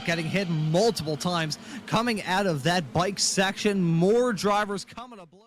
that, getting hit multiple times. Coming out of that bike section, more drivers coming to blows.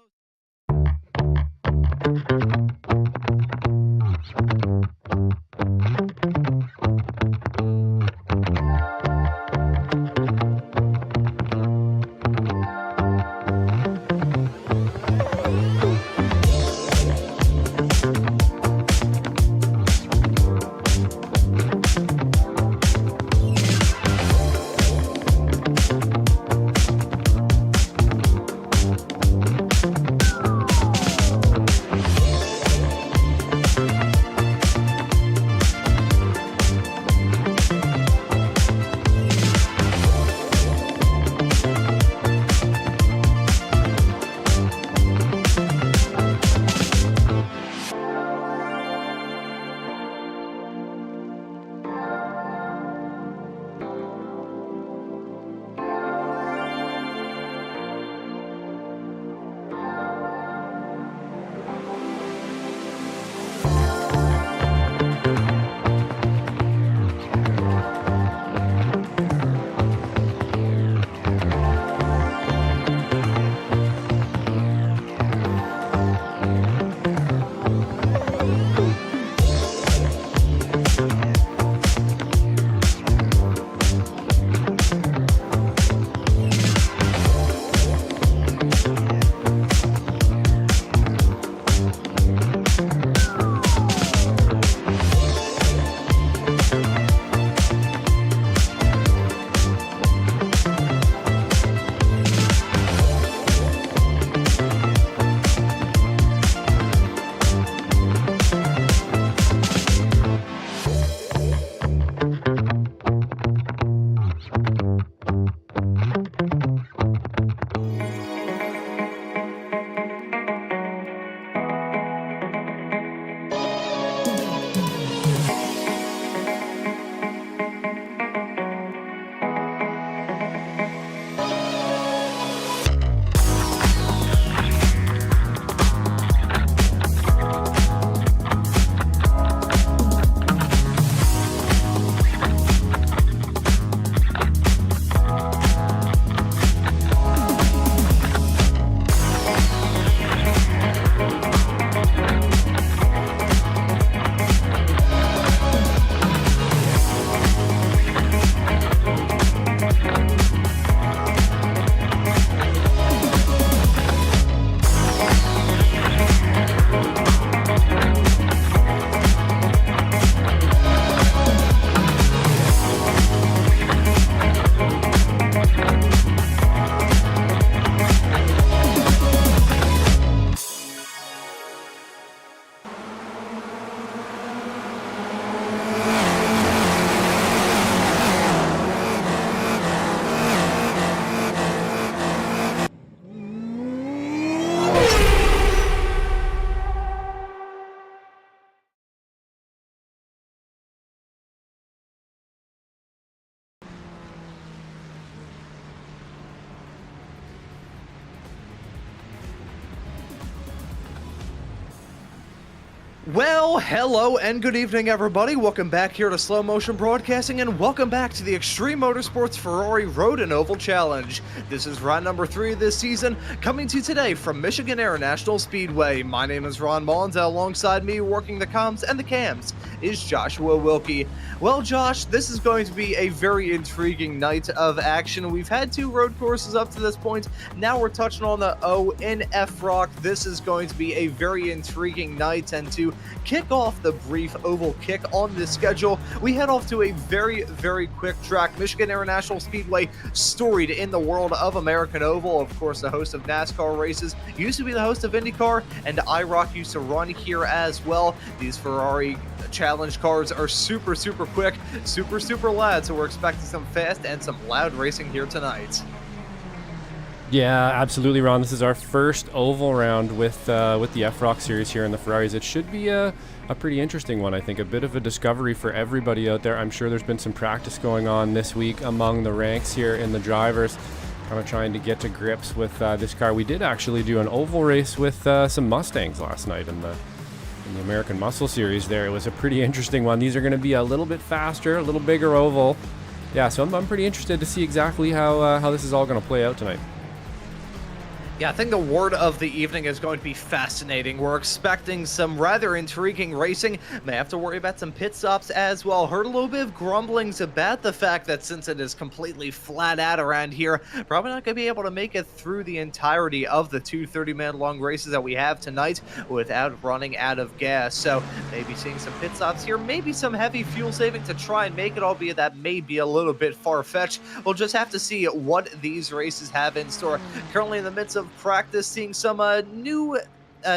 Well, hello and good evening, everybody. Welcome back here to Slow Motion Broadcasting, and welcome back to the Xtreme Motorsports Ferrari Road Oval Challenge. This is round number 3 of this season, coming to you today from Michigan International Speedway. My name is Ron Maunz, and alongside me, working the comms and the cams, is Joshua Wilkie. Well, Josh, this is going to be a very intriguing night of action. We've had 2 road courses up to this point. Now we're touching on the O in FROC. This is going to be a very intriguing night, and to kick off the brief oval kick on this schedule, we head off to a very quick track. Michigan International Speedway, storied in the world of American Oval, of course the host of NASCAR races, used to be the host of IndyCar, and IROC used to run here as well. These Ferrari challenge cars are super quick, super loud, so we're expecting some fast and some loud racing here tonight. Yeah, absolutely, Ron. This is our first oval round with the FROC series here in the Ferraris. It should be a pretty interesting one, I think. A bit of a discovery for everybody out there. I'm sure there's been some practice going on this week among the ranks here in the drivers, kind of trying to get to grips with this car. We did actually do an oval race with some Mustangs last night in the American Muscle Series there. It was a pretty interesting one. These are going to be a little bit faster, a little bigger oval. yeah, so I'm pretty interested to see exactly how this is all going to play out tonight. Yeah, I think the word of the evening is going to be fascinating. We're expecting some rather intriguing racing. May have to worry about some pit stops as well. Heard a little bit of grumblings about the fact that since it is completely flat out around here, probably not going to be able to make it through the entirety of the two 30-man long races that we have tonight without running out of gas. So maybe seeing some pit stops here, maybe some heavy fuel saving to try and make it, albeit that may be a little bit far-fetched. We'll just have to see what these races have in store. Currently in the midst of practice, seeing some new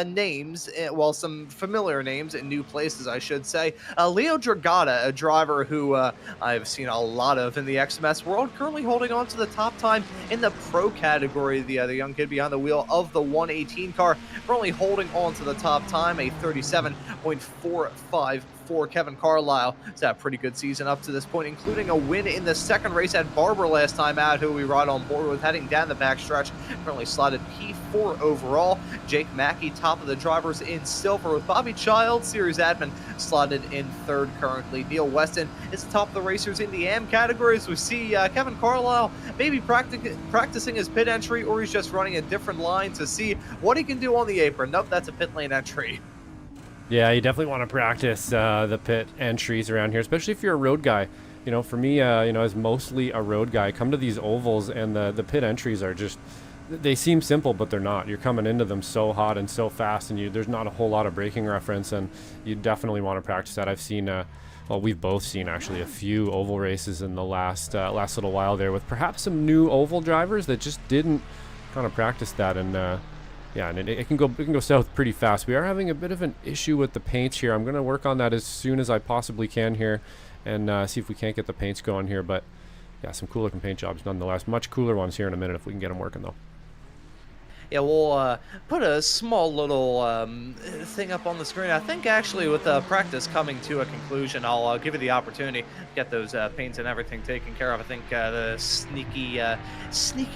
names, well, some familiar names in new places, I should say. Leo Dragata, a driver who I've seen a lot of in the XMS world, currently holding on to the top time in the pro category. The young kid behind the wheel of the 118 car, currently holding on to the top time, a 37.45 for Kevin Carlisle. It's had a pretty good season up to this point, including a win in the second race at Barber last time out, who we ride on board with, heading down the backstretch. Currently slotted P4 overall. Jake Mackey, top of the drivers in silver, with Bobby Child, series admin, slotted in third currently. Neil Weston is top of the racers in the AM categories. We see Kevin Carlisle maybe practicing his pit entry, or he's just running a different line to see what he can do on the apron. Nope, that's a pit lane entry. Yeah, you definitely want to practice the pit entries around here, especially if you're a road guy. You know, for me, you know, as mostly a road guy, come to these ovals and the pit entries are just, they seem simple, but they're not. You're coming into them so hot and so fast, and there's not a whole lot of braking reference, and you definitely want to practice that. I've seen, well, we've both seen actually a few oval races in the last little while there, with perhaps some new oval drivers that just didn't kind of practice that, and yeah, and it can go south pretty fast. We are having a bit of an issue with the paints here. I'm going to work on that as soon as I possibly can here, and see if we can't get the paints going here. But yeah, some cool looking paint jobs nonetheless. Much cooler ones here in a minute if we can get them working though. Yeah, we'll put a small little thing up on the screen. I think actually with practice coming to a conclusion, I'll give you the opportunity to get those paints and everything taken care of. I think the sneaky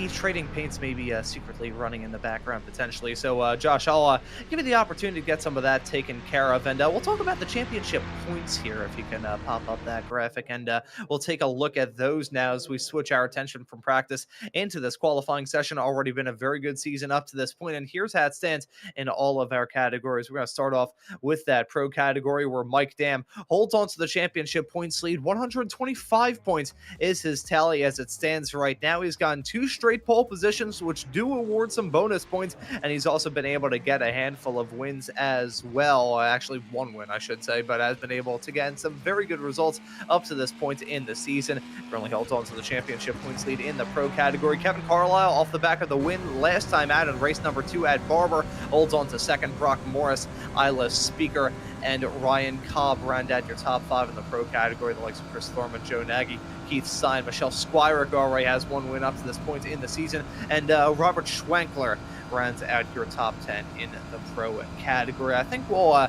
trading paints may be secretly running in the background potentially. So Josh, I'll give you the opportunity to get some of that taken care of, and we'll talk about the championship points here if you can pop up that graphic, and we'll take a look at those now as we switch our attention from practice into this qualifying session. Already been a very good season up to this point, and here's how it stands in all of our categories. We're going to start off with that pro category where Mike Dam holds on to the championship points lead. 125 points is his tally as it stands right now. He's gotten 2 straight pole positions, which do award some bonus points, and he's also been able to get a handful of wins as well. Actually, 1 win, I should say, but has been able to get some very good results up to this point in the season. Currently holds on to the championship points lead in the pro category. Kevin Carlisle, off the back of the win last time out in race number 2 at Barber, holds on to second. Brock Morris, Isla Speaker, and Ryan Cobb round out your top 5 in the pro category. The likes of Chris Thorman, Joe Nagy, Keith Stein, Michelle Squirick already has 1 win up to this point in the season, and Robert Schwenkler rounds out your top 10 in the pro category. I think we'll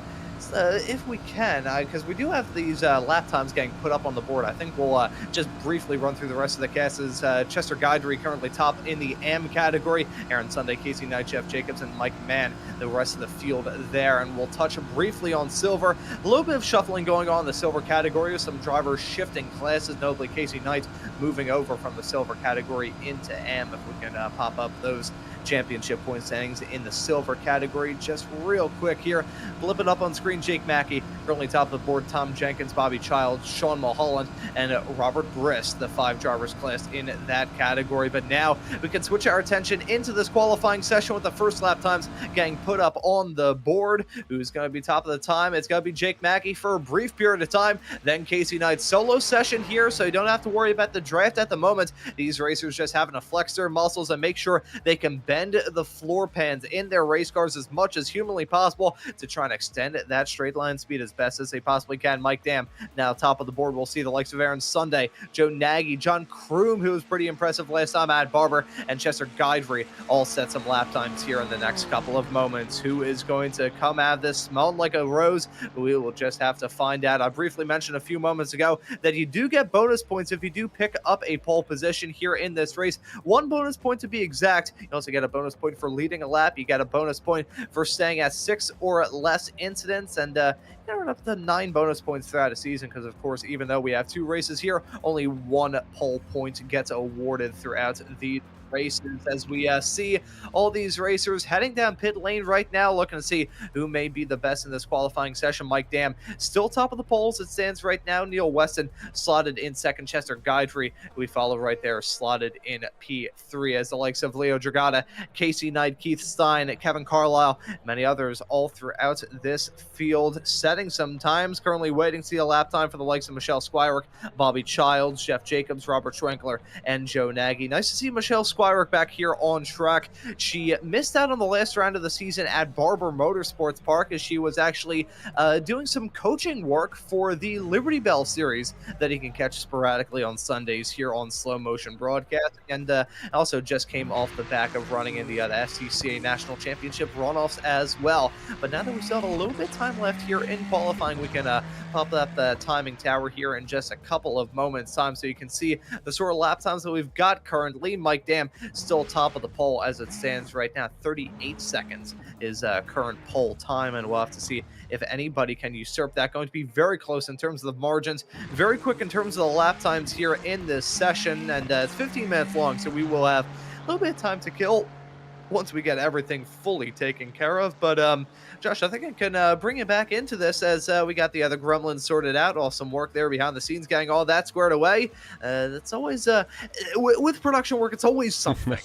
if we can, because we do have these lap times getting put up on the board, I think we'll just briefly run through the rest of the classes. Chester Guidry currently top in the M category. Aaron Sunday, Casey Knight, Jeff Jacobs, and Mike Mann, the rest of the field there. And we'll touch briefly on silver. A little bit of shuffling going on in the silver category with some drivers shifting classes, notably Casey Knight moving over from the silver category into M. If we can pop up those championship point standings in the silver category just real quick here. Flip it up on screen. Jake Mackey currently top of the board. Tom Jenkins, Bobby Child, Sean Mulholland, and Robert Briss, the 5 drivers classed in that category. But now we can switch our attention into this qualifying session with the first lap times getting put up on the board. Who's going to be top of the time? It's going to be Jake Mackey for a brief period of time, then Casey Knight's solo session here, so you don't have to worry about the draft at the moment. These racers just having to flex their muscles and make sure they can bend the floor pans in their race cars as much as humanly possible to try and extend that straight line speed as best as they possibly can. Mike Dam now top of the board. We'll see the likes of Aaron Sunday, Joe Nagy, John Kroom, who was pretty impressive last time at Barber, and Chester Guidry all set some lap times here in the next couple of moments. Who is going to come out of this smelling like a rose? We will just have to find out. I briefly mentioned a few moments ago that you do get bonus points if you do pick up a pole position here in this race. 1 bonus point to be exact. You also get a bonus point for leading a lap. You get a bonus point for staying at 6 or less incidents points, and run up to 9 bonus points throughout a season, because of course, even though we have 2 races here, only 1 pole point gets awarded throughout the races, as we see all these racers heading down pit lane right now, looking to see who may be the best in this qualifying session. Mike Dam still top of the polls. It stands right now. Neil Weston slotted in second. Chester Guidry, who we follow right there, slotted in P3, as the likes of Leo Dragata, Casey Knight, Keith Stein, Kevin Carlisle, many others all throughout this field, setting some times. Currently waiting to see a lap time for the likes of Michelle Squires, Bobby Childs, Jeff Jacobs, Robert Schwenkler, and Joe Nagy. Nice to see Michelle Squires back here on track. She missed out on the last round of the season at Barber Motorsports Park, as she was actually doing some coaching work for the Liberty Bell series that he can catch sporadically on Sundays here on Slow Motion Broadcasting, and also just came off the back of running in the SCCA National Championship runoffs as well. But now that we still have a little bit of time left here in qualifying, we can pop up the timing tower here in just a couple of moments time, so you can see the sort of lap times that we've got currently. Mike Dam still top of the pole as it stands right now. 38 seconds is current pole time, and we'll have to see if anybody can usurp that. Going to be very close in terms of the margins, very quick in terms of the lap times here in this session, and it's 15 minutes long, so we will have a little bit of time to kill once we get everything fully taken care of. But Josh, I think I can bring it back into this, as we got the other gremlins sorted out. Awesome work there behind the scenes, getting all that squared away. That's always with production work, it's always something.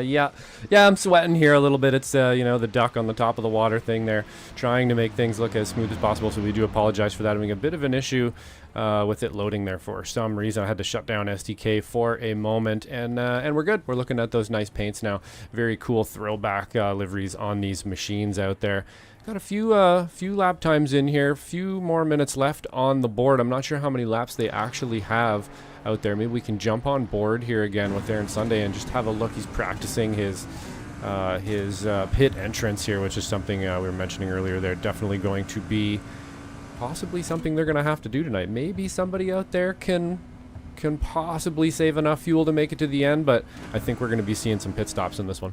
yeah, I'm sweating here a little bit. It's the duck on the top of the water thing there, trying to make things look as smooth as possible, so we do apologize for that. Having a bit of an issue with it loading there for some reason. I had to shut down SDK for a moment, and we're good. We're looking at those nice paints now. Very cool throwback liveries on these machines out there. Got a few lap times in here, few more minutes left on the board. I'm not sure how many laps they actually have out there. Maybe we can jump on board here again with Aaron Sunday and just have a look. He's practicing his pit entrance here, which is something we were mentioning earlier. They're definitely going to be possibly something they're going to have to do tonight. Maybe somebody out there can possibly save enough fuel to make it to the end, but I think we're going to be seeing some pit stops in this one.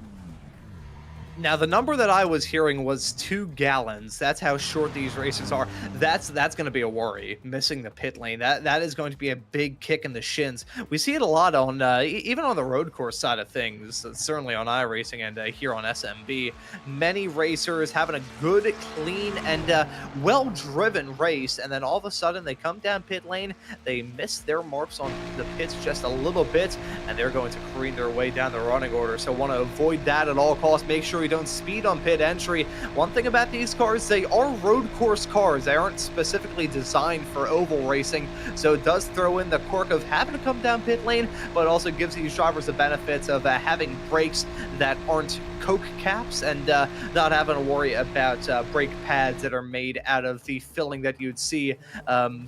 Now, the number that I was hearing was 2 gallons. That's how short these races are. That's going to be a worry, missing the pit lane. That is going to be a big kick in the shins. We see it a lot on even on the road course side of things, certainly on iRacing and here on SMB. Many racers having a good, clean, and well-driven race, and then all of a sudden they come down pit lane, they miss their marks on the pits just a little bit, and they're going to careen their way down the running order. So want to avoid that at all costs. Make sure we don't speed on pit entry. One thing about these cars, they are road course cars. They aren't specifically designed for oval racing, so it does throw in the quirk of having to come down pit lane, but also gives these drivers the benefits of having brakes that aren't Coke caps, and not having to worry about brake pads that are made out of the filling that you'd see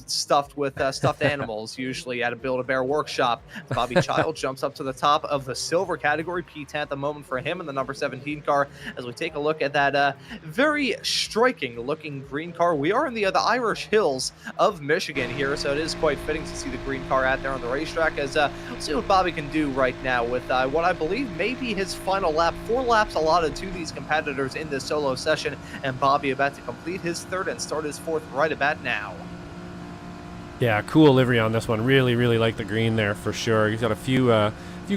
stuffed with stuffed animals, usually at a Build-A-Bear workshop. Bobby Child jumps up to the top of the silver category, P10 at the moment for him in the number 17 car. As we take a look at that very striking looking green car, we are in the Irish Hills of Michigan here, so it is quite fitting to see the green car out there on the racetrack. As let's see what Bobby can do right now with what I believe may be his final lap. 4 laps allotted to these competitors in this solo session, and Bobby about to complete his 3rd and start his 4th right about now. Yeah, cool livery on this one. Really like the green there for sure. He's got a few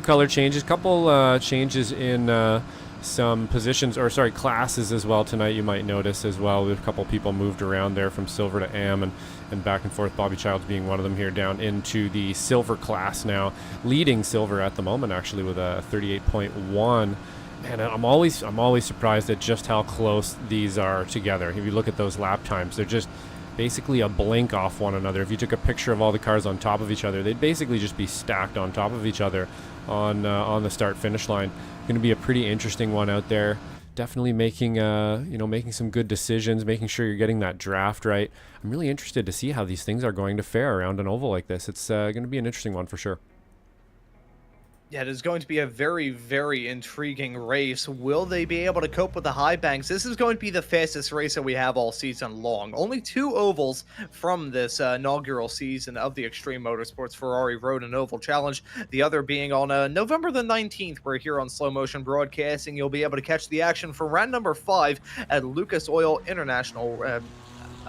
color changes, couple changes in some positions, or sorry, classes as well tonight. You might notice as well, with a couple people moved around there from silver to AM and back and forth. Bobby Childs being one of them here, down into the silver class now, leading silver at the moment actually with a 38.1. And I'm always surprised at just how close these are together. If you look at those lap times, they're just basically a blink off one another. If you took a picture of all the cars on top of each other, they'd basically just be stacked on top of each other on the start-finish line. Going to be a pretty interesting one out there. Definitely making making some good decisions, making sure you're getting that draft right. I'm really interested to see how these things are going to fare around an oval like this. It's going to be an interesting one for sure. Yeah, it is going to be a very, very intriguing race. Will they be able to cope with the high banks? This is going to be the fastest race that we have all season long. Only 2 ovals from this inaugural season of the Xtreme Motorsports Ferrari Road and Oval Challenge. The other being on November the 19th. We're here on Slow Motion Broadcasting. You'll be able to catch the action for round number 5 at Lucas Oil International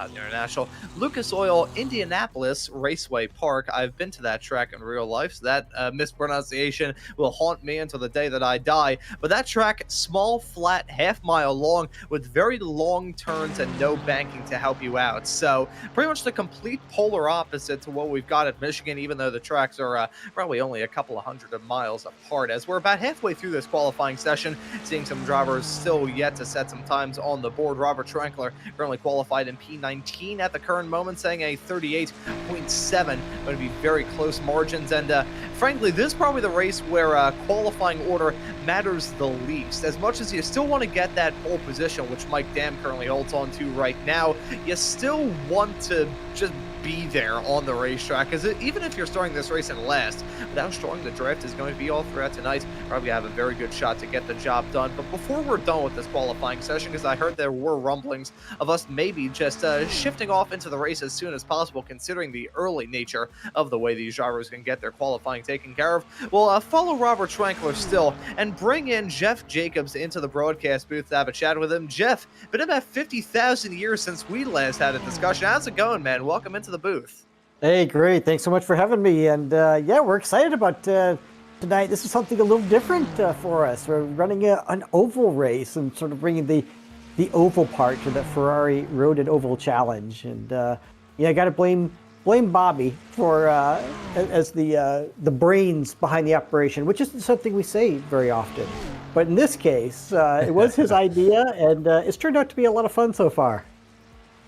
International, Lucas Oil Indianapolis Raceway Park. I've been to that track in real life, so that mispronunciation will haunt me until the day that I die. But that track, small, flat, half-mile long, with very long turns and no banking to help you out. So pretty much the complete polar opposite to what we've got at Michigan, even though the tracks are probably only a couple of hundred of miles apart. As we're about halfway through this qualifying session, seeing some drivers still yet to set some times on the board. Robert Trankler currently qualified in P19 at the current moment, saying a 38.7, going to be very close margins. And frankly, this is probably the race where qualifying order matters the least. As much as you still want to get that pole position, which Mike Dam currently holds on to right now, you still want to just be there on the racetrack, because even if you're starting this race in last, with how strong the draft is going to be all throughout tonight, probably have a very good shot to get the job done. But before we're done with this qualifying session, because I heard there were rumblings of us maybe just shifting off into the race as soon as possible, considering the early nature of the way these drivers can get their qualifying taken care of, we'll follow Robert Trankler still and bring in Jeff Jacobs into the broadcast booth to have a chat with him. Jeff, been about 50,000 years since we last had a discussion. How's it going, man? Welcome into the booth. Hey, great. Thanks so much for having me. And yeah, we're excited about tonight. This is something a little different for us. We're running an oval race and sort of bringing the oval part to the Ferrari Road Oval Challenge. And yeah, I got to blame Bobby for as the brains behind the operation, which isn't something we say very often. But in this case, it was his idea, and it's turned out to be a lot of fun so far.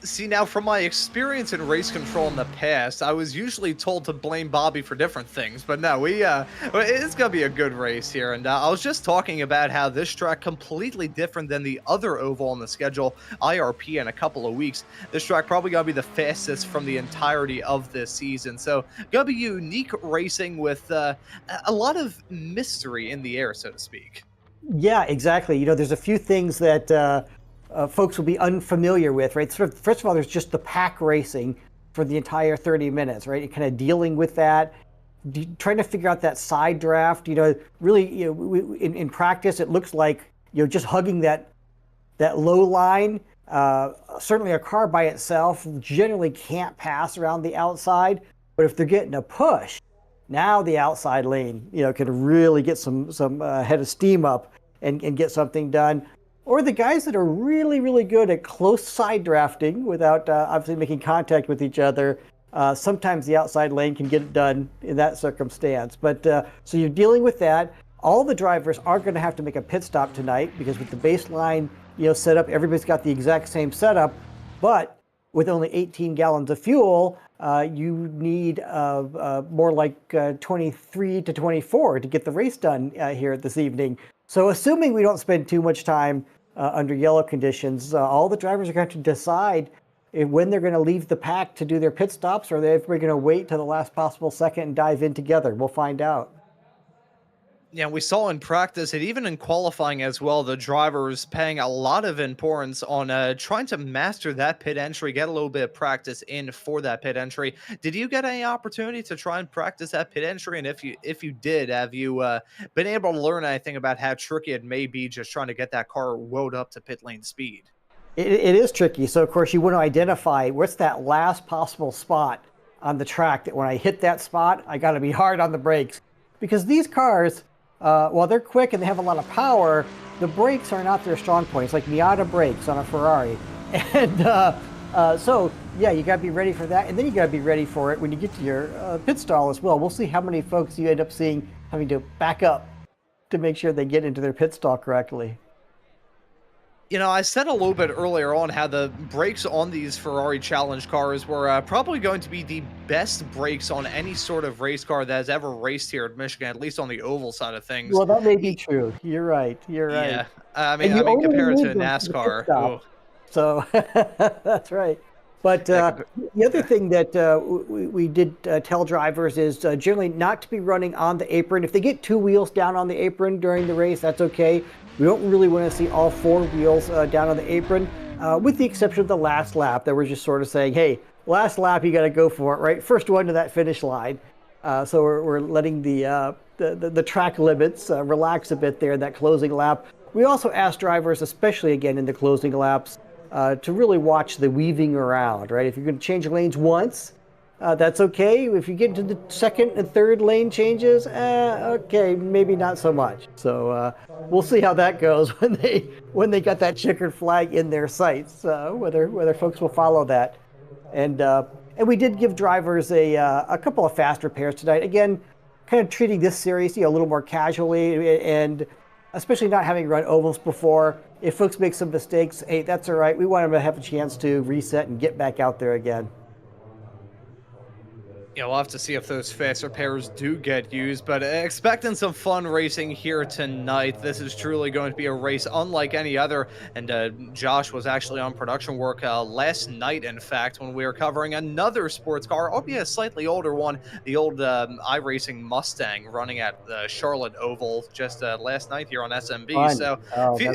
See, now from my experience in race control in the past, I was usually told to blame Bobby for different things, but no, it's gonna be a good race here. And I was just talking about how this track completely different than the other oval on the schedule, IRP, in a couple of weeks. This track probably gonna be the fastest from the entirety of this season, so gonna be unique racing with a lot of mystery in the air, so to speak. Yeah, exactly. You know, there's a few things that folks will be unfamiliar with, right? Sort of, first of all, there's just the pack racing for the entire 30 minutes, right? You're kind of dealing with that, trying to figure out that side draft. You know, really, you know, in practice, it looks like, you know, just hugging that low line. Certainly, a car by itself generally can't pass around the outside, but if they're getting a push, now the outside lane, you know, can really get some head of steam up and get something done. Or the guys that are really, really good at close side drafting without obviously making contact with each other. Sometimes the outside lane can get it done in that circumstance. But so you're dealing with that. All the drivers are going to have to make a pit stop tonight, because with the baseline, you know, setup, everybody's got the exact same setup. But with only 18 gallons of fuel, you need more like 23 to 24 to get the race done here this evening. So assuming we don't spend too much time under yellow conditions, all the drivers are going to decide when they're going to leave the pack to do their pit stops, or if we're going to wait till the last possible second and dive in together. We'll find out. Yeah, we saw in practice and even in qualifying as well, the drivers paying a lot of importance on trying to master that pit entry, get a little bit of practice in for that pit entry. Did you get any opportunity to try and practice that pit entry? And if you did, have you been able to learn anything about how tricky it may be just trying to get that car wound up to pit lane speed? It is tricky. So, of course, you want to identify what's that last possible spot on the track that when I hit that spot, I got to be hard on the brakes. Because these cars, while they're quick and they have a lot of power, the brakes are not their strong points, like Miata brakes on a Ferrari. And so, yeah, you got to be ready for that. And then you got to be ready for it when you get to your pit stall as well. We'll see how many folks you end up seeing having to back up to make sure they get into their pit stall correctly. You know, I said a little bit earlier on how the brakes on these Ferrari Challenge cars were probably going to be the best brakes on any sort of race car that has ever raced here at Michigan, at least on the oval side of things. Well, that may be true. You're right. You're right. Yeah, I mean compared to a NASCAR. So that's right. But the other thing that we did tell drivers is generally not to be running on the apron. If they get two wheels down on the apron during the race, that's okay. We don't really want to see all four wheels down on the apron, with the exception of the last lap that we're just sort of saying, hey, last lap, you got to go for it, right? First one to that finish line. So we're letting the track limits relax a bit there, that closing lap. We also ask drivers, especially again in the closing laps, to really watch the weaving around, right? If you're going to change lanes once, that's okay. If you get into the second and third lane changes, okay, maybe not so much. So we'll see how that goes when they got that checkered flag in their sights, whether folks will follow that. And we did give drivers a couple of fast repairs tonight. Again, kind of treating this series a little more casually, and especially not having run ovals before. If folks make some mistakes, hey, that's all right. We want them to have a chance to reset and get back out there again. Yeah, we'll have to see if those fast repairs do get used, but expecting some fun racing here tonight. This is truly going to be a race unlike any other, and Josh was actually on production work last night, in fact, when we were covering another sports car, albeit a slightly older one, the old iRacing Mustang running at the Charlotte Oval just last night here on SMB. Fun. So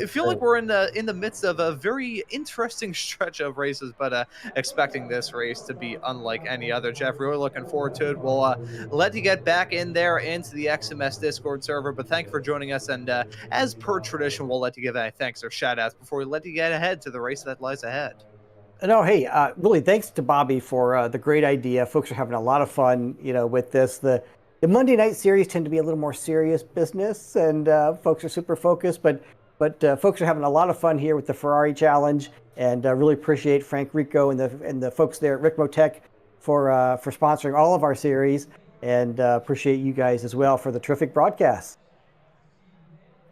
feel like we're in the midst of a very interesting stretch of races, but expecting this race to be unlike any other. Jeff, really looking forward to it. We'll let you get back in there into the XMS Discord server, but thank you for joining us, and as per tradition, we'll let you give any thanks or shout outs before we let you get ahead to the race that lies ahead. No, hey, really thanks to Bobby for the great idea. Folks are having a lot of fun, with this. The Monday night series tend to be a little more serious business, and folks are super focused, but folks are having a lot of fun here with the Ferrari Challenge, and really appreciate Frank Rico and the folks there at Ricmotech for sponsoring all of our series, and appreciate you guys as well for the terrific broadcast.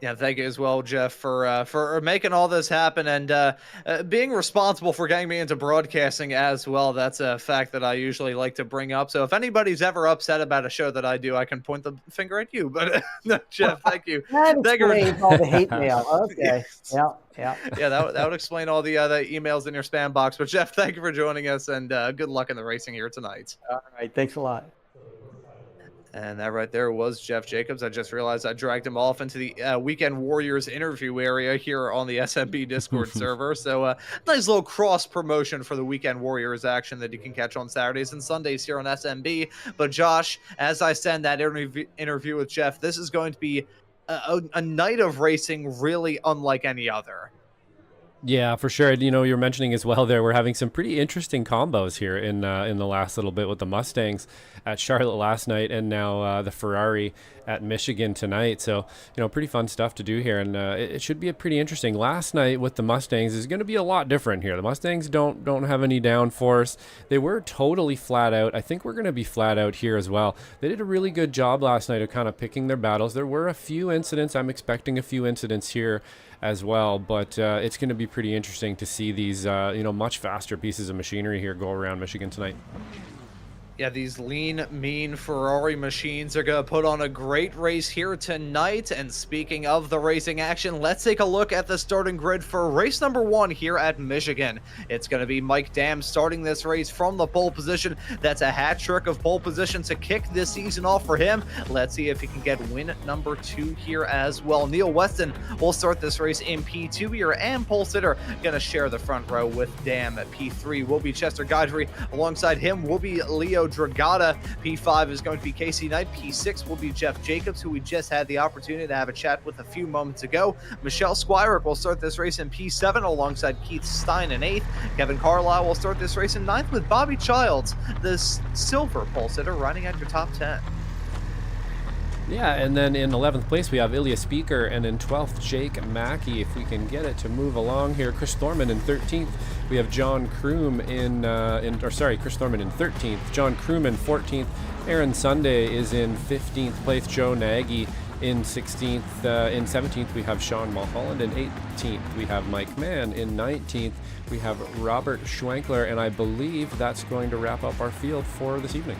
Yeah, thank you as well, Jeff, for making all this happen, and being responsible for getting me into broadcasting as well. That's a fact that I usually like to bring up. So if anybody's ever upset about a show that I do, I can point the finger at you. But no, Jeff, thank you. That explains all the hate mail. Okay. Yeah. Yeah, that would explain all the emails in your spam box. But Jeff, thank you for joining us, and good luck in the racing here tonight. All right, thanks a lot. And that right there was Jeff Jacobs. I just realized I dragged him off into the Weekend Warriors interview area here on the SMB Discord server. So nice little cross promotion for the Weekend Warriors action that you can catch on Saturdays and Sundays here on SMB. But Josh, as I send that interview with Jeff, this is going to be a night of racing really unlike any other. Yeah, for sure. You're mentioning as well there, we're having some pretty interesting combos here in the last little bit with the Mustangs at Charlotte last night, and now the Ferrari at Michigan tonight. So, pretty fun stuff to do here, and it should be a pretty interesting. Last night with the Mustangs is going to be a lot different here. The Mustangs don't have any downforce. They were totally flat out. I think we're going to be flat out here as well. They did a really good job last night of kind of picking their battles. There were a few incidents. I'm expecting a few incidents here as well, but it's going to be pretty interesting to see these much faster pieces of machinery here go around Michigan tonight. Yeah, these lean, mean Ferrari machines are going to put on a great race here tonight. And speaking of the racing action, let's take a look at the starting grid for race number 1 here at Michigan. It's going to be Mike Dam starting this race from the pole position. That's a hat trick of pole position to kick this season off for him. Let's see if he can get win number 2 here as well. Neil Weston will start this race in P2 here, and pole sitter going to share the front row with Dam. At P3 will be Chester Guidry. Alongside him will be Leo Dragata. P5 is going to be Casey Knight. P6 will be Jeff Jacobs, who we just had the opportunity to have a chat with a few moments ago. Michelle Squirick will start this race in P7 alongside Keith Stein in 8th. Kevin Carlisle will start this race in 9th with Bobby Childs, the silver pole sitter, running at your top 10. Yeah, and then in 11th place we have Ilya Speaker, and in 12th Jake Mackey. If we can get it to move along here, Chris Thorman in 13th. We have John Kroom Chris Thorman in 13th, John Kroom in 14th. Aaron Sunday is in 15th place. Joe Nagy in 16th. In 17th we have Sean Mulholland. In 18th we have Mike Mann. In 19th we have Robert Schwenkler, and I believe that's going to wrap up our field for this evening.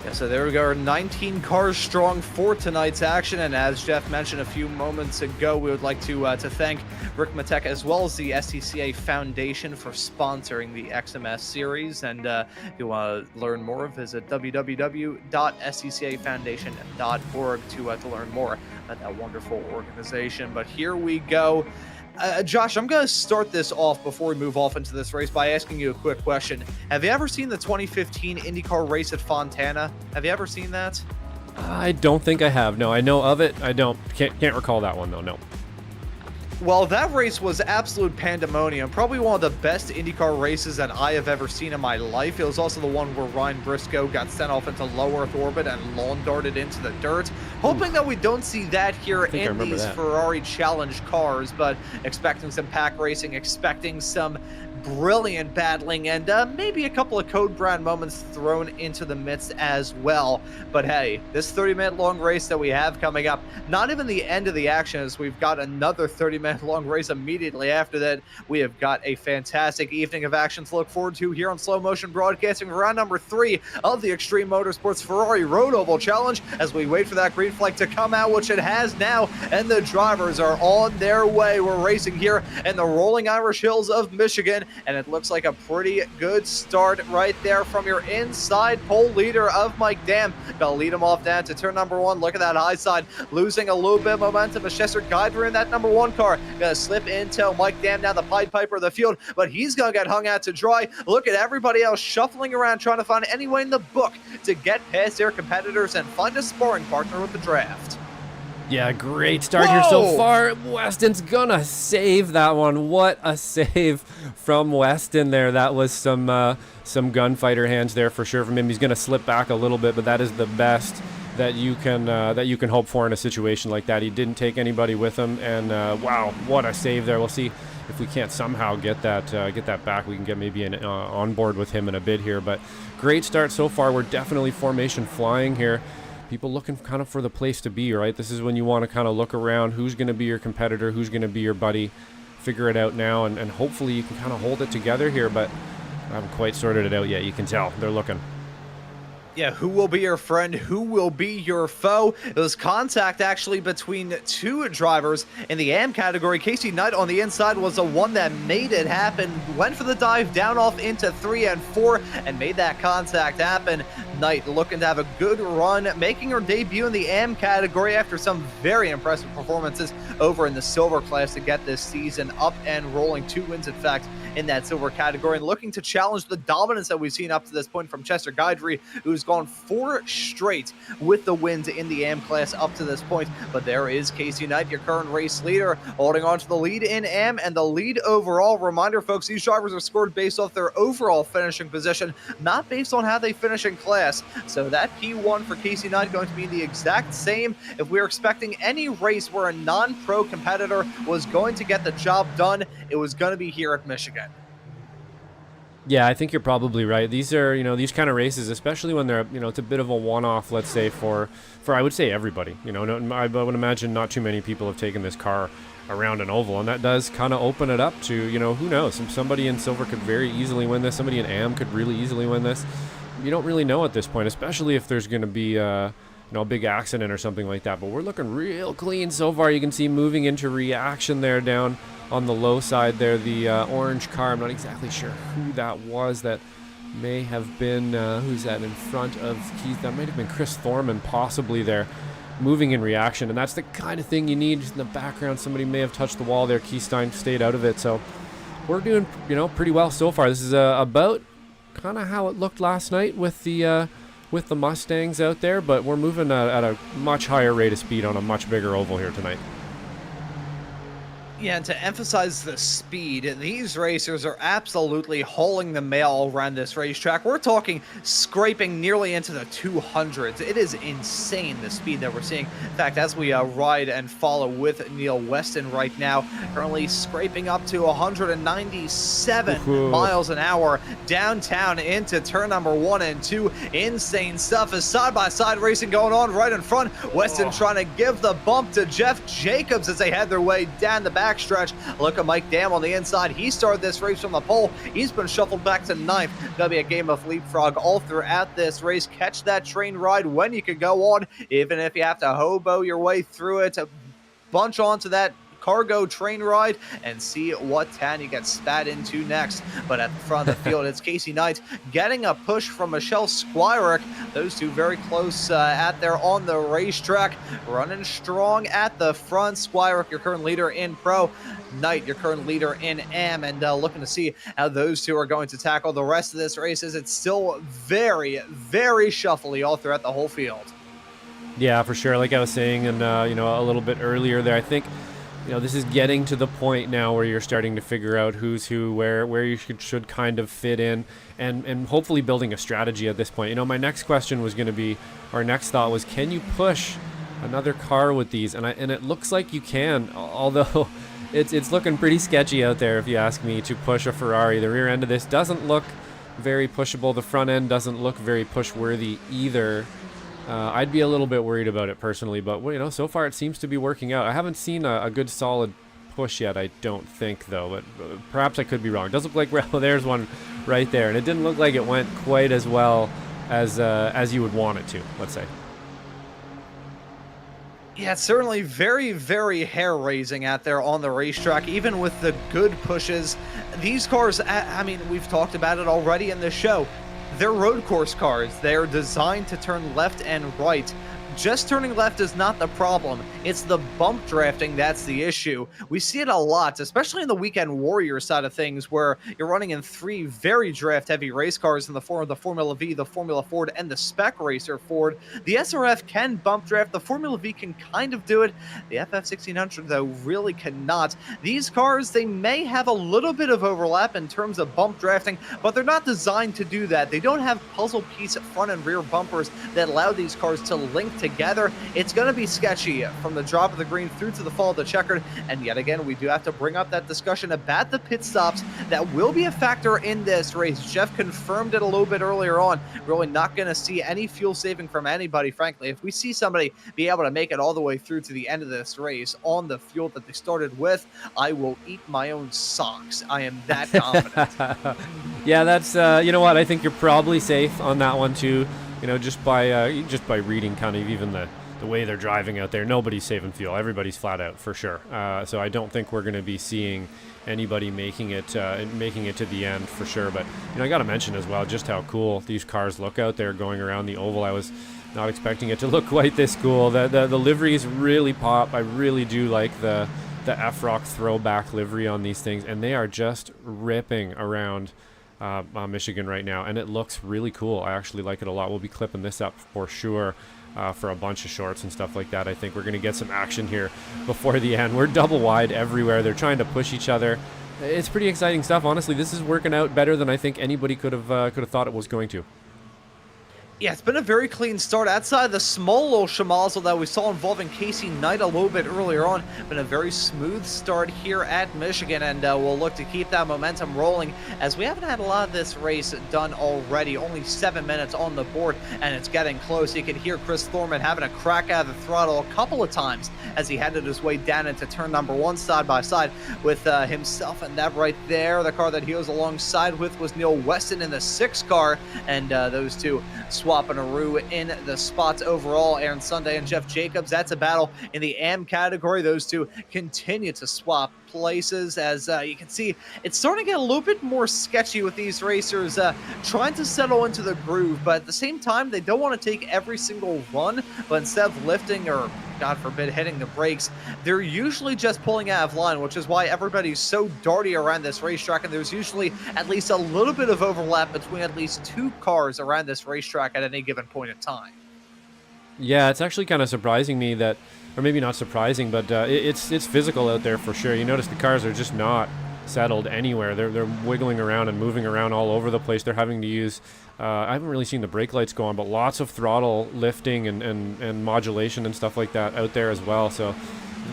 Yeah, so there we go, 19 cars strong for tonight's action, and as Jeff mentioned a few moments ago, we would like to thank Ricmotech as well as the SCCA Foundation for sponsoring the XMS series. And if you want to learn more, visit www.sccafoundation.org to learn more about that wonderful organization. But here we go. Josh, I'm going to start this off before we move off into this race by asking you a quick question. Have you ever seen the 2015 IndyCar race at Fontana? Have you ever seen that? I don't think I have. No, I know of it. I can't recall that one though. No. Well, that race was absolute pandemonium. Probably one of the best IndyCar races that I have ever seen in my life. It was also the one where Ryan Briscoe got sent off into low Earth orbit and lawn darted into the dirt. Hoping that we don't see that here in these Ferrari Challenge cars, but expecting some pack racing, expecting some brilliant battling, and maybe a couple of code brand moments thrown into the midst as well. But hey, this 30-minute long race that we have coming up, not even the end of the action, as we've got another 30-minute long race immediately after that. We have got a fantastic evening of action to look forward to here on Slow Motion Broadcasting, round number 3 of the Xtreme Motorsports Ferrari Road Oval Challenge, as we wait for that green flag to come out, which it has now, and the drivers are on their way. We're racing here in the rolling Irish hills of Michigan, and it looks like a pretty good start right there from your inside pole leader of Mike Dam. Gonna lead him off down to turn number 1. Look at that high side, losing a little bit of momentum. As Chester Guyver in that number 1 car, gonna slip into Mike Dam, now the Pied Piper of the field, but he's gonna get hung out to dry. Look at everybody else shuffling around, trying to find any way in the book to get past their competitors and find a sparring partner with the draft. Yeah, great start here so far. Weston's gonna save that one. What a save from Weston there. That was some gunfighter hands there for sure from him. He's gonna slip back a little bit, but that is the best that you can hope for in a situation like that. He didn't take anybody with him, and wow, what a save there. We'll see if we can't somehow get that back. We can get maybe an on board with him in a bit here, but great start so far. We're definitely formation flying here. People looking kind of for the place to be, right? This is when you want to kind of look around. Who's going to be your competitor? Who's going to be your buddy? Figure it out now, and hopefully you can kind of hold it together here, but I haven't quite sorted it out yet. You can tell they're looking. Yeah, who will be your friend? Who will be your foe? It was contact actually between 2 drivers in the AM category. Casey Knight on the inside was the one that made it happen. Went for the dive down off into 3 and 4 and made that contact happen. Knight looking to have a good run, making her debut in the AM category after some very impressive performances over in the silver class to get this season up and rolling. 2 wins, in fact, in that silver category, and looking to challenge the dominance that we've seen up to this point from Chester Guidry, who's gone 4 straight with the wins in the AM class up to this point. But there is Casey Knight, your current race leader, holding on to the lead in AM and the lead overall. Reminder, folks, these drivers are scored based off their overall finishing position, not based on how they finish in class. So that P1 for Casey Knight going to be the exact same if we're expecting any race where a non-pro competitor was going to get the job done. It was going to be here at Michigan. Yeah, I think you're probably right. These are, these kind of races, especially when they're, it's a bit of a one-off, let's say, for I would say everybody. I would imagine not too many people have taken this car around an oval, and that does kind of open it up to, who knows? Somebody in silver could very easily win this. Somebody in AM could really easily win this. You don't really know at this point, especially if there's going to be a big accident or something like that. But we're looking real clean so far. You can see moving into reaction there down on the low side there, the orange car. I'm not exactly sure who that was. That may have been, who's that in front of Keith? That might have been Chris Thorman possibly there, moving in reaction. And that's the kind of thing you need in the background. Somebody may have touched the wall there. Keystine stayed out of it. So we're doing, pretty well so far. This is about kind of how it looked last night with the Mustangs out there, but we're moving at a much higher rate of speed on a much bigger oval here tonight. Yeah, and to emphasize the speed, these racers are absolutely hauling the mail around this racetrack. We're talking scraping nearly into the 200s. It is insane, the speed that we're seeing. In fact, as we ride and follow with Neil Weston right now, currently scraping up to 197 miles an hour downtown into turn number 1 and 2. Insane stuff. Is side-by-side racing going on right in front. Weston trying to give the bump to Jeff Jacobs as they head their way down the back stretch. Look at Mike Dam on the inside. He started this race from the pole. He's been shuffled back to 9th. Gonna be a game of leapfrog all throughout this race. Catch that train ride when you can go on, even if you have to hobo your way through it. Bunch onto that cargo train ride and see what town you get spat into next. But at the front of the field, it's Casey Knight getting a push from Michelle Squirick. Those two very close at there on the racetrack, running strong at the front. Squirick, your current leader in pro. Knight, your current leader in AM, and looking to see how those two are going to tackle the rest of this race, as it's still very, very shuffly all throughout the whole field. Yeah, for sure. Like I was saying, and a little bit earlier there, I think you know, this is getting to the point now where you're starting to figure out who's who, where you should kind of fit in, and hopefully building a strategy at this point. You know, my next question was going to be, our next thought was, can you push another car with these? And it looks like you can, although it's looking pretty sketchy out there, if you ask me, to push a Ferrari. The rear end of this doesn't look very pushable. The front end doesn't look very push worthy either. I'd be a little bit worried about it personally, but you know, so far it seems to be working out. I haven't seen a good solid push yet, I don't think, though, but perhaps I could be wrong. It does look like, well, there's one right there, and it didn't look like it went quite as well as you would want it to, let's say. Yeah, it's certainly very, very hair-raising out there on the racetrack, even with the good pushes. These cars, I mean, we've talked about it already in the show. They're road course cars. They're designed to turn left and right. Just turning left is not the problem. It's the bump drafting that's the issue. We see it a lot, especially in the weekend warrior side of things, where you're running in 3 very draft-heavy race cars in the form of the Formula V, the Formula Ford, and the Spec Racer Ford. The SRF can bump draft. The Formula V can kind of do it. The FF1600, though, really cannot. These cars, they may have a little bit of overlap in terms of bump drafting, but they're not designed to do that. They don't have puzzle piece front and rear bumpers that allow these cars to link together. It's going to be sketchy from the drop of the green through to the fall of the checkered. And yet again, we do have to bring up that discussion about the pit stops. That will be a factor in this race. Jeff confirmed it a little bit earlier on. Really not going to see any fuel saving from anybody, frankly. If we see somebody be able to make it all the way through to the end of this race on the fuel that they started with, I will eat my own socks. I am that confident. Yeah, that's, you know what, I think you're probably safe on that one too. You know, just by reading kind of even the way they're driving out there, nobody's saving fuel. Everybody's flat out for sure. So I don't think we're going to be seeing anybody making it to the end for sure. But you know, I got to mention as well just how cool these cars look out there going around the oval. I was not expecting it to look quite this cool. The liveries really pop. I really do like the FROC throwback livery on these things, and they are just ripping around Michigan right now, and it looks really cool. I actually like it a lot. We'll be clipping this up for sure for a bunch of shorts and stuff like that. I think we're going to get some action here before the end. We're double wide everywhere. They're trying to push each other. It's pretty exciting stuff. Honestly, this is working out better than I think anybody could have thought it was going to. Yeah, it's been a very clean start. Outside the small little schmozzle that we saw involving Casey Knight a little bit earlier on, been a very smooth start here at Michigan, and we'll look to keep that momentum rolling, as we haven't had a lot of this race done already. Only 7 minutes on the board, and it's getting close. You can hear Chris Thorman having a crack out of the throttle a couple of times as he headed his way down into turn number 1 side by side with himself, and that right there, the car that he was alongside with was Neil Weston in the 6 car, and those two swapping a roo in the spots overall. Aaron Sunday and Jeff Jacobs, that's a battle in the AM category. Those two continue to swap places. As you can see, it's starting to get a little bit more sketchy with these racers trying to settle into the groove, but at the same time, they don't want to take every single run, but instead of lifting or, God forbid, hitting the brakes, they're usually just pulling out of line, which is why everybody's so darty around this racetrack, and there's usually at least a little bit of overlap between at least 2 cars around this racetrack at any given point in time. Yeah, it's actually kind of surprising me that, or maybe not surprising, but it's physical out there for sure. You notice the cars are just not settled anywhere. They're wiggling around and moving around all over the place. They're having to use, I haven't really seen the brake lights go on, but lots of throttle lifting and modulation and stuff like that out there as well. So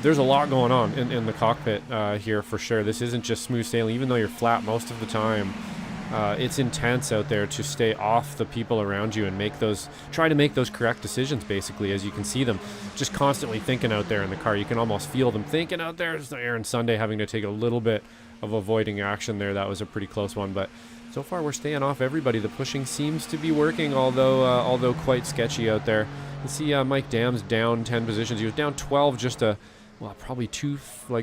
there's a lot going on in the cockpit here for sure. This isn't just smooth sailing, even though you're flat most of the time. It's intense out there to stay off the people around you and try to make those correct decisions, basically, as you can see them just constantly thinking out there in the car. You can almost feel them thinking out there. It's Aaron Sunday having to take a little bit of avoiding action there. That was a pretty close one, but so far we're staying off everybody. The pushing seems to be working, although quite sketchy out there. You see Mike Dam's down 10 positions. He was down 12 just probably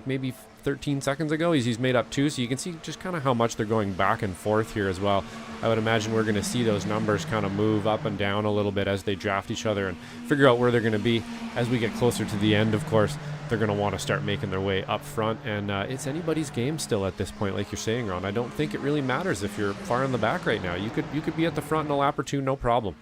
maybe 13 seconds ago. He's made up 2, so you can see just kind of how much they're going back and forth here as well. I would imagine we're going to see those numbers kind of move up and down a little bit as they draft each other and figure out where they're going to be as we get closer to the end. Of course, they're going to want to start making their way up front, and it's anybody's game still at this point, like you're saying, Ron. I don't think it really matters if you're far in the back right now. You could be at the front in a lap or 2, no problem.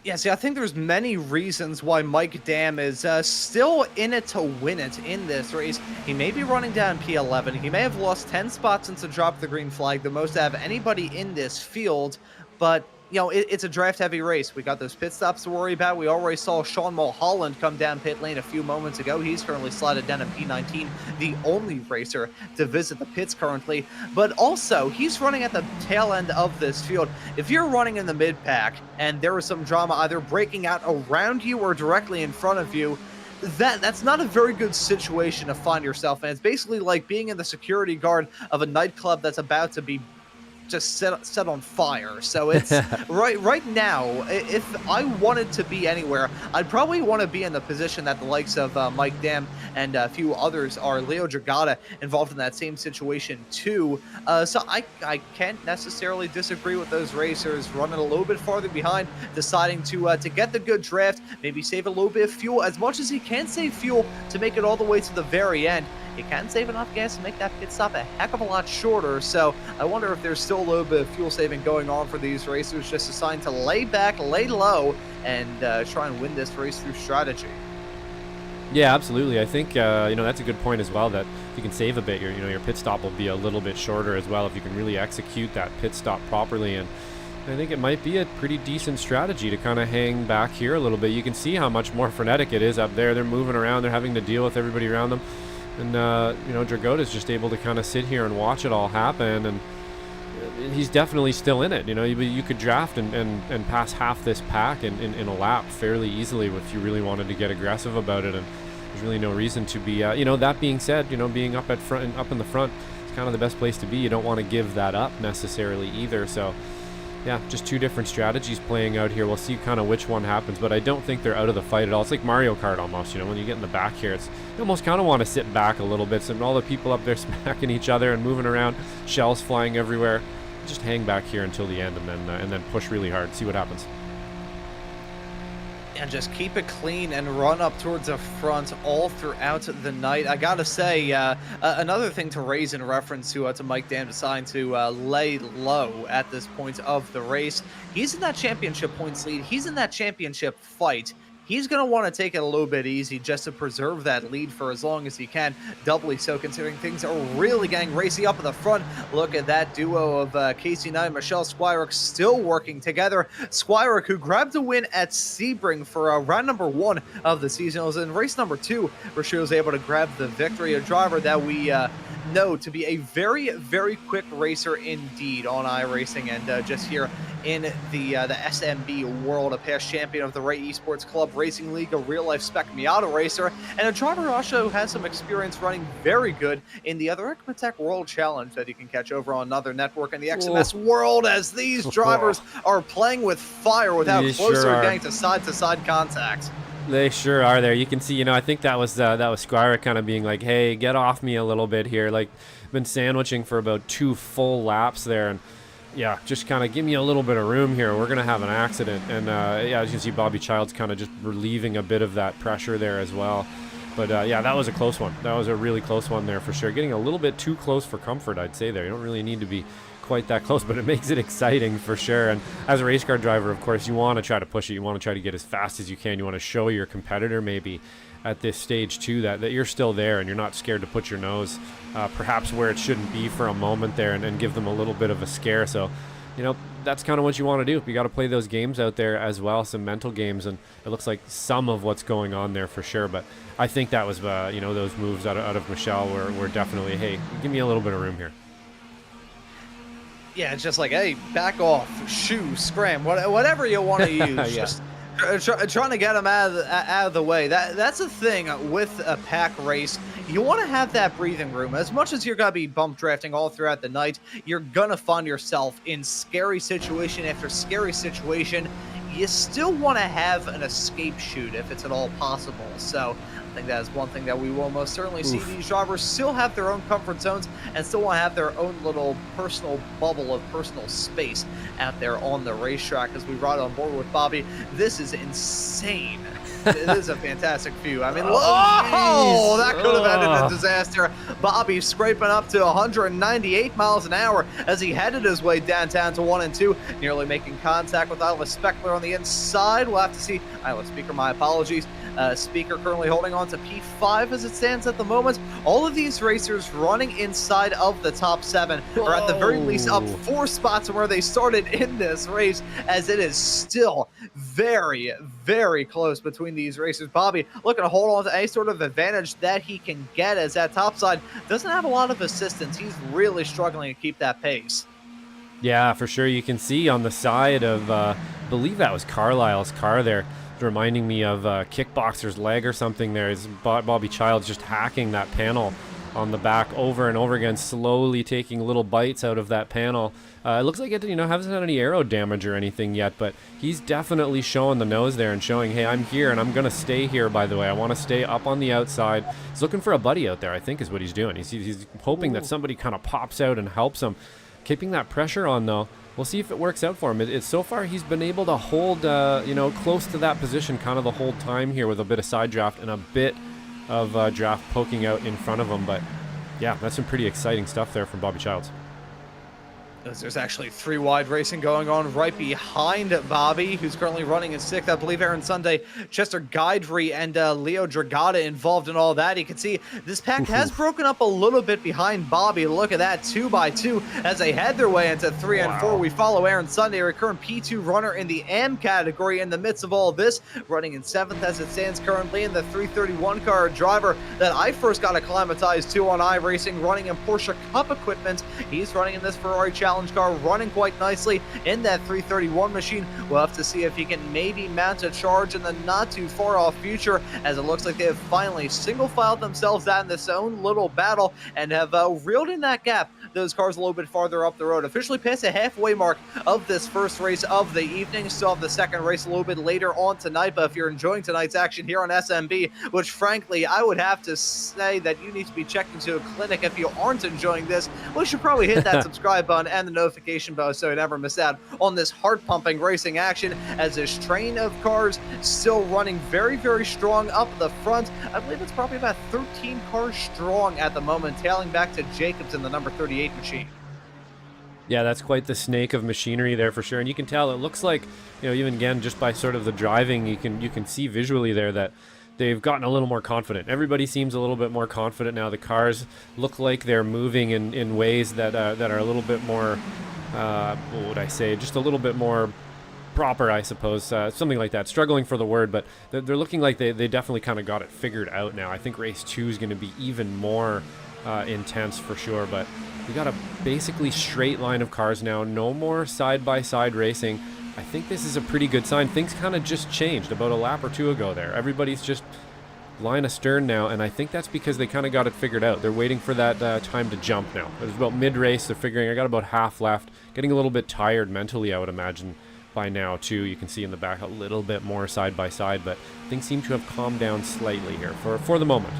Yeah, see, I think there's many reasons why Mike Dam is still in it to win it in this race. He may be running down P11. He may have lost 10 spots since the drop of the green flag, the most out of anybody in this field. But, you know, it's a draft-heavy race. We got those pit stops to worry about. We already saw Sean Mulholland come down pit lane a few moments ago. He's currently slotted down in P19, the only racer to visit the pits currently. But also, he's running at the tail end of this field. If you're running in the mid-pack and there is some drama either breaking out around you or directly in front of you, that's not a very good situation to find yourself in. It's basically like being in the security guard of a nightclub that's about to be just set on fire. So it's right now, if I wanted to be anywhere, I'd probably want to be in the position that the likes of Mike Dam and a few others are. Leo Dragata involved in that same situation too. So I can't necessarily disagree with those racers running a little bit farther behind, deciding to get the good draft, maybe save a little bit of fuel, as much as he can save fuel to make it all the way to the very end. You can save enough gas to make that pit stop a heck of a lot shorter, so I wonder if there's still a little bit of fuel saving going on for these racers, just assigned to lay back, lay low, and try and win this race through strategy. Yeah, absolutely. I think that's a good point as well, that if you can save a bit, your pit stop will be a little bit shorter as well if you can really execute that pit stop properly. And I think it might be a pretty decent strategy to kind of hang back here a little bit. You can see how much more frenetic it is up there. They're moving around, they're having to deal with everybody around them. And, Dragota's just able to kind of sit here and watch it all happen, and he's definitely still in it. You could draft and pass half this pack in a lap fairly easily if you really wanted to get aggressive about it, and there's really no reason to be, that being said, being up in the front is kind of the best place to be. You don't want to give that up necessarily either, so yeah, just two different strategies playing out here. We'll see kind of which one happens, but I don't think they're out of the fight at all. It's like Mario Kart almost, when you get in the back here, you almost kind of want to sit back a little bit. So all the people up there smacking each other and moving around, shells flying everywhere. Just hang back here until the end, and then push really hard, see what happens. And just keep it clean and run up towards the front all throughout the night. I gotta say, another thing to raise in reference to Mike Dam deciding to lay low at this point of the race. He's in that championship points lead. He's in that championship fight. He's going to want to take it a little bit easy just to preserve that lead for as long as he can. Doubly so considering things are really getting racy up at the front. Look at that duo of Casey Knight and Michelle Squirick still working together. Squirick, who grabbed a win at Sebring for round number 1 of the season. It was in race number 2 where she was able to grab the victory. A driver that we know to be a very, very quick racer indeed on iRacing, and just here in the SMB World, a past champion of the Ray Esports Club Racing League, a real-life spec Miata racer, and a driver who also has some experience running very good in the other Ricmotech World Challenge that you can catch over on another network in the XMS World, as these drivers are playing with fire without closer getting to side-to-side contact. They sure are there. You can see, I think that was Squire kind of being like, hey, get off me a little bit here. Like, been sandwiching for about 2 full laps there, and yeah, just kind of give me a little bit of room here. We're going to have an accident. And yeah, as you can see, Bobby Childs kind of just relieving a bit of that pressure there as well. But yeah, that was a close one. That was a really close one there for sure. Getting a little bit too close for comfort, I'd say there. You don't really need to be quite that close, but it makes it exciting for sure. And as a race car driver, of course, you want to try to push it. You want to try to get as fast as you can. You want to show your competitor maybe at this stage too that you're still there and you're not scared to put your nose perhaps where it shouldn't be for a moment there, and give them a little bit of a scare. So that's kind of what you want to do. You got to play those games out there as well, some mental games, and it looks like some of what's going on there for sure. But I think that was those moves out of Michelle were definitely, hey, give me a little bit of room here. Yeah, it's just like, hey, back off, shoo, scram, whatever you want to use. Yeah. Just trying to get them out of the way. That's the thing with a pack race. You want to have that breathing room. As much as you're going to be bump drafting all throughout the night, you're going to find yourself in scary situation after scary situation. You still want to have an escape chute if it's at all possible. So think that is one thing that we will most certainly see. These drivers still have their own comfort zones and still want to have their own little personal bubble of personal space out there on the racetrack. As we ride on board with Bobby, this is insane. It is a fantastic view. I mean, oh, that could have ended in disaster. Bobby scraping up to 198 miles an hour as he headed his way downtown to 1 and 2, nearly making contact with Isla Speckler on the inside. We'll have to see. Isla Speaker, my apologies. Speaker currently holding on to P5 as it stands at the moment. All of these racers running inside of the top 7, or at the very least up 4 spots from where they started in this race, as it is still very, very close between these racers. Bobby looking to hold on to any sort of advantage that he can get, as that top side doesn't have a lot of assistance. He's really struggling to keep that pace. Yeah, for sure. You can see on the side of, I believe that was Carlisle's car there, reminding me of Kickboxer's leg or something there. Is Bobby Childs just hacking that panel on the back over and over again, slowly taking little bites out of that panel. It looks like it, hasn't had any aero damage or anything yet, but he's definitely showing the nose there and showing, hey, I'm here and I'm going to stay here, by the way. I want to stay up on the outside. He's looking for a buddy out there, I think is what he's doing. He's hoping that somebody kind of pops out and helps him. Keeping that pressure on, though. We'll see if it works out for him. It's so far he's been able to hold, close to that position kind of the whole time here, with a bit of side draft and a bit of draft poking out in front of him. But yeah, that's some pretty exciting stuff there from Bobby Childs. There's actually 3 wide racing going on right behind Bobby, who's currently running in 6th. I believe Aaron Sunday, Chester Guidry, and Leo Dragata involved in all that. You can see this pack has broken up a little bit behind Bobby. Look at that, 2 by 2 as they head their way into 3 and 4. We follow Aaron Sunday, a current P2 runner in the AM category, in the midst of all of this, running in 7th as it stands currently in the 331 car, driver that I first got acclimatized to on iRacing, running in Porsche Cup equipment. He's running in this Ferrari Challenge car, running quite nicely in that 331 machine. We'll have to see if he can maybe mount a charge in the not too far off future, as it looks like they have finally single filed themselves out in this own little battle and have reeled in that gap, those cars a little bit farther up the road. Officially past the halfway mark of this first race of the evening. Still have the second race a little bit later on tonight, but if you're enjoying tonight's action here on SMB, which frankly I would have to say that you need to be checked into a clinic if you aren't enjoying this, we should probably hit that subscribe button and the notification bell so you never miss out on this heart-pumping racing action, as this train of cars still running very, very strong up the front. I believe it's probably about 13 cars strong at the moment, tailing back to Jacobs in the number 38 machine. Yeah, that's quite the snake of machinery there for sure, and you can tell it looks like, even again just by sort of the driving, you can see visually there that they've gotten a little more confident. Everybody seems a little bit more confident now. The cars look like they're moving in ways that are a little bit more, what would I say, just a little bit more proper, I suppose, something like that. Struggling for the word, but they're looking like they definitely kind of got it figured out now. I think race 2 is going to be even more intense for sure, but we got a basically straight line of cars now. No more side-by-side racing. I think this is a pretty good sign. Things kind of just changed about a lap or 2 ago there. Everybody's just line astern now, and I think that's because they kind of got it figured out. They're waiting for that time to jump now. It was about mid-race. They're figuring, I got about half left. Getting a little bit tired mentally, I would imagine, by now, too. You can see in the back a little bit more side-by-side, but things seem to have calmed down slightly here for the moment.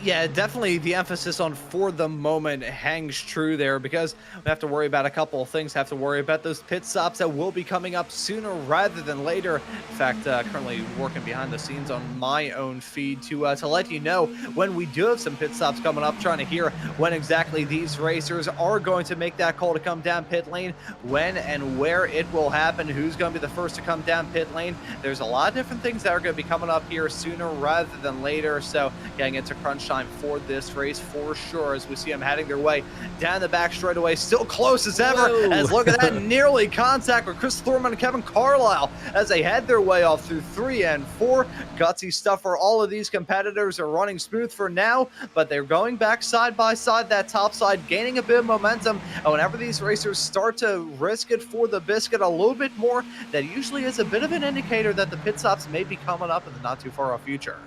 Yeah, definitely the emphasis on for the moment hangs true there, because we have to worry about a couple of things. Have to worry about those pit stops that will be coming up sooner rather than later. In fact, currently working behind the scenes on my own feed to let you know when we do have some pit stops coming up, trying to hear when exactly these racers are going to make that call to come down pit lane, when and where it will happen, who's going to be the first to come down pit lane. There's a lot of different things that are going to be coming up here sooner rather than later, so getting into crunch time for this race for sure, as we see them heading their way down the back straightaway, still close as ever. Whoa. As look at that, nearly contact with Chris Thorman and Kevin Carlisle as they head their way off through 3 and 4. Gutsy stuff for all of these competitors. Are running smooth for now, but they're going back side by side, that top side, gaining a bit of momentum. And whenever these racers start to risk it for the biscuit a little bit more, that usually is a bit of an indicator that the pit stops may be coming up in the not too far off future.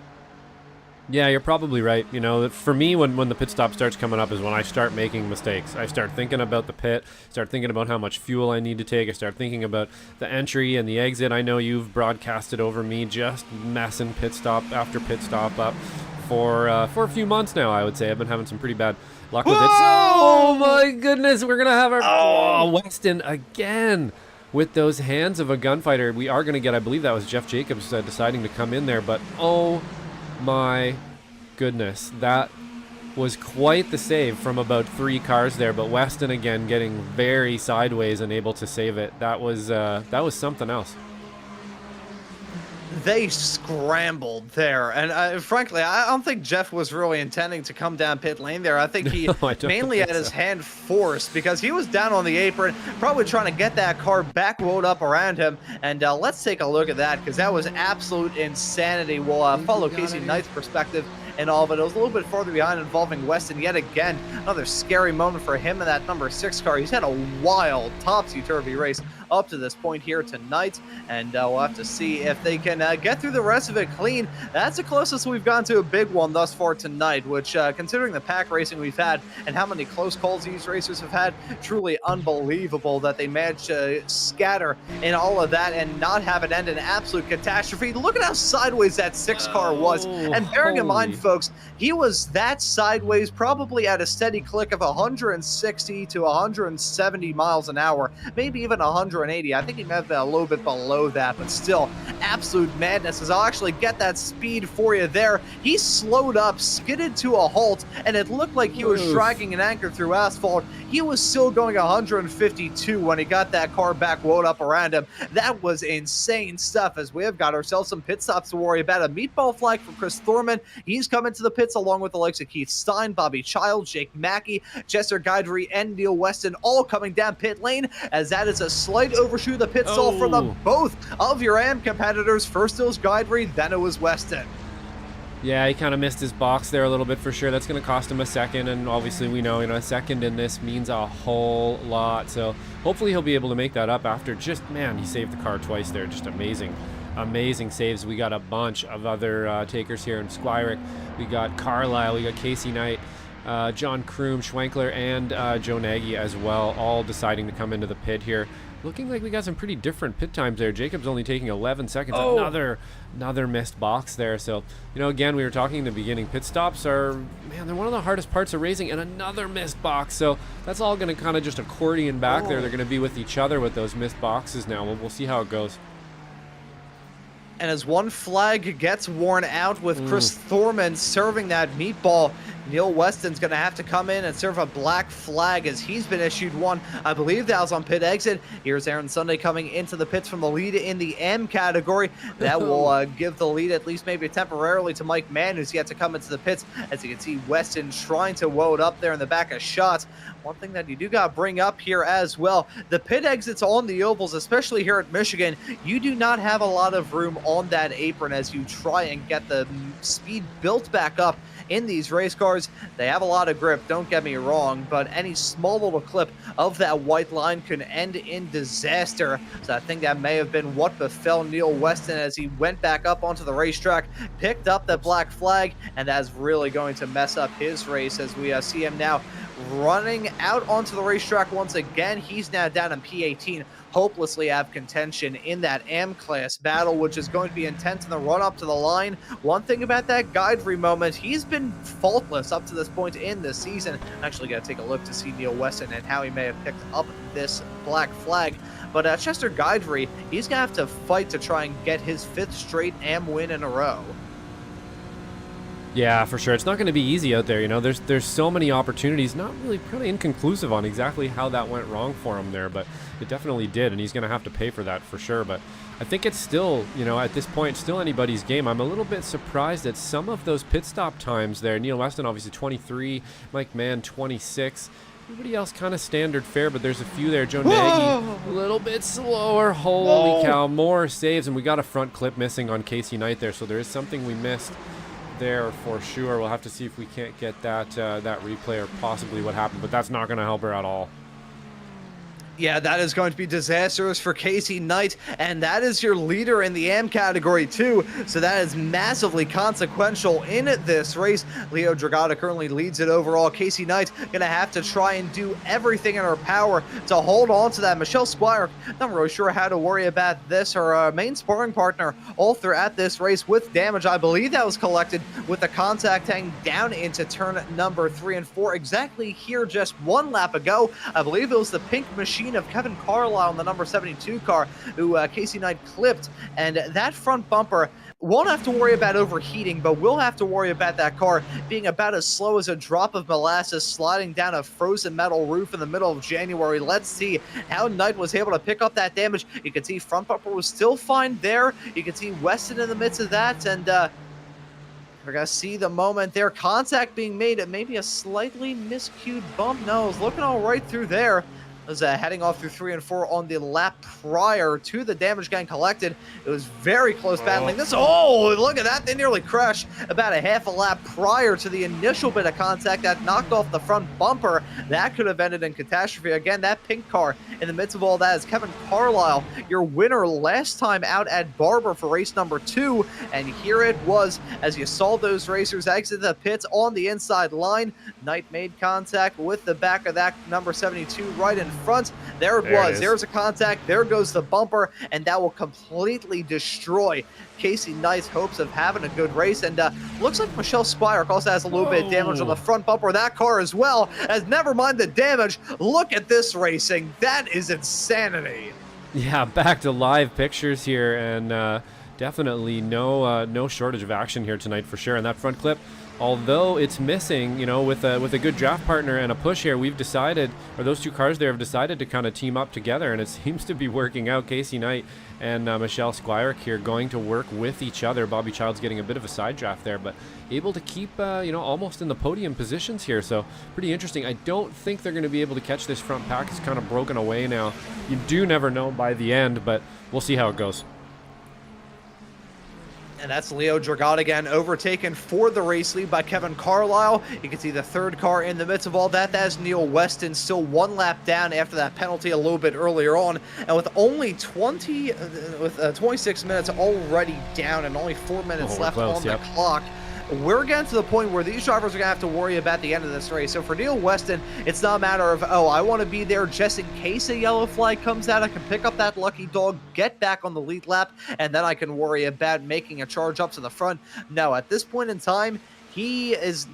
Yeah, you're probably right. You know, for me, when the pit stop starts coming up is when I start making mistakes. I start thinking about the pit, start thinking about how much fuel I need to take. I start thinking about the entry and the exit. I know you've broadcasted over me just messing pit stop after pit stop up for a few months now, I would say. I've been having some pretty bad luck with it. Oh, my goodness. We're going to have our Weston again. With those hands of a gunfighter, we are going to get, I believe that was Jeff Jacobs deciding to come in there, but oh my goodness, that was quite the save from about 3 cars there, but Weston again getting very sideways and able to save it. That was something else. They scrambled there, and frankly, I don't think Jeff was really intending to come down pit lane there. I think he mainly had his hand forced because he was down on the apron, probably trying to get that car back rolled up around him. And let's take a look at that because that was absolute insanity. We'll follow Casey Knight's perspective and all of it. It was a little bit farther behind, involving Weston yet again. Another scary moment for him in that number 6 car. He's had a wild topsy-turvy race up to this point here tonight, and we'll have to see if they can get through the rest of it clean. That's the closest we've gone to a big one thus far tonight, which considering the pack racing we've had and how many close calls these racers have had, truly unbelievable that they managed to scatter in all of that and not have it end in absolute catastrophe. Look at how sideways that 6 car was, and bearing in mind, folks, he was that sideways probably at a steady click of 160 to 170 miles an hour, maybe even 180. I think he may have been a little bit below that, but still absolute madness. As I'll actually get that speed for you there. He slowed up, skidded to a halt, and it looked like he was dragging an anchor through asphalt. He was still going 152 when he got that car back rolled up around him. That was insane stuff, as we have got ourselves some pit stops to worry about. A meatball flag from Chris Thorman. He's coming to the pits along with the likes of Keith Stein, Bobby Child, Jake Mackey, Chester Guidry, and Neil Weston all coming down pit lane, as that is a slight overshoot of the pit stall for the both of your AM competitors. First it was Guidry, then it was Weston. Yeah, he kind of missed his box there a little bit for sure. That's going to cost him a second, and obviously we know, a second in this means a whole lot. So hopefully he'll be able to make that up after just, man, he saved the car twice there. Just amazing saves. We got a bunch of other takers here in Squirick. We got Carlisle, we got Casey Knight, John Kroom, Schwenkler, and Joe Nagy as well, all deciding to come into the pit here. Looking like we got some pretty different pit times there. Jacob's only taking 11 seconds. Another missed box there. So, again, we were talking in the beginning. Pit stops are, man, they're one of the hardest parts of racing, and another missed box. So that's all going to kind of just accordion back there. They're going to be with each other with those missed boxes now. We'll see how it goes. And as one flag gets worn out with Chris Thorman serving that meatball, Neil Weston's going to have to come in and serve a black flag, as he's been issued one. I believe that was on pit exit. Here's Aaron Sunday coming into the pits from the lead in the M category. That will give the lead, at least maybe temporarily, to Mike Mann, who's yet to come into the pits. As you can see, Weston trying to woe it up there in the back of shots. One thing that you do got to bring up here as well, the pit exits on the ovals, especially here at Michigan, you do not have a lot of room on that apron as you try and get the speed built back up in these race cars. They have a lot of grip, don't get me wrong, but any small little clip of that white line can end in disaster. So I think that may have been what befell Neil Weston as he went back up onto the racetrack, picked up that black flag, and that's really going to mess up his race, as we see him now running out onto the racetrack once again. He's now down in P18, hopelessly out of contention in that AM class battle, which is going to be intense in the run up to the line. One thing about that Guidry moment, he's been faultless up to this point in the season. Actually got to take a look to see Neil Weston and how he may have picked up this black flag. But Chester Guidry, he's going to have to fight to try and get his 5th straight AM win in a row. Yeah, for sure. It's not going to be easy out there. There's so many opportunities, not really pretty inconclusive on exactly how that went wrong for him there, but it definitely did, and he's going to have to pay for that for sure. But I think it's still, at this point, still anybody's game. I'm a little bit surprised at some of those pit stop times there. Neil Weston, obviously 23, Mike Mann, 26. Everybody else kind of standard fare, but there's a few there. Joe Nagy, a little bit slower. Holy cow, more saves, and we got a front clip missing on Casey Knight there, so there is something we missed there for sure. We'll have to see if we can't get that replay or possibly what happened, but that's not going to help her at all. Yeah, that is going to be disastrous for Casey Knight, and that is your leader in the AM category too, so that is massively consequential in this race. Leo Dragata currently leads it overall. Casey Knight gonna have to try and do everything in her power to hold on to that. Michelle Squire, not really sure how to worry about this. Her main sparring partner all throughout this race with damage. I believe that was collected with the contact hanging down into turn number 3 and 4. Exactly here just 1 lap ago, I believe it was the pink machine of Kevin Carlisle in the number 72 car who Casey Knight clipped, and that front bumper won't have to worry about overheating, but we'll have to worry about that car being about as slow as a drop of molasses sliding down a frozen metal roof in the middle of January. Let's see how Knight was able to pick up that damage. You can see front bumper was still fine there. You can see Weston in the midst of that, and we're going to see the moment there. Contact being made at maybe a slightly miscued bump. No, it was looking all right through there. It was heading off through 3 and 4 on the lap prior to the damage getting collected. It was very close battling. This, oh, look at that. They nearly crashed about a half a lap prior to the initial bit of contact that knocked off the front bumper. That could have ended in catastrophe. Again, that pink car in the midst of all that is Kevin Carlisle, your winner last time out at Barber for race number 2. And here it was as you saw those racers exit the pits on the inside line. Knight made contact with the back of that number 72 right in front. There it was. There's a contact. There goes the bumper, and that will completely destroy Casey Knight's hopes of having a good race. And looks like Michelle Spire also has a little bit of damage on the front bumper of that car as well. As never mind the damage, look at this racing. That is insanity. Yeah, back to live pictures here, and definitely no shortage of action here tonight for sure. And that front clip, although it's missing, you know, with a good draft partner and a push here, we've decided, or those two cars there have decided to kind of team up together, and it seems to be working out. Casey Knight and Michelle Squire here going to work with each other. Bobby Childs getting a bit of a side draft there, but able to keep, you know, almost in the podium positions here. So pretty interesting. I don't think they're going to be able to catch this front pack. It's kind of broken away now. You do never know by the end, but we'll see how it goes. And that's Leo Dragata again, overtaken for the race lead by Kevin Carlisle. You can see the third car in the midst of all that. That's Neil Weston, still 1 lap down after that penalty a little bit earlier on. And with only 26 minutes already down and only 4 minutes left on the clock, we're getting to the point where these drivers are going to have to worry about the end of this race. So for Neil Weston, it's not a matter of, oh, I want to be there just in case a yellow flag comes out. I can pick up that lucky dog, get back on the lead lap, and then I can worry about making a charge up to the front. No, at this point in time, he's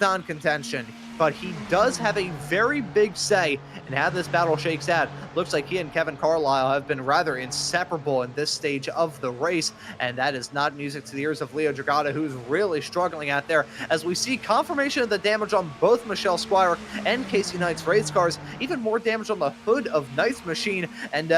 not in contention, but he does have a very big say in how this battle shakes out. Looks like he and Kevin Carlisle have been rather inseparable in this stage of the race, and that is not music to the ears of Leo Dragata, who's really struggling out there, as we see confirmation of the damage on both Michelle Squire and Casey Knight's race cars, even more damage on the hood of Knight's machine, and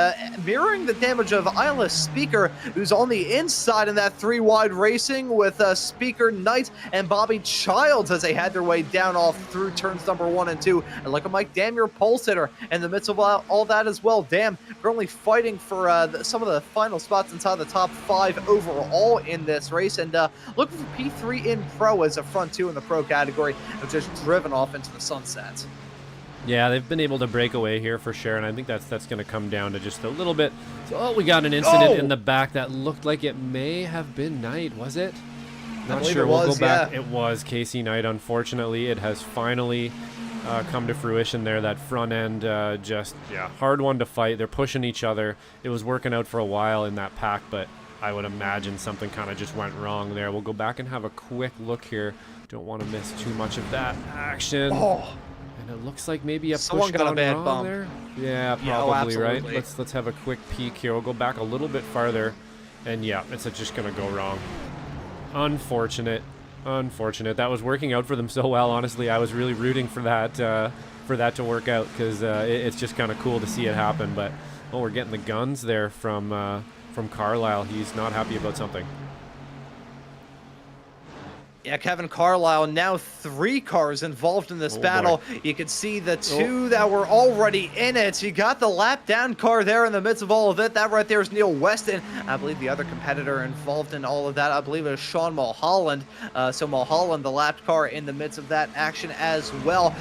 mirroring the damage of Isla Speaker, who's on the inside in that 3-wide racing with Speaker, Knight, and Bobby Childs as they had their way down off through turns number 1 and 2. And look at Mike Dam, your pole sitter, in the midst of all that as well. Dam currently fighting for some of the final spots inside the top 5 overall in this race, and looking for P3 in Pro as a front 2 in the Pro category, have just driven off into the sunset. Yeah, they've been able to break away here for sure, and I think that's going to come down to just a little bit. So, we got an incident in the back that looked like it may have been Knight, was it? Not sure. We'll go back. Yeah. It was Casey Knight. Unfortunately, it has finally come to fruition there. That front end, hard one to fight. They're pushing each other. It was working out for a while in that pack, but I would imagine something kind of just went wrong there. We'll go back and have a quick look here. Don't want to miss too much of that action. And it looks like maybe a someone push got a bad wrong bump there. Yeah, probably right. Let's have a quick peek here. We'll go back a little bit farther, and yeah, it's just gonna go wrong. Unfortunate. That was working out for them so well. Honestly, I was really rooting for that to work out, because it's just kind of cool to see it happen. But we're getting the guns there from Carlisle. He's not happy about something. Yeah, Kevin Carlisle, now 3 cars involved in this battle. Boy. You can see the 2 that were already in it. You got the lap down car there in the midst of all of it. That right there is Neil Weston. I believe the other competitor involved in all of that, I believe it was Sean Mulholland. So Mulholland, the lapped car in the midst of that action as well,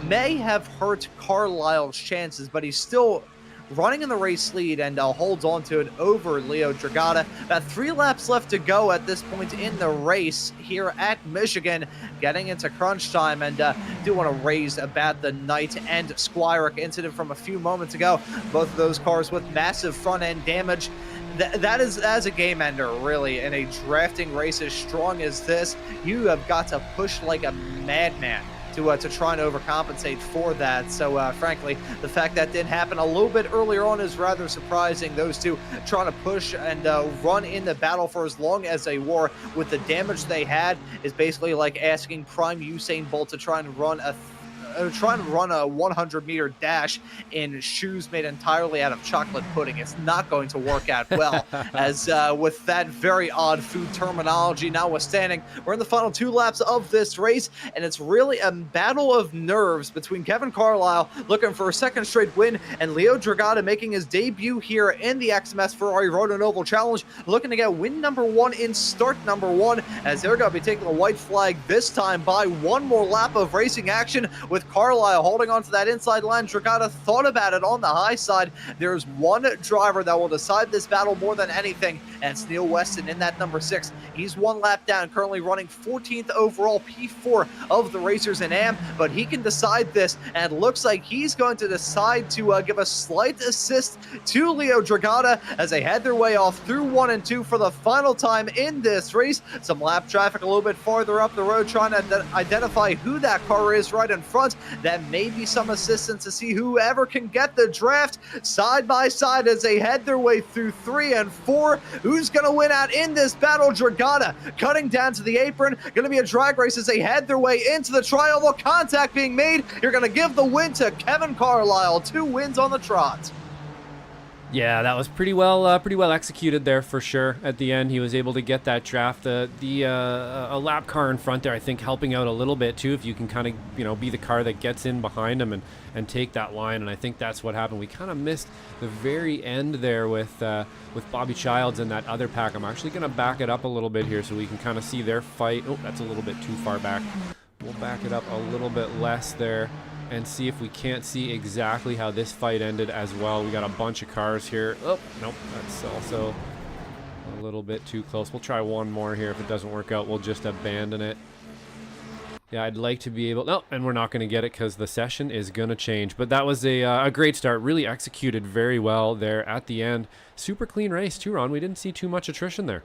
may have hurt Carlisle's chances, but he's still running in the race lead and holds on to it over Leo Dragata. About 3 laps left to go at this point in the race here at Michigan, getting into crunch time. And do want to raise about the Knight and Squirek incident from a few moments ago. Both of those cars with massive front end damage. That is, as a game ender, really, in a drafting race as strong as this, you have got to push like a madman to try and overcompensate for that. So frankly, the fact that didn't happen a little bit earlier on is rather surprising. Those two trying to push and run in the battle for as long as they were with the damage they had is basically like asking prime Usain Bolt to try and run a 100-meter dash in shoes made entirely out of chocolate pudding. It's not going to work out well, as with that very odd food terminology notwithstanding, we're in the final 2 laps of this race, and it's really a battle of nerves between Kevin Carlisle looking for a second straight win and Leo Dragata making his debut here in the XMS Ferrari Road Oval Challenge, looking to get win number 1 in start number 1, as they're going to be taking the white flag this time by 1 more lap of racing action, with Carlisle holding on to that inside line. Dragata thought about it on the high side. There's one driver that will decide this battle more than anything, and it's Neil Weston in that number 6. He's 1 lap down, currently running 14th overall, P4 of the Racers in AM, but he can decide this, and it looks like he's going to decide to give a slight assist to Leo Dragata as they head their way off through 1 and 2 for the final time in this race. Some lap traffic a little bit farther up the road, trying to identify who that car is right in front. That may be some assistance to see whoever can get the draft side by side as they head their way through 3 and 4. Who's going to win out in this battle? Dragata cutting down to the apron. Going to be a drag race as they head their way into the tri-oval. Contact being made. You're going to give the win to Kevin Carlisle. 2 wins on the trot. Yeah, that was pretty well executed there for sure. At the end, he was able to get that draft. A lap car in front there, I think, helping out a little bit too. If you can kind of, be the car that gets in behind him and take that line. And I think that's what happened. We kind of missed the very end there with Bobby Childs and that other pack. I'm actually going to back it up a little bit here so we can kind of see their fight. Oh, that's a little bit too far back. We'll back it up a little bit less there and see if we can't see exactly how this fight ended as well. We got a bunch of cars here. Oh, nope, that's also a little bit too close. We'll try one more here. If it doesn't work out, we'll just abandon it. Yeah, I'd like to be able... No, and we're not going to get it because the session is going to change. But that was a great start. Really executed very well there at the end. Super clean race too, Ron. We didn't see too much attrition there.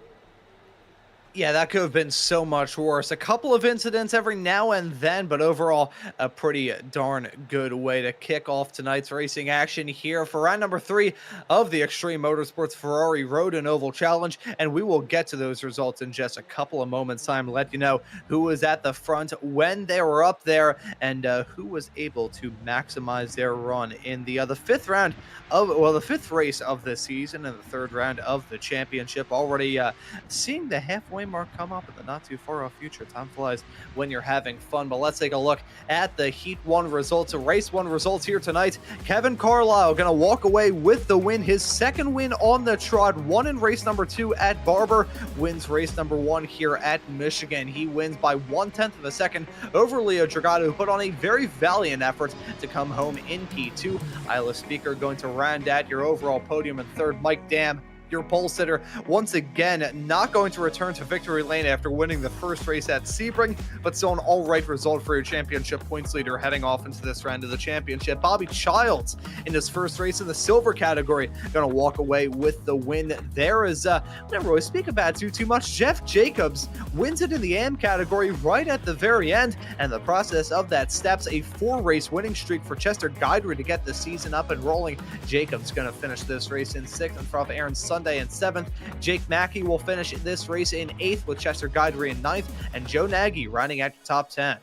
Yeah, that could have been so much worse. A couple of incidents every now and then, but overall, a pretty darn good way to kick off tonight's racing action here for round number 3 of the Xtreme Motorsports Ferrari Road and Oval Challenge. And we will get to those results in just a couple of moments' time, let you know who was at the front when they were up there and who was able to maximize their run in the 5th round of, well, the 5th race of the season and the 3rd round of the championship. Already seeing the halfway mark come up in the not too far off future. Time flies when you're having fun. But let's take a look at the Heat 1 results, race 1 results here tonight. Kevin Carlisle going to walk away with the win, his 2nd win on the trot. Won in race number 2 at Barber, wins race number 1 here at Michigan. He wins by 1/10 of a second over Leo Dragata, who put on a very valiant effort to come home in P2. Isla Speaker going to round out your overall podium in 3rd. Mike Dam, your pole sitter, once again not going to return to victory lane after winning the 1st race at Sebring, but still an all right result for your championship points leader heading off into this round of the championship. Bobby Childs in his 1st race in the silver category going to walk away with the win. There is never really speak about too much. Jeff Jacobs wins it in the AM category right at the very end, and the process of that steps a 4-race winning streak for Chester Guidry to get the season up and rolling. Jacobs going to finish this race in 6th in front of Aaron Sunday in 7th. Jake Mackey will finish this race in 8th with Chester Guidry in 9th, and Joe Nagy rounding out your top 10.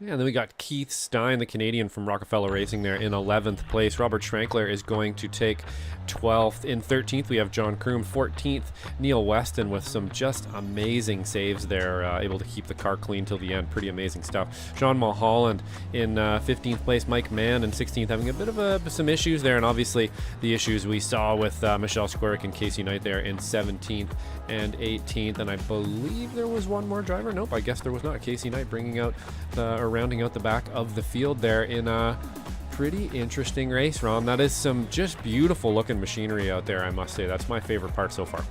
Yeah, and then we got Keith Stein, the Canadian from Rockefeller Racing there in 11th place. Robert Schrankler is going to take 12th. In 13th, we have John Kroom. 14th, Neil Weston with some just amazing saves there, able to keep the car clean till the end. Pretty amazing stuff. Sean Mulholland in 15th place. Mike Mann in 16th, having a bit of some issues there, and obviously the issues we saw with Michelle Squarick and Casey Knight there in 17th and 18th. And I believe there was one more driver. Nope, I guess there was not. Casey Knight bringing out rounding out the back of the field there in pretty interesting race, Ron. That is some just beautiful looking machinery out there, I must say. That's my favorite part so far.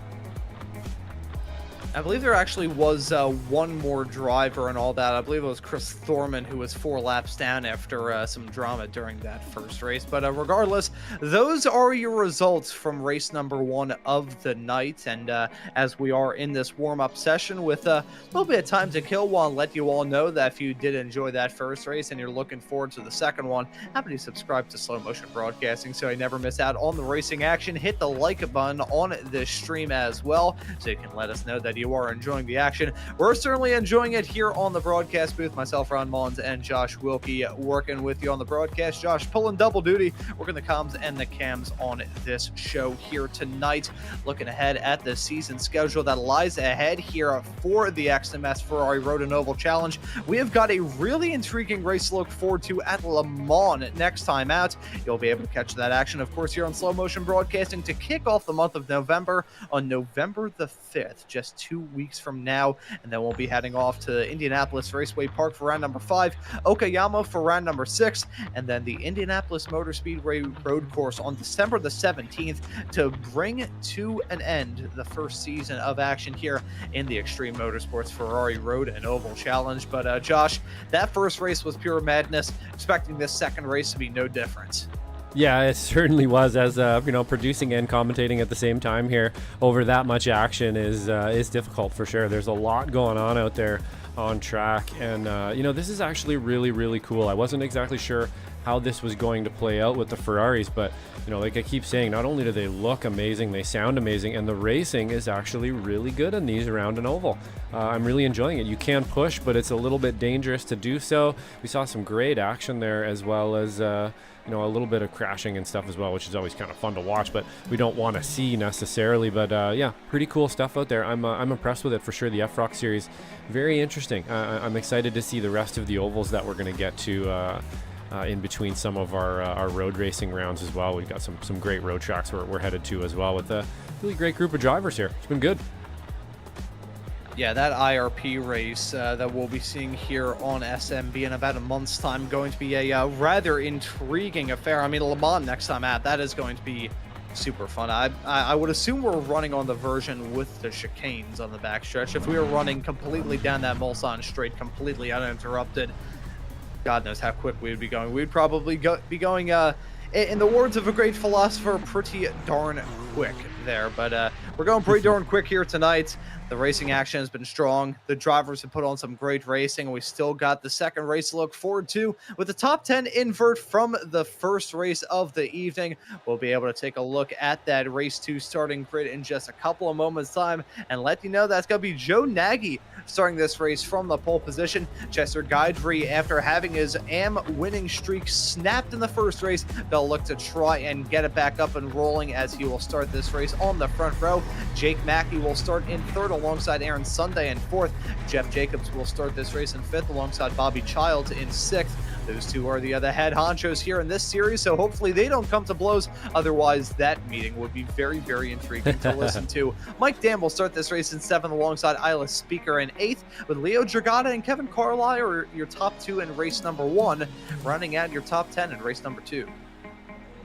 I believe there actually was one more driver and all that. I believe it was Chris Thorman who was 4 laps down after some drama during that first race. But regardless, those are your results from race number 1 of the night. And as we are in this warm-up session with a little bit of time to kill, want to let you all know that if you did enjoy that first race and you're looking forward to the second one, happy to subscribe to Slow Motion Broadcasting so you never miss out on the racing action. Hit the like button on this stream as well so you can let us know that you are enjoying the action. We're certainly enjoying it here on the broadcast booth. Myself, Ron Maunz, and Josh Wilkie working with you on the broadcast. Josh pulling double duty, working the comms and the cams on this show here tonight. Looking ahead at the season schedule that lies ahead here for the XMS Ferrari Road Oval Challenge. We have got a really intriguing race to look forward to at Le Mans next time out. You'll be able to catch that action, of course, here on Slow Motion Broadcasting to kick off the month of November on November the 5th, just 2 weeks from now, and then we'll be heading off to Indianapolis Raceway Park for round number 5, Okayama for round number 6, and then the Indianapolis Motor Speedway Road Course on December the 17th to bring to an end the first season of action here in the Xtreme Motorsports Ferrari Road and Oval Challenge. But Josh, that first race was pure madness. Expecting this second race to be no different. Yeah, it certainly was. As producing and commentating at the same time here over that much action is difficult for sure. There's a lot going on out there on track, and this is actually really, really cool. I wasn't exactly sure how this was going to play out with the Ferraris, but like I keep saying, not only do they look amazing, they sound amazing, and the racing is actually really good in these around an oval. I'm really enjoying it. You can push, but it's a little bit dangerous to do so. We saw some great action there, as well as a little bit of crashing and stuff as well, which is always kind of fun to watch, but we don't want to see necessarily. But yeah, pretty cool stuff out there. I'm impressed with it for sure. The FROC series, very interesting. I'm excited to see the rest of the ovals that we're going to get to in between some of our road racing rounds as well. We've got some great road tracks we're headed to as well, with a really great group of drivers here. It's been good. Yeah, that IRP race that we'll be seeing here on SMB in about a month's time, going to be a rather intriguing affair. I mean, Le Mans next time out, that is going to be super fun. I would assume we're running on the version with the chicanes on the backstretch. If we were running completely down that Mulsanne straight, completely uninterrupted, God knows how quick we would be going. We'd probably be going, in the words of a great philosopher, pretty darn quick there. But we're going pretty darn quick here tonight. The racing action has been strong. The drivers have put on some great racing. We still got the second race to look forward to with the top 10 invert from the first race of the evening. We'll be able to take a look at that race 2 starting grid in just a couple of moments time and let you know that's going to be Joe Nagy starting this race from the pole position. Chester Guidry, after having his AM winning streak snapped in the first race, they'll look to try and get it back up and rolling as he will start this race on the front row. Jake Mackey will start in third alongside Aaron Sunday in fourth. Jeff Jacobs will start this race in fifth alongside Bobby Childs in sixth. Those two are the other head honchos here in this series, so hopefully they don't come to blows. Otherwise, that meeting would be very, very intriguing to listen to. Mike Dam will start this race in seventh alongside Isla Speaker in eighth, with Leo Dragata and Kevin Carlisle are your top 2 in race number 1, rounding out your top 10 in race number 2.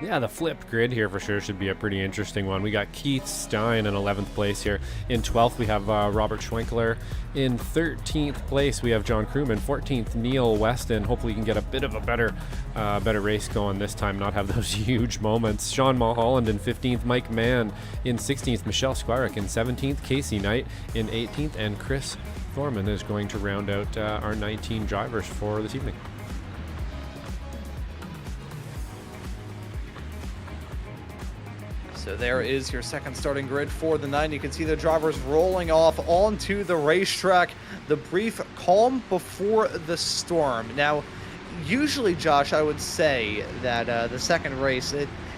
Yeah, the flipped grid here for sure should be a pretty interesting one. We got Keith Stein in 11th place here. In 12th, we have Robert Schwenkler. In 13th place, we have John Crewman. 14th, Neil Weston. Hopefully, you can get a bit of a better race going this time, not have those huge moments. Sean Mulholland in 15th. Mike Mann in 16th. Michelle Squirick in 17th. Casey Knight in 18th. And Chris Thorman is going to round out our 19 drivers for this evening. So there is your second starting grid for the 9. You can see the drivers rolling off onto the racetrack. The brief calm before the storm. Now, usually, Josh, I would say that the second race,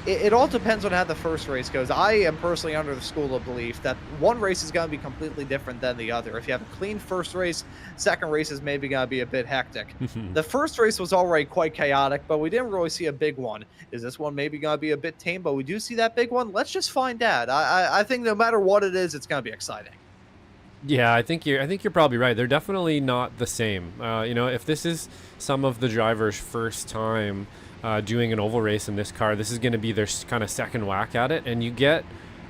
it all depends on how the first race goes. I am personally under the school of belief that one race is going to be completely different than the other. If you have a clean first race, second race is maybe going to be a bit hectic. The first race was already quite chaotic, but we didn't really see a big one. Is this one maybe going to be a bit tame, but we do see that big one? Let's just find out. I think no matter what it is, it's going to be exciting. Yeah, I think you're probably right. They're definitely not the same. If this is some of the drivers' first time doing an oval race in this car. This is going to be their kind of second whack at it, and you get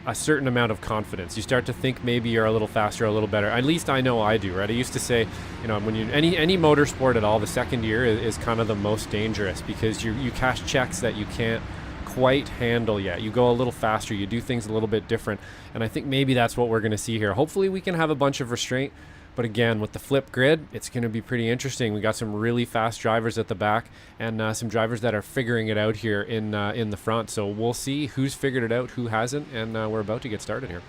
a certain amount of confidence. You start to think maybe you're a little faster, a little better. At least I know I do, right? I used to say, you know, when you any motorsport at all, the second year is kind of the most dangerous, because you cash checks that you can't quite handle yet. You go a little faster, you do things a little bit different, and I think maybe that's what we're going to see here. Hopefully we can have a bunch of restraint, but again, with the flip grid, it's going to be pretty interesting. We got some really fast drivers at the back, and some drivers that are figuring it out here in the front. So we'll see who's figured it out, who hasn't, and we're about to get started here.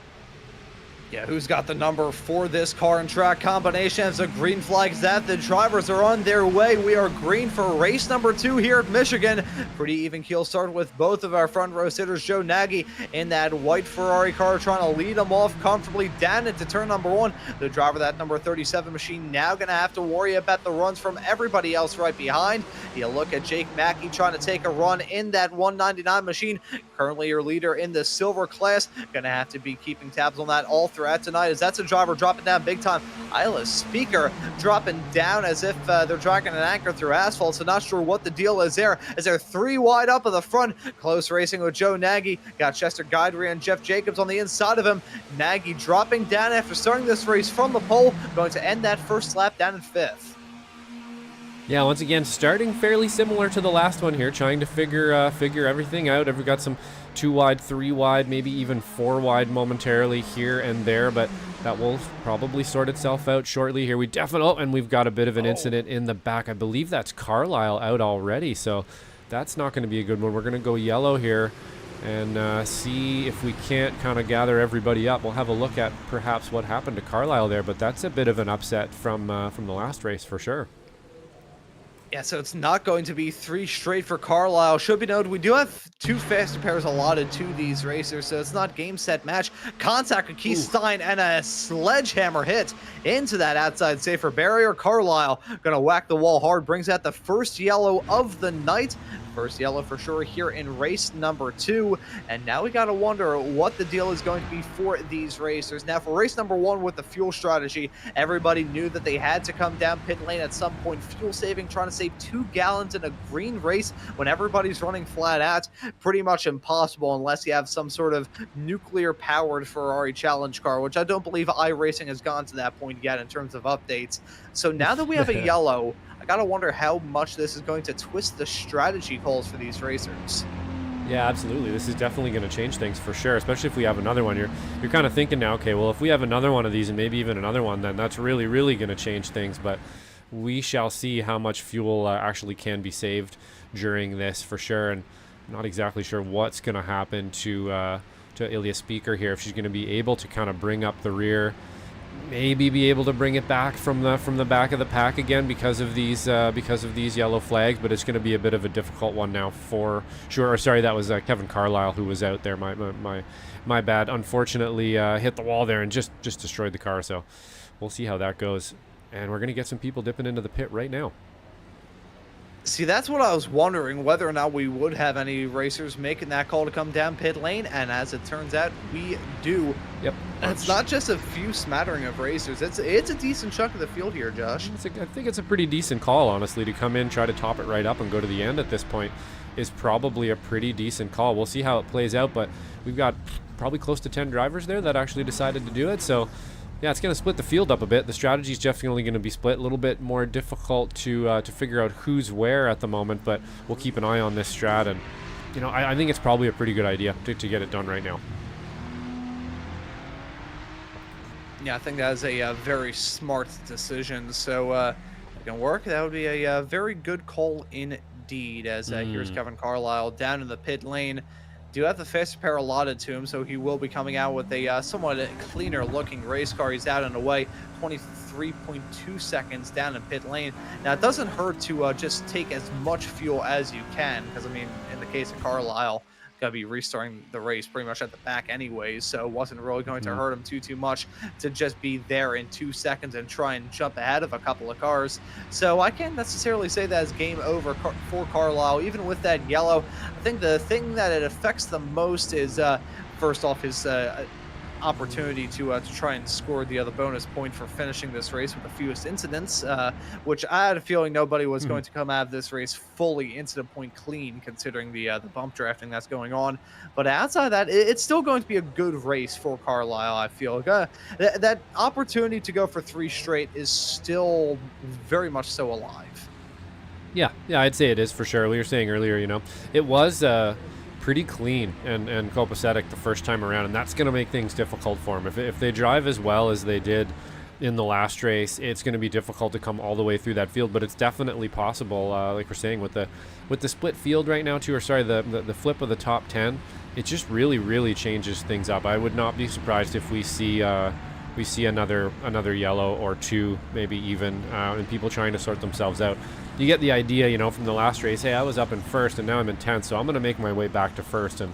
Yeah, who's got the number for this car and track combination? As the green flag's that, the drivers are on their way. We are green for race number 2 here at Michigan. Pretty even keel start with both of our front row sitters. Joe Nagy in that white Ferrari car trying to lead them off comfortably down into turn number 1. The driver of that number 37 machine now going to have to worry about the runs from everybody else right behind. You look at Jake Mackey trying to take a run in that 199 machine. Currently your leader in the silver class. Going to have to be keeping tabs on that all throughout tonight, as that's a driver dropping down big time. Isla Speaker dropping down as if they're dragging an anchor through asphalt, so not sure what the deal is there, as they're 3 wide up at the front. Close racing with Joe Nagy. Got Chester Guidry and Jeff Jacobs on the inside of him. Nagy dropping down after starting this race from the pole, going to end that first lap down in 5th. Yeah, once again, starting fairly similar to the last one here, trying to figure everything out. We've got some 2 wide, 3 wide, maybe even 4 wide momentarily here and there, but that will probably sort itself out shortly here. We definitely, and we've got a bit of an incident in the back. I believe that's Carlisle out already, so that's not going to be a good one. We're going to go yellow here and see if we can't kind of gather everybody up. We'll have a look at perhaps what happened to Carlisle there, but that's a bit of an upset from the last race for sure. Yeah, so it's not going to be 3 straight for Carlisle. Should be noted, we do have 2 faster pairs allotted to these racers, so it's not game, set, match. Contact with Keith Stein and a sledgehammer hit into that outside safer barrier. Carlisle gonna whack the wall hard, brings out the first yellow of the night. First yellow for sure here in race number 2. And now we got to wonder what the deal is going to be for these racers. Now for race number 1 with the fuel strategy, everybody knew that they had to come down pit lane at some point. Fuel saving, trying to save 2 gallons in a green race when everybody's running flat out. Pretty much impossible unless you have some sort of nuclear powered Ferrari challenge car, which I don't believe iRacing has gone to that point yet in terms of updates. So now that we have a yellow, I gotta wonder how much this is going to twist the strategy calls for these racers. Yeah, absolutely. This is definitely going to change things for sure, especially if we have another one. You're kind of thinking now, okay, well, if we have another one of these and maybe even another one, then that's really, really going to change things. But we shall see how much fuel actually can be saved during this for sure. And I'm not exactly sure what's going to happen to Ilya Speaker here, if she's going to be able to kind of bring up the rear, maybe be able to bring it back from the back of the pack again because of these yellow flags. But it's going to be a bit of a difficult one now for sure. Sorry, that was Kevin Carlisle who was out there. My bad. Unfortunately, hit the wall there and just destroyed the car. So we'll see how that goes. And we're going to get some people dipping into the pit right now. See, that's what I was wondering, whether or not we would have any racers making that call to come down pit lane, and as it turns out, we do. Yep. And it's not just a few smattering of racers. It's a decent chunk of the field here, Josh. I think it's a pretty decent call, honestly, to come in, try to top it right up and go to the end at this point is probably a pretty decent call. We'll see how it plays out, but we've got probably close to 10 drivers there that actually decided to do it, so yeah, it's going to split the field up a bit. The strategy is definitely going to be split. A little bit more difficult to figure out who's where at the moment, but we'll keep an eye on this strat. And, you know, I think it's probably a pretty good idea to get it done right now. Yeah, I think that is a very smart decision. So, if it can work, that would be a very good call indeed. As here's Kevin Carlisle down in the pit lane. Do have the fastest pair allotted to him, so he will be coming out with a somewhat cleaner looking race car. He's out and away, 23.2 seconds down in pit lane. Now, it doesn't hurt to just take as much fuel as you can, because, I mean, in the case of Carlisle, going to be restarting the race pretty much at the back anyways, so it wasn't really going to hurt him too much to just be there in 2 seconds and try and jump ahead of a couple of cars. So I can't necessarily say that is game over for Carlisle, even with that yellow. I think the thing that it affects the most is, first off, his opportunity to try and score the other bonus point for finishing this race with the fewest incidents, which I had a feeling nobody was going to come out of this race fully incident point clean, considering the bump drafting that's going on. But outside of that, it's still going to be a good race for Carlisle, I feel. That opportunity to go for 3 straight is still very much so alive. Yeah, I'd say it is for sure. We were saying earlier, it was pretty clean and copacetic the first time around, and that's going to make things difficult for them. If they drive as well as they did in the last race, it's going to be difficult to come all the way through that field, but it's definitely possible. Like we're saying, with the split field right now too, or sorry, the flip of the top 10, it just really changes things up. I would not be surprised if we see another yellow or 2, maybe even, and people trying to sort themselves out. You get the idea, from the last race. Hey, I was up in first and now I'm in 10th, so I'm going to make my way back to first. And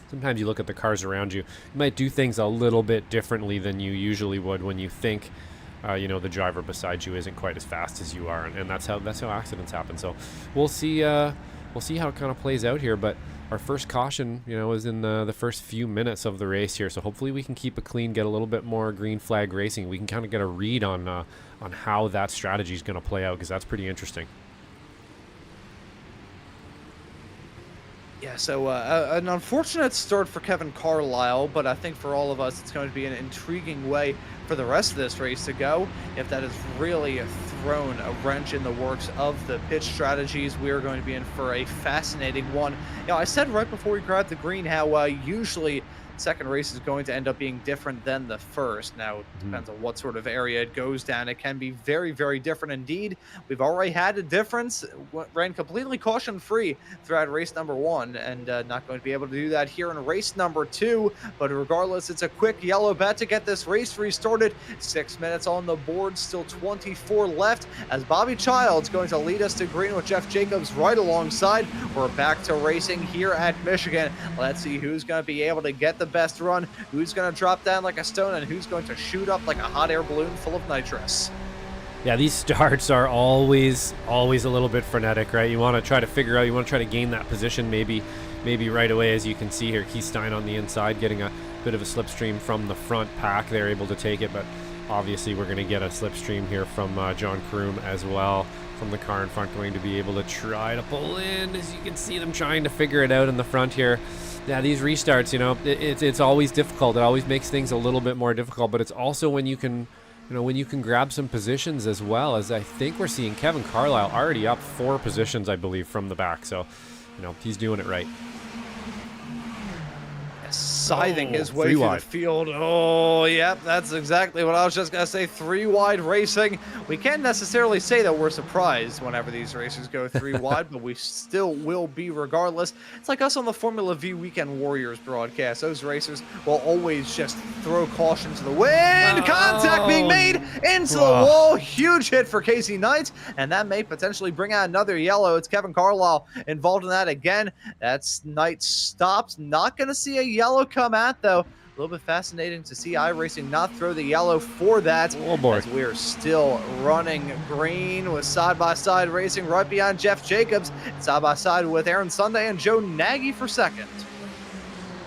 sometimes you look at the cars around you, you might do things a little bit differently than you usually would when you think, the driver beside you isn't quite as fast as you are, and that's how accidents happen. So we'll see how it kind of plays out here. But our first caution, is in the first few minutes of the race here. So hopefully we can keep it clean, get a little bit more green flag racing. We can kind of get a read on how that strategy is going to play out, because that's pretty interesting. Yeah, so an unfortunate start for Kevin Carlisle, but I think for all of us it's going to be an intriguing way for the rest of this race to go. If that has really thrown a wrench in the works of the pitch strategies, we are going to be in for a fascinating one. I said right before we grabbed the green how usually second race is going to end up being different than the first. Now, it depends on what sort of area it goes down. It can be very different indeed. We've already had a difference. Ran completely caution-free throughout race number 1, and not going to be able to do that here in race number 2. But regardless, it's a quick yellow bet to get this race restarted. 6 minutes on the board, still 24 left, as Bobby Childs going to lead us to green with Jeff Jacobs right alongside. We're back to racing here at Michigan. Let's see who's going to be able to get the best run, who's going to drop down like a stone, and who's going to shoot up like a hot air balloon full of nitrous. Yeah, these starts are always a little bit frenetic, right? You want to try to figure out, you want to try to gain that position maybe right away. As you can see here, Keith Stein on the inside getting a bit of a slipstream from the front pack. They're able to take it, but obviously we're going to get a slipstream here from John Kroom as well, from the car in front, going to be able to try to pull in. As you can see them trying to figure it out in the front here. Yeah, these restarts, it's always difficult. It always makes things a little bit more difficult, but it's also when you can grab some positions as well. As I think we're seeing Kevin Carlisle already up 4 positions, I believe, from the back. So, he's doing it right. Scything his way through the field. Oh, yep, that's exactly what I was just going to say. 3 wide racing. We can't necessarily say that we're surprised whenever these racers go 3 wide, but we still will be regardless. It's like us on the Formula V Weekend Warriors broadcast. Those racers will always just throw caution to the wind. Contact being made into the wall. Huge hit for Casey Knight, and that may potentially bring out another yellow. It's Kevin Carlisle involved in that again. That's Knight stopped. Not going to see a yellow come out, though. A little bit fascinating to see iRacing not throw the yellow for that. Oh boy. As we're still running green with side-by-side racing right behind Jeff Jacobs. Side-by-side with Aaron Sunday and Joe Nagy for second.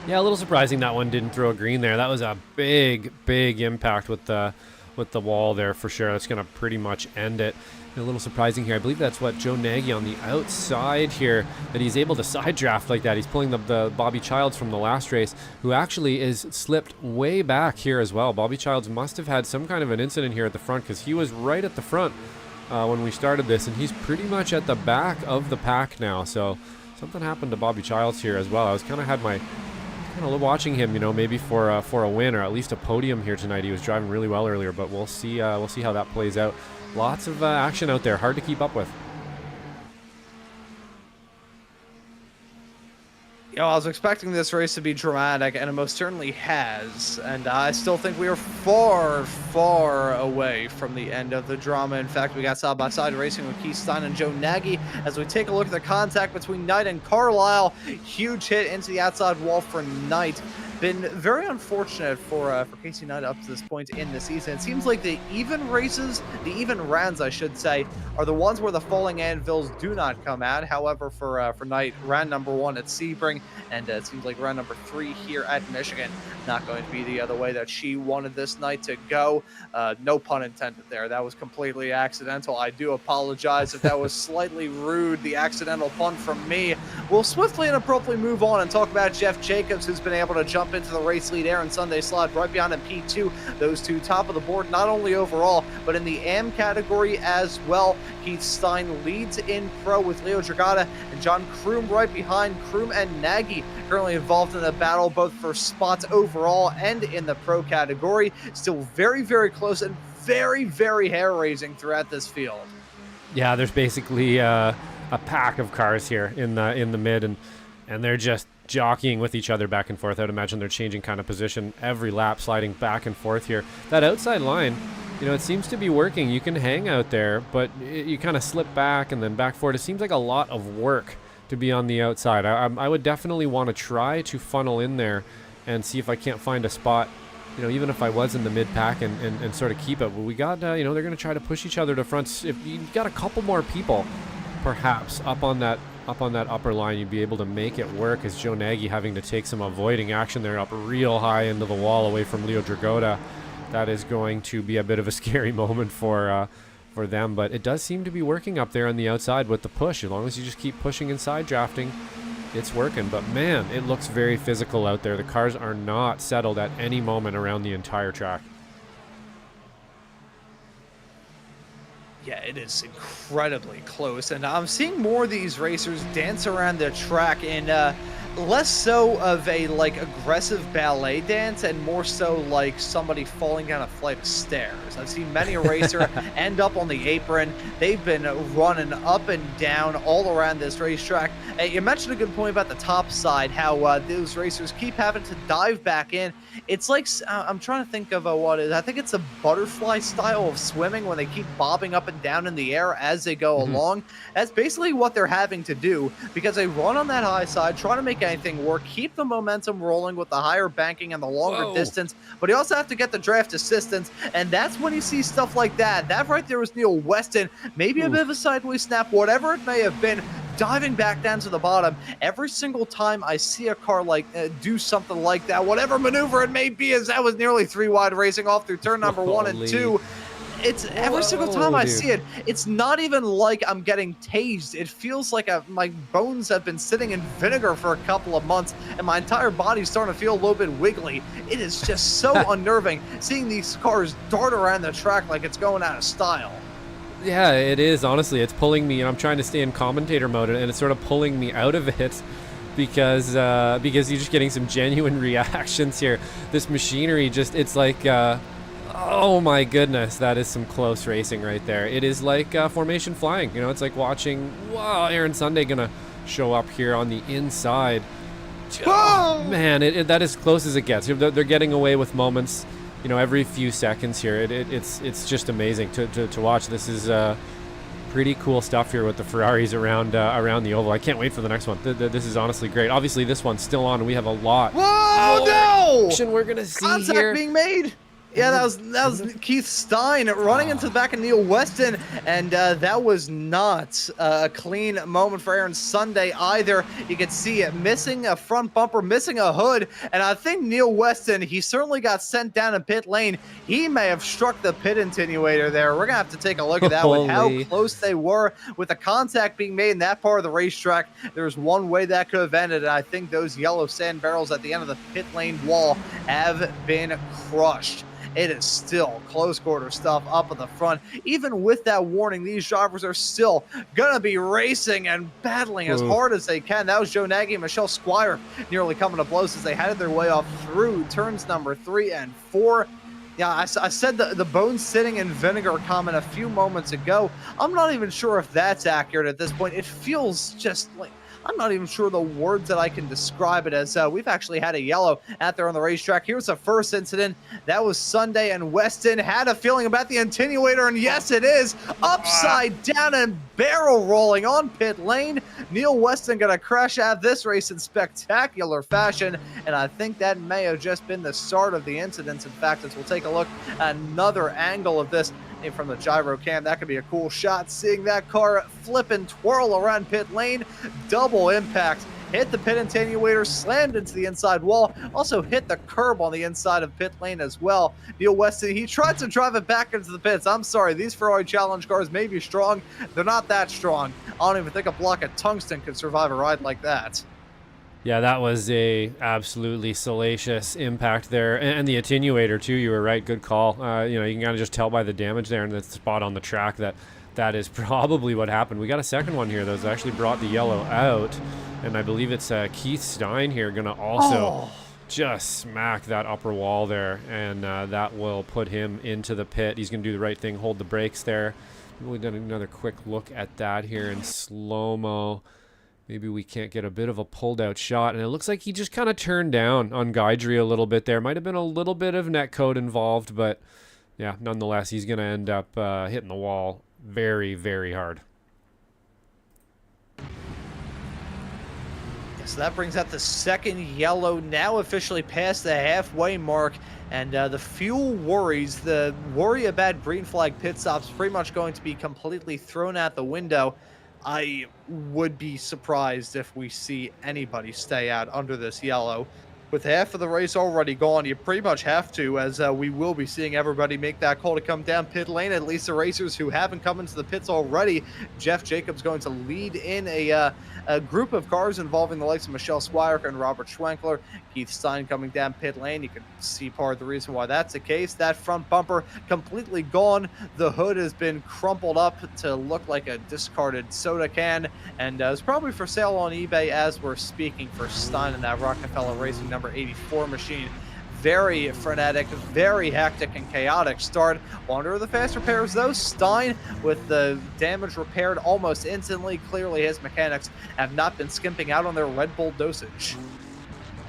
Yeah, a little surprising that one didn't throw a green there. That was a big impact with the wall there for sure. That's going to pretty much end it. A little surprising here. I believe that's what Joe Nagy on the outside here, that he's able to side draft like that. He's pulling the Bobby Childs from the last race, who actually is slipped way back here as well. Bobby Childs must have had some kind of an incident here at the front, because he was right at the front when we started this, and he's pretty much at the back of the pack now. So something happened to Bobby Childs here as well. I was kind of watching him, maybe for a win or at least a podium here tonight. He was driving really well earlier, but we'll see how that plays out. Lots of action out there, hard to keep up with. I was expecting this race to be dramatic, and it most certainly has. And I still think we are far away from the end of the drama. In fact, we got side-by-side racing with Keith Stein and Joe Nagy. As we take a look at the contact between Knight and Carlisle, huge hit into the outside wall for Knight. been very unfortunate for Casey Knight up to this point in the season. It seems like the even races, the even rounds, I should say, are the ones where the falling anvils do not come out. However, for Knight, round number 1 at Sebring, and it seems like round number 3 here at Michigan, not going to be the other way that she wanted this night to go. No pun intended there. That was completely accidental. I do apologize if that was slightly rude, the accidental pun from me. We'll swiftly and appropriately move on and talk about Jeff Jacobs, who's been able to jump into the race lead. Aaron Sunday slot right behind him, P2. Those two top of the board, not only overall, but in the AM category as well. Keith Stein leads in pro with Leo Dragata and John Kroom right behind. Kroom and Nagy currently involved in a battle both for spots overall and in the pro category. Still very, very close and very, very hair-raising throughout this field. Yeah, there's basically a pack of cars here in the mid, and they're just jockeying with each other back and forth. I'd imagine they're changing kind of position every lap, sliding back and forth here. That outside line, you know, it seems to be working. You can hang out there, but you kind of slip back and then back forward. It seems like a lot of work to be on the outside. I would definitely want to try to funnel in there and see if I can't find a spot, you know, even if I was in the mid pack and sort of keep it. But we got, you know, they're going to try to push each other to front. If you got a couple more people, perhaps up on that upper line, you'd be able to make it work, as Joe Nagy having to take some avoiding action there up real high into the wall away from Leo Dragota. That is going to be a bit of a scary moment for them, but it does seem to be working up there on the outside with the push. As long as you just keep pushing and side drafting, it's working. But man, it looks very physical out there. The cars are not settled at any moment around the entire track. Yeah, it is incredibly close, and I'm seeing more of these racers dance around the track in less so of a like aggressive ballet dance and more so like somebody falling down a flight of stairs. I've seen many a racer end up on the apron. They've been running up and down all around this racetrack. You mentioned a good point about the top side, how those racers keep having to dive back in. It's like, I'm trying to think of what is, I think it's a butterfly style of swimming when they keep bobbing up and down in the air as they go along. That's basically what they're having to do, because they run on that high side, trying to make anything work, keep the momentum rolling with the higher banking and the longer distance, but you also have to get the draft assistance, and that's when you see stuff like that. That right there was Neil Weston, maybe a bit of a sideways snap, whatever it may have been, diving back down to the bottom. Every single time I see a car like do something like that, whatever maneuver it may be, as that was nearly 3 wide racing off through turn number 1 and 2. It's every single time I see it, it's not even like I'm getting tased. It feels like my bones have been sitting in vinegar for a couple of months and my entire body's starting to feel a little bit wiggly. It is just so unnerving seeing these cars dart around the track like it's going out of style. Yeah, it is. Honestly, it's pulling me, and I'm trying to stay in commentator mode, and it's sort of pulling me out of it because you're just getting some genuine reactions here. This machinery just, it's like, oh my goodness, that is some close racing right there. It is like formation flying. You know, it's like watching, wow, Aaron Sunday gonna show up here on the inside. Oh, man, that is close as it gets. They're getting away with moments, you know, every few seconds here. It's just amazing to watch. This is pretty cool stuff here with the Ferraris around the oval. I can't wait for the next one. This is honestly great. Obviously, this one's still on, and we have a lot. Whoa, no! Action we're gonna see Contact here. being made. Yeah, that was Keith Stein running into the back of Neil Weston, and that was not a clean moment for Aaron Sunday either. You could see it missing a front bumper, missing a hood, and I think Neil Weston, he certainly got sent down in pit lane. He may have struck the pit attenuator there. We're gonna have to take a look at that with how close they were with the contact being made in that part of the racetrack. There's one way that could have ended, and I think those yellow sand barrels at the end of the pit lane wall have been crushed. It is still close quarter stuff up at the front. Even with that warning, these drivers are still going to be racing and battling as hard as they can. That was Joe Nagy and Michelle Squire nearly coming to blows as they headed their way off through turns number 3 and 4. Yeah, I said the bones sitting in vinegar comment a few moments ago. I'm not even sure if that's accurate at this point. It feels just like I'm not even sure the words that I can describe it as. We've actually had a yellow out there on the racetrack. Here's the first incident. That was Sunday, and Weston had a feeling about the attenuator, and yes, it is upside down and barrel rolling on pit lane. Neil Weston going to crash out of this race in spectacular fashion, and I think that may have just been the start of the incidents. In fact, as we'll take a look at another angle of this from the gyro cam, that could be a cool shot, seeing that car flip and twirl around pit lane. Double impact, hit the pit attenuator, slammed into the inside wall, also hit the curb on the inside of pit lane as well. Neil Weston, he tried to drive it back into the pits. I'm sorry, these Ferrari Challenge cars may be strong. They're not that strong. I don't even think a block of tungsten could survive a ride like that. Yeah, that was a absolutely salacious impact there, and the attenuator too. You were right, good call. You know, you can kind of just tell by the damage there and the spot on the track that is probably what happened. We got a second one here that's actually brought the yellow out, and I believe it's Keith Stein here gonna also just smack that upper wall there, and that will put him into the pit. He's gonna do the right thing, hold the brakes there. We've done another quick look at that here in slow-mo. Maybe we can't get a bit of a pulled out shot, and it looks like he just kind of turned down on Guidry a little bit there. Might have been a little bit of net code involved, but yeah, nonetheless, he's going to end up hitting the wall very, very hard. So that brings out the second yellow, now officially past the halfway mark, and the fuel worries, the worry about green flag pit stops, pretty much going to be completely thrown out the window. I would be surprised if we see anybody stay out under this yellow. With half of the race already gone, you pretty much have to, as we will be seeing everybody make that call to come down pit lane, at least the racers who haven't come into the pits already. Jeff Jacobs going to lead in a group of cars involving the likes of Michelle Swire and Robert Schwenkler. Keith Stein coming down pit lane. You can see part of the reason why that's the case. That front bumper completely gone. The hood has been crumpled up to look like a discarded soda can, and is probably for sale on eBay as we're speaking for Stein and that Rockefeller Racing number 84 machine. Very frenetic, very hectic and chaotic start. Wonder of the fast repairs though. Stein with the damage repaired almost instantly. Clearly his mechanics have not been skimping out on their Red Bull dosage.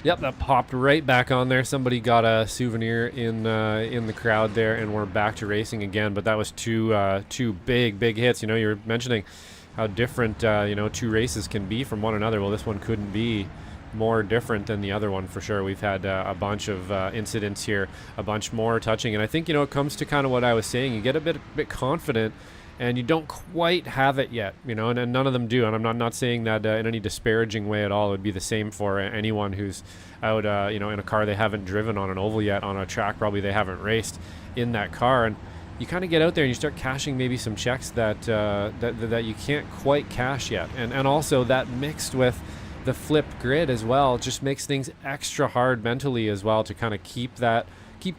Yep, that popped right back on there. Somebody got a souvenir in the crowd there, and we're back to racing again. But that was two big hits. You know, you were mentioning how different you know, two races can be from one another. Well, this one couldn't be more different than the other one for sure. We've had a bunch of incidents here, a bunch more touching, and I think, you know, it comes to kind of what I was saying. You get a bit confident, and you don't quite have it yet, you know, and none of them do. And I'm not saying that in any disparaging way at all. It would be the same for anyone who's out, you know, in a car they haven't driven on an oval yet, on a track probably they haven't raced in that car, and you kind of get out there and you start cashing maybe some checks that that you can't quite cash yet, and also that mixed with the flipped grid as well just makes things extra hard mentally as well to kind of keep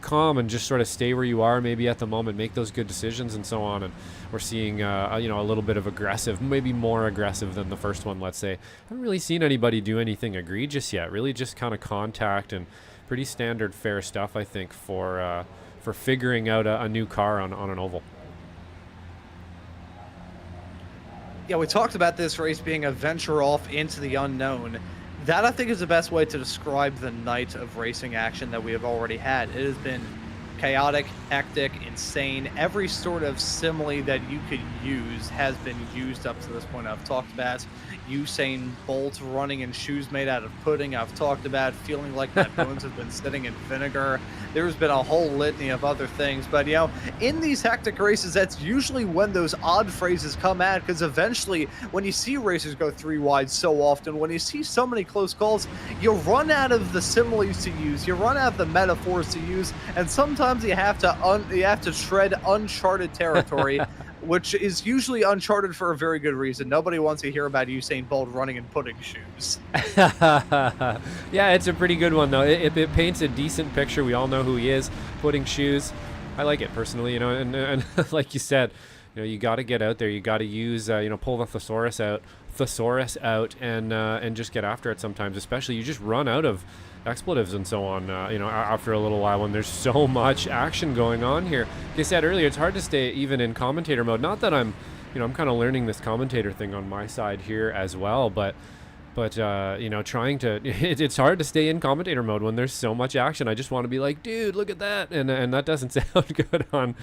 calm and just sort of stay where you are maybe at the moment, make those good decisions and so on. And we're seeing you know, a little bit of aggressive, maybe more aggressive than the first one, let's say. Haven't really seen anybody do anything egregious yet, really just kind of contact and pretty standard fair stuff, I think, for figuring out a new car on an oval. Yeah, we talked about this race being a venture off into the unknown. That, I think, is the best way to describe the night of racing action that we have already had. It has been chaotic, hectic, insane. Every sort of simile that you could use has been used up to this point. I've talked about Usain Bolt running in shoes made out of pudding. I've talked about feeling like my bones have been sitting in vinegar. There's been a whole litany of other things. But, you know, in these hectic races, that's usually when those odd phrases come out, because eventually when you see racers go three wide so often, when you see so many close calls, you run out of the similes to use, you run out of the metaphors to use, and sometimes you have to tread uncharted territory. Which is usually uncharted for a very good reason. Nobody wants to hear about Usain Bolt running in pudding shoes. Yeah, it's a pretty good one, though. It paints a decent picture. We all know who he is. Pudding shoes. I like it personally, you know, and like you said, you know, you got to get out there. You got to use, you know, pull the thesaurus out and just get after it sometimes, especially you just run out of expletives and so on, you know, after a little while when there's so much action going on here. Like I said earlier, it's hard to stay even in commentator mode. Not that I'm kind of learning this commentator thing on my side here as well, but But you know, trying to it's hard to stay in commentator mode when there's so much action. I just want to be like, dude, look at that, and that doesn't sound good on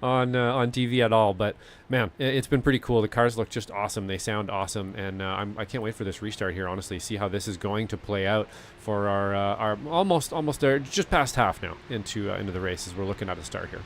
TV at all. But man, it's been pretty cool. The cars look just awesome. They sound awesome, and I can't wait for this restart here. Honestly, see how this is going to play out for our almost there, just past half now into the races. We're looking at a start here.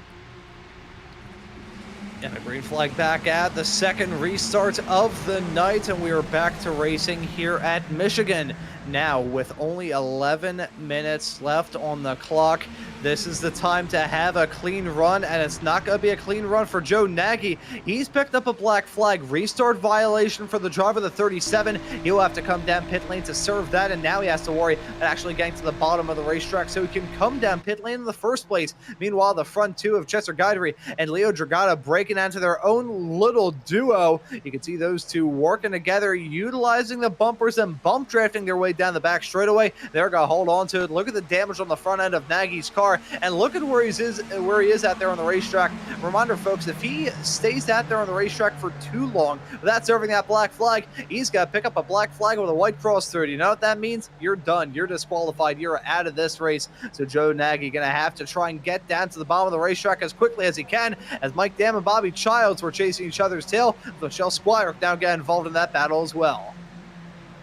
And a green flag back at the second restart of the night, and we are back to racing here at Michigan. Now, with only 11 minutes left on the clock, this is the time to have a clean run, and it's not going to be a clean run for Joe Nagy. He's picked up a black flag restart violation for the driver, the 37. He'll have to come down pit lane to serve that, and now he has to worry about actually getting to the bottom of the racetrack so he can come down pit lane in the first place. Meanwhile, the front two of Chester Guidry and Leo Dragata breaking into their own little duo. You can see those two working together, utilizing the bumpers and bump drafting their way down the back straightaway. They're going to hold on to it. Look at the damage on the front end of Nagy's car, and look at where he is out there on the racetrack. Reminder, folks, if he stays out there on the racetrack for too long without serving that black flag, he's got to pick up a black flag with a white cross through it. You know what that means? You're done. You're disqualified. You're out of this race. So Joe Nagy going to have to try and get down to the bottom of the racetrack as quickly as he can, as Mike Dam and Bobby Childs were chasing each other's tail. Michelle Squire now getting involved in that battle as well.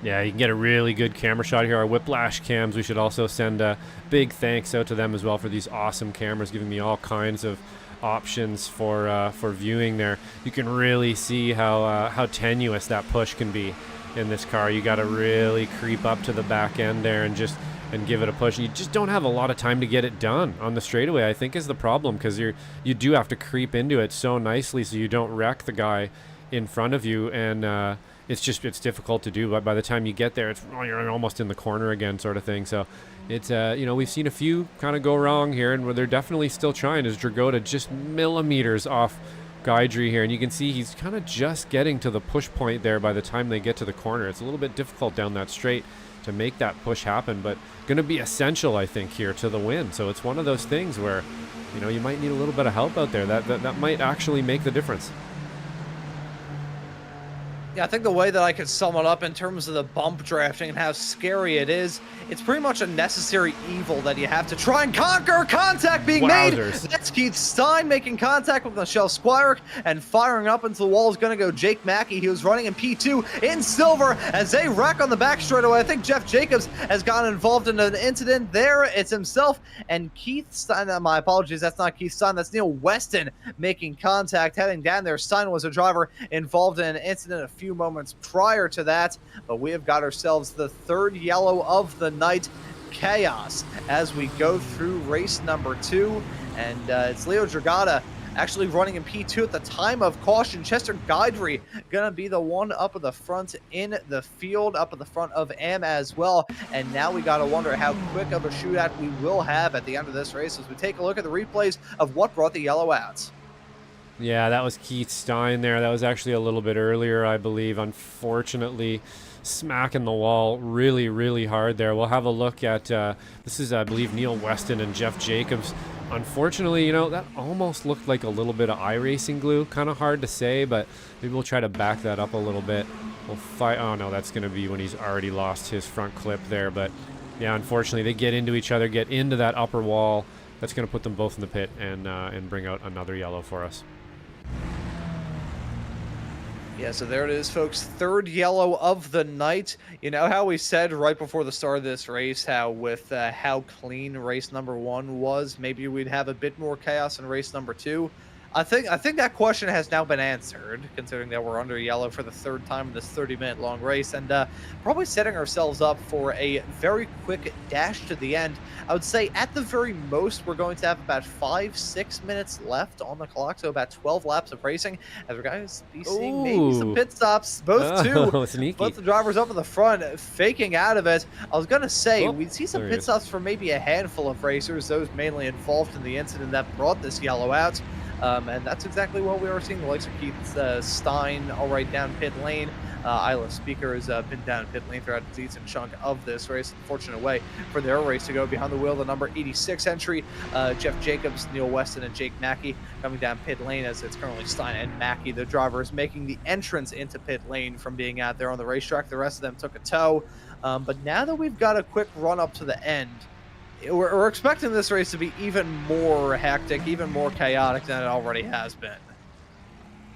Yeah, you can get a really good camera shot here. Our Whiplash cams, we should also send a big thanks out to them as well for these awesome cameras, giving me all kinds of options for viewing there. You can really see how tenuous that push can be in this car. You got to really creep up to the back end there and give it a push. You just don't have a lot of time to get it done on the straightaway, I think, is the problem, because you do have to creep into it so nicely so you don't wreck the guy in front of you, and it's difficult to do. But by the time you get there, you're almost in the corner again, sort of thing. So it's you know, we've seen a few kind of go wrong here, and where they're definitely still trying is Dragota just millimeters off Guidry here, and you can see he's kind of just getting to the push point there by the time they get to the corner. It's a little bit difficult down that straight to make that push happen, but going to be essential, I think, here to the win. So it's one of those things where, you know, you might need a little bit of help out there. That might actually make the difference. Yeah, I think the way that I could sum it up in terms of the bump drafting and how scary it is, it's pretty much a necessary evil that you have to try and conquer. Contact being made. That's Keith Stein making contact with Michelle Squire, and firing up into the wall is going to go Jake Mackey. He was running in P2 in silver as they wreck on the back straightaway. I think Jeff Jacobs has gotten involved in an incident there. It's himself and Keith Stein. My apologies, that's not Keith Stein. That's Neil Weston making contact, heading down there. Stein was a driver involved in an incident a few moments prior to that, but we have got ourselves the third yellow of the night. Chaos as we go through race number 2, and it's Leo Dragata actually running in P2 at the time of caution. Chester Guidry gonna be the one up at the front in the field, up at the front of AM as well. And now we gotta wonder how quick of a shootout we will have at the end of this race as we take a look at the replays of what brought the yellow out. Yeah, that was Keith Stein there. That was actually a little bit earlier, I believe. Unfortunately, smacking the wall really, really hard there. We'll have a look at, this is, I believe, Neil Weston and Jeff Jacobs. Unfortunately, you know, that almost looked like a little bit of iRacing glue. Kind of hard to say, but maybe we'll try to back that up a little bit. We'll fight. Oh, no, that's going to be when he's already lost his front clip there. But, yeah, unfortunately, they get into each other, get into that upper wall. That's going to put them both in the pit and bring out another yellow for us. Yeah, so there it is, folks. Third yellow of the night. You know how we said right before the start of this race how with how clean race number 1 was, maybe we'd have a bit more chaos in race number 2. I think that question has now been answered, considering that we're under yellow for the third time in this 30-minute long race, and probably setting ourselves up for a very quick dash to the end. I would say at the very most, we're going to have about 5-6 minutes left on the clock, so about 12 laps of racing, as we're going to be seeing maybe some pit stops, both the drivers up in the front, faking out of it. I was going to say, we'd see some pit stops for maybe a handful of racers, those mainly involved in the incident that brought this yellow out. And that's exactly what we are seeing. The likes of Keith Stein all right down pit lane. Isla Speaker has been down pit lane throughout a decent chunk of this race. Unfortunate way for their race to go. Behind the wheel, the number 86 entry, Jeff Jacobs, Neil Weston, and Jake Mackey coming down pit lane, as it's currently Stein and Mackey, the drivers, making the entrance into pit lane from being out there on the racetrack. The rest of them took a tow. But now that we've got a quick run up to the end, we're expecting this race to be even more hectic, even more chaotic than it already has been.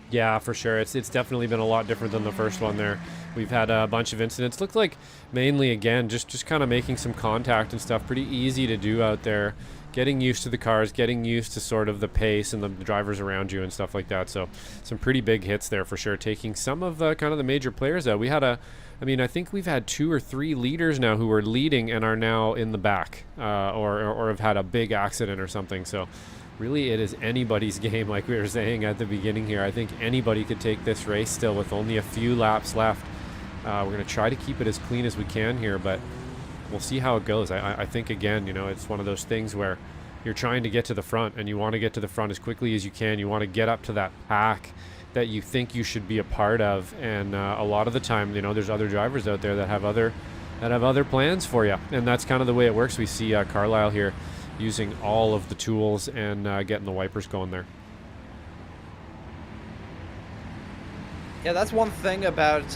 Yeah, for sure. It's definitely been a lot different than the first one there. We've had a bunch of incidents. Looked like mainly, again, just kind of making some contact and stuff. Pretty easy to do out there. Getting used to the cars, getting used to sort of the pace and the drivers around you and stuff like that. So some pretty big hits there for sure. Taking some of kind of the major players out. We had I think we've had 2 or 3 leaders now who are leading and are now in the back or have had a big accident or something. So really, it is anybody's game, like we were saying at the beginning here. I think anybody could take this race still with only a few laps left. We're going to try to keep it as clean as we can here, but we'll see how it goes. I think, again, it's one of those things where you're trying to get to the front, and you want to get to the front as quickly as you can. You want to get up to that pack that you think you should be a part of, and a lot of the time, there's other drivers out there that have other plans for you, and that's kind of the way it works. We see Carlisle here using all of the tools and getting the wipers going there. Yeah, that's one thing about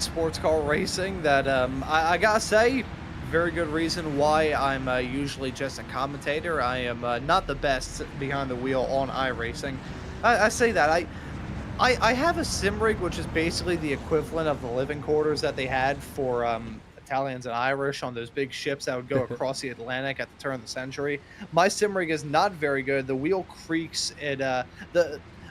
sports car racing that I gotta say, very good reason why I'm usually just a commentator. I am not the best behind the wheel on iRacing. I say that I have a sim rig, which is basically the equivalent of the living quarters that they had for Italians and Irish on those big ships that would go across the Atlantic at the turn of the century. My sim rig is not very good. The wheel creaks.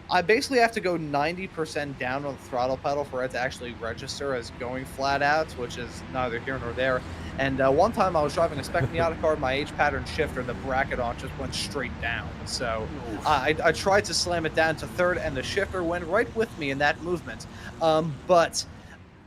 I basically have to go 90% down on the throttle pedal for it to actually register as going flat out, which is neither here nor there. And one time I was driving a spec Miata car, my H-pattern shifter, the bracket on just went straight down. So I tried to slam it down to third, and the shifter went right with me in that movement. But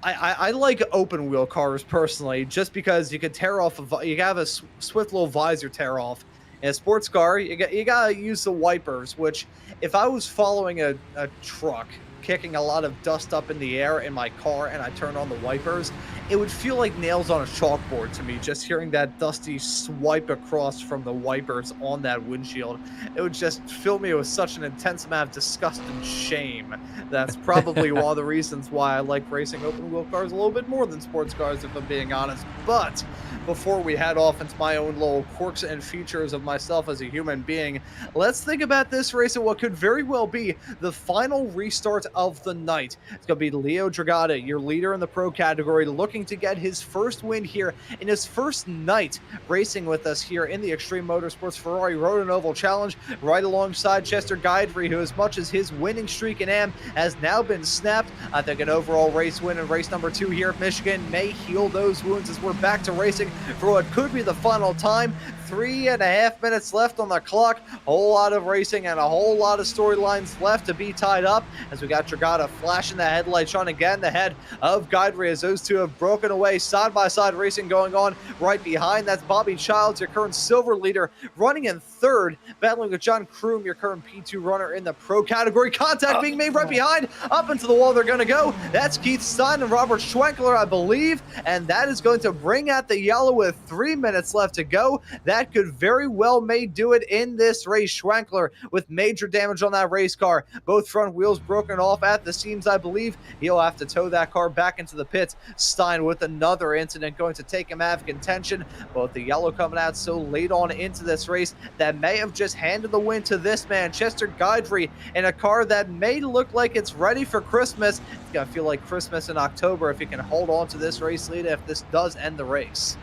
I like open wheel cars personally, just because you could tear off, you have a swift little visor tear off. In a sports car, you gotta use the wipers, which if I was following a truck kicking a lot of dust up in the air in my car and I turned on the wipers, it would feel like nails on a chalkboard to me, just hearing that dusty swipe across from the wipers on that windshield. It would just fill me with such an intense amount of disgust and shame. That's probably one of the reasons why I like racing open wheel cars a little bit more than sports cars, if I'm being honest. But before we head off into my own little quirks and features of myself as a human being, let's think about this race and what could very well be the final restart of the night. It's going to be Leo Dragata, your leader in the pro category, looking to get his first win here in his first night racing with us here in the Xtreme Motorsports Ferrari Road Oval Challenge, right alongside Chester Guidry, who, as much as his winning streak in AM has now been snapped, I think an overall race win in race number 2 here at Michigan may heal those wounds as we're back to racing for what could be the final time. 3.5 minutes left on the clock. A whole lot of racing and a whole lot of storylines left to be tied up, as we got Dragata flashing the headlights on again ahead of Guidry, as those two have broken away. Side-by-side racing going on right behind. That's Bobby Childs, your current silver leader, running in third, battling with John Kroom, your current P2 runner in the pro category. Contact being made right behind. Up into the wall they're going to go. That's Keith Stein and Robert Schwenkler, I believe, and that is going to bring out the yellow with 3 minutes left to go. That could very well may do it in this race. Schwenkler with major damage on that race car. Both front wheels broken off at the seams, I believe. He'll have to tow that car back into the pits. Stein with another incident going to take him out of contention. Both the yellow coming out so late on into this race that may have just handed the win to this man, Chester Guidry, in a car that may look like it's ready for Christmas. It's going to feel like Christmas in October if he can hold on to this race lead, if this does end the race.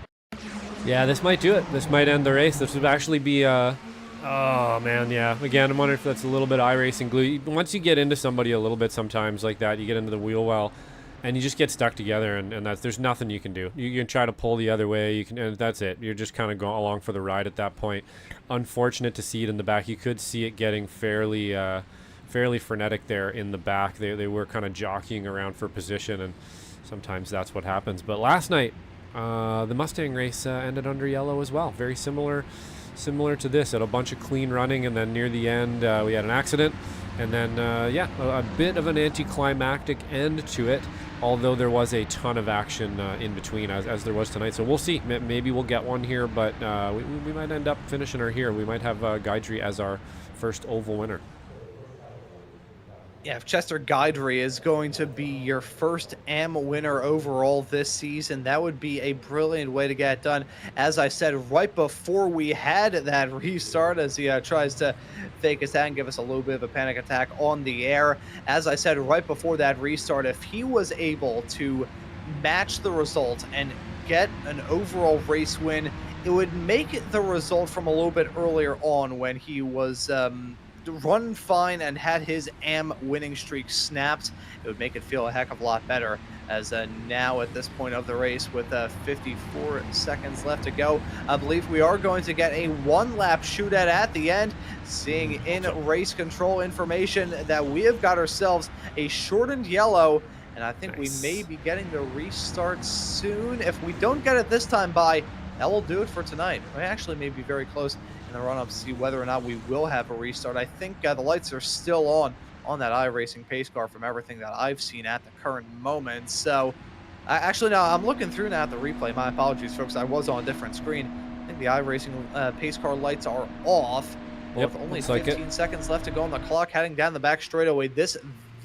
Yeah, this might do it. This might end the race. This would actually be, oh man, yeah. Again, I'm wondering if that's a little bit iRacing glue. Once you get into somebody a little bit sometimes like that, you get into the wheel well, and you just get stuck together, and there's nothing you can do. You can try to pull the other way, and that's it. You're just kind of going along for the ride at that point. Unfortunate to see it in the back. You could see it getting fairly frenetic there in the back. They were kind of jockeying around for position, and sometimes that's what happens. But last night, the Mustang race ended under yellow as well. Very similar similar to this, at a bunch of clean running, and then near the end we had an accident, and then a bit of an anticlimactic end to it, although there was a ton of action in between, as there was tonight. So we'll see. Maybe we'll get one here, but we might end up finishing her here. We might have Guidry as our first oval winner. Yeah, if Chester Guidry is going to be your first AM winner overall this season, that would be a brilliant way to get it done. As I said right before we had that restart, as he tries to fake us out and give us a little bit of a panic attack on the air. As I said right before that restart, if he was able to match the result and get an overall race win, it would make the result from a little bit earlier on when he was run fine and had his AM winning streak snapped. It would make it feel a heck of a lot better, as now at this point of the race with 54 seconds left to go, I believe we are going to get a one-lap shootout at the end. Seeing in race control information that we have got ourselves a shortened yellow, and I think we may be getting the restart soon. If we don't get it this time by, that will do it for tonight. We actually may be very close in the run-up to see whether or not we will have a restart. I think the lights are still on that iRacing pace car from everything that I've seen at the current moment. So, actually, now I'm looking through now at the replay. My apologies, folks. I was on a different screen. I think the iRacing pace car lights are off. Yep, With only 15 seconds left to go on the clock, heading down the back straightaway. This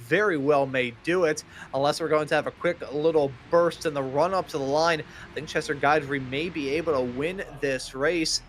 very well may do it, unless we're going to have a quick little burst in the run-up to the line. I think Chester Guidry may be able to win this race.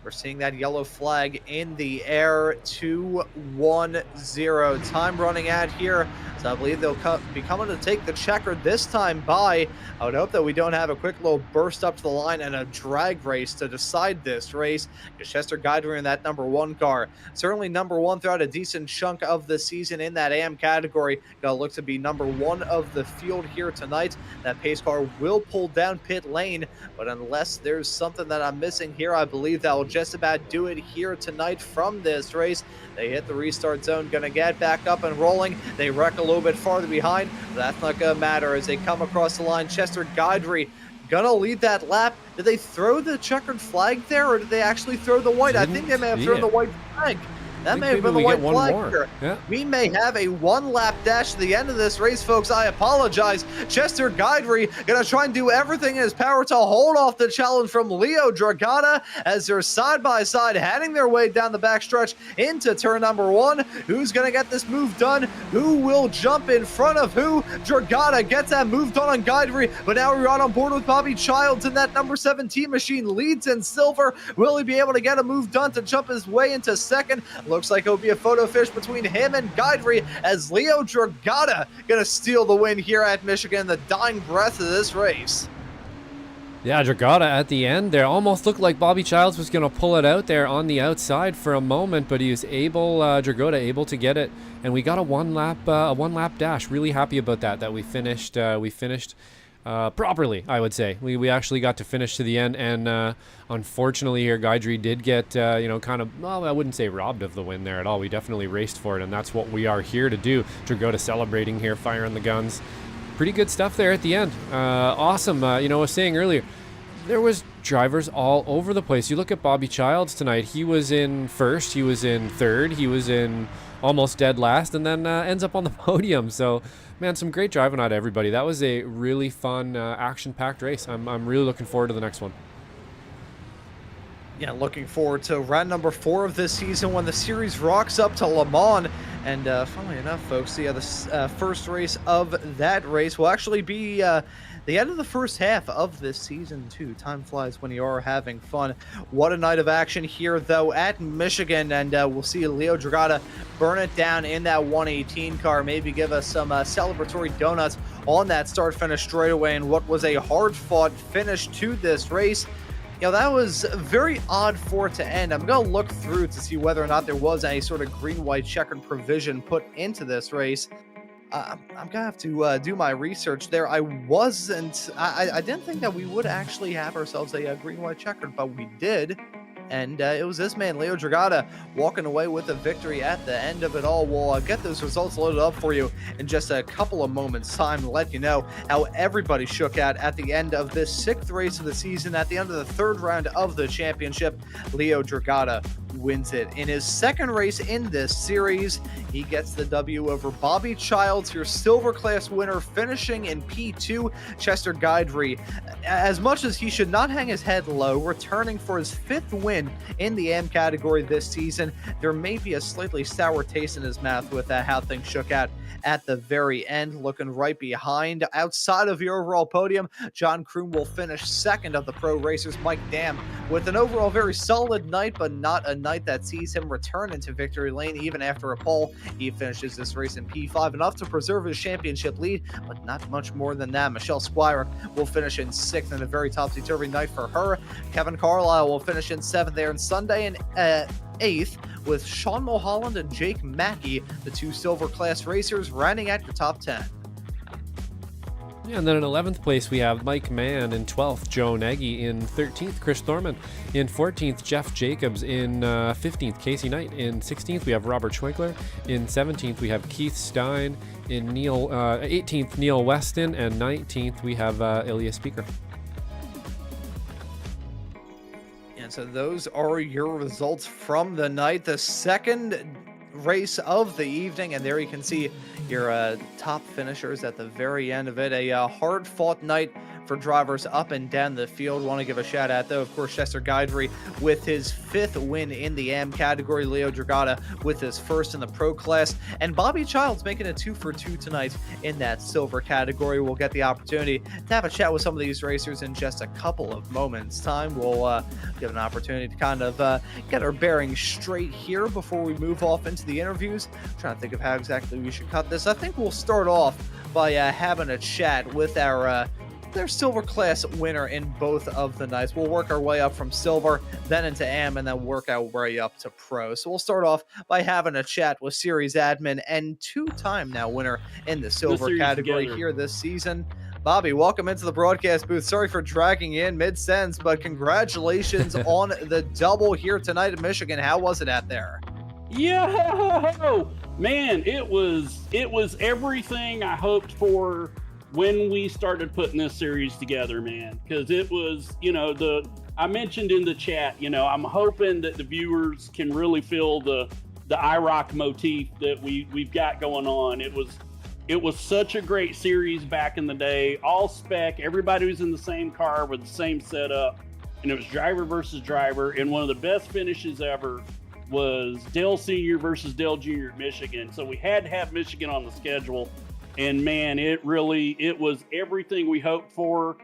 We're seeing that yellow flag in the air. 2-1-0. Time running out here. So I believe they'll be coming to take the checker this time by. I would hope that we don't have a quick little burst up to the line and a drag race to decide this race. Chester Guidry in that number 1 car. Certainly number 1 throughout a decent chunk of the season in that AM category. Gonna look to be number 1 of the field here tonight. That pace car will pull down pit lane, but unless there's something that I'm missing here, I believe that will just about do it here tonight from this race. They hit the restart zone, gonna get back up and rolling. They wreck a little bit farther behind. That's not gonna matter as they come across the line. Chester Guidry gonna lead that lap. Did they throw the checkered flag there, or did they actually throw the white? I think they may have thrown the white flag. That may have been the white flag here. Yeah. We may have a one-lap dash to the end of this race, folks. I apologize. Chester Guidry gonna try and do everything in his power to hold off the challenge from Leo Dragata as they're side-by-side heading their way down the backstretch into turn number 1. Who's gonna get this move done? Who will jump in front of who? Dragata gets that move done on Guidry, but now we're on board with Bobby Childs in that number 17 machine. Leads in silver. Will he be able to get a move done to jump his way into second? Looks like it'll be a photo fish between him and Guidry as Leo Dragata gonna steal the win here at Michigan, the dying breath of this race. Yeah, Dragata at the end there almost looked like Bobby Childs was going to pull it out there on the outside for a moment, but he was able, Dragata able to get it, and we got a one lap dash. Really happy about that we finished properly, I would say. We actually got to finish to the end, and unfortunately here, Guidry did get, kind of, well, I wouldn't say robbed of the win there at all. We definitely raced for it, and that's what we are here to do. Dragota celebrating here, firing the guns. Pretty good stuff there at the end. Awesome. I was saying earlier, there was drivers all over the place. You look at Bobby Childs tonight. He was in first. He was in third. He was in almost dead last, and then ends up on the podium. So, man, some great driving out of everybody. That was a really fun, action-packed race. I'm really looking forward to the next one. Yeah, looking forward to round number 4 of this season when the series rocks up to Le Mans. And funnily enough, folks, the first race of that race will actually be the end of the first half of this season, too. Time flies when you are having fun. What a night of action here, though, at Michigan. And we'll see Leo Dragata burn it down in that 118 car. Maybe give us some celebratory donuts on that start-finish straightaway and what was a hard-fought finish to this race. That was very odd for it to end. I'm going to look through to see whether or not there was any sort of green-white checkered provision put into this race. I'm going to have to do my research there. I didn't think that we would actually have ourselves a green-white checkered, but we did. And it was this man, Leo Dragata, walking away with a victory at the end of it all. We'll get those results loaded up for you in just a couple of moments' time to let you know how everybody shook out at the end of this 6th race of the season. At the end of the 3rd round of the championship, Leo Dragata wins it. In his 2nd race in this series, he gets the W over Bobby Childs, your silver class winner, finishing in P2. Chester Guidry, as much as he should not hang his head low, returning for his 5th win in the AM category this season. There may be a slightly sour taste in his mouth with how things shook out at the very end. Looking right behind, outside of the overall podium, John Kroom will finish 2nd of the pro racers. Mike Dam with an overall very solid night, but not a night that sees him return into victory lane even after a pole. He finishes this race in P5, enough to preserve his championship lead, but not much more than that. Michelle Squire will finish in 6th in a very topsy-turvy night for her. Kevin Carlisle will finish in 7th there on Sunday, and 8th with Sean Mulholland and Jake Mackey, the 2 silver class racers, rounding out your top 10. Yeah, and then in 11th place, we have Mike Mann. In 12th, Joe Nagy. In 13th, Chris Thorman. In 14th, Jeff Jacobs. In 15th, Casey Knight. In 16th, we have Robert Schwenkler. In 17th, we have Keith Stein. In 18th, Neil Weston. And 19th, we have Ilya Speaker. And so those are your results from the night. The 2nd race of the evening, and there you can see your top finishers at the very end of it. A hard-fought night for drivers up and down the field. Want to give a shout out, though, of course, Chester Guidry with his 5th win in the AM category, Leo Dragata with his 1st in the pro class, and Bobby Childs making a 2 for 2 tonight in that silver category. We'll get the opportunity to have a chat with some of these racers in just a couple of moments' time. We'll give an opportunity to kind of get our bearings straight here before we move off into the interviews. I'm trying to think of how exactly we should cut this. I think we'll start off by having a chat with their silver class winner in both of the nights. We'll work our way up from silver, then into AM, and then work our way up to pro. So we'll start off by having a chat with series admin and 2-time now winner in the silver category here this season. Bobby, welcome into the broadcast booth. Sorry for dragging you in mid-sentence, but congratulations on the double here tonight in Michigan. How was it out there? Yo, man, it was everything I hoped for when we started putting this series together, man, because it was, I mentioned in the chat, I'm hoping that the viewers can really feel the IROC motif that we've got going on. It was such a great series back in the day, all spec, everybody was in the same car with the same setup, and it was driver versus driver, and one of the best finishes ever was Dale Senior versus Dale Junior at Michigan. So we had to have Michigan on the schedule. And man, it was everything we hoped for.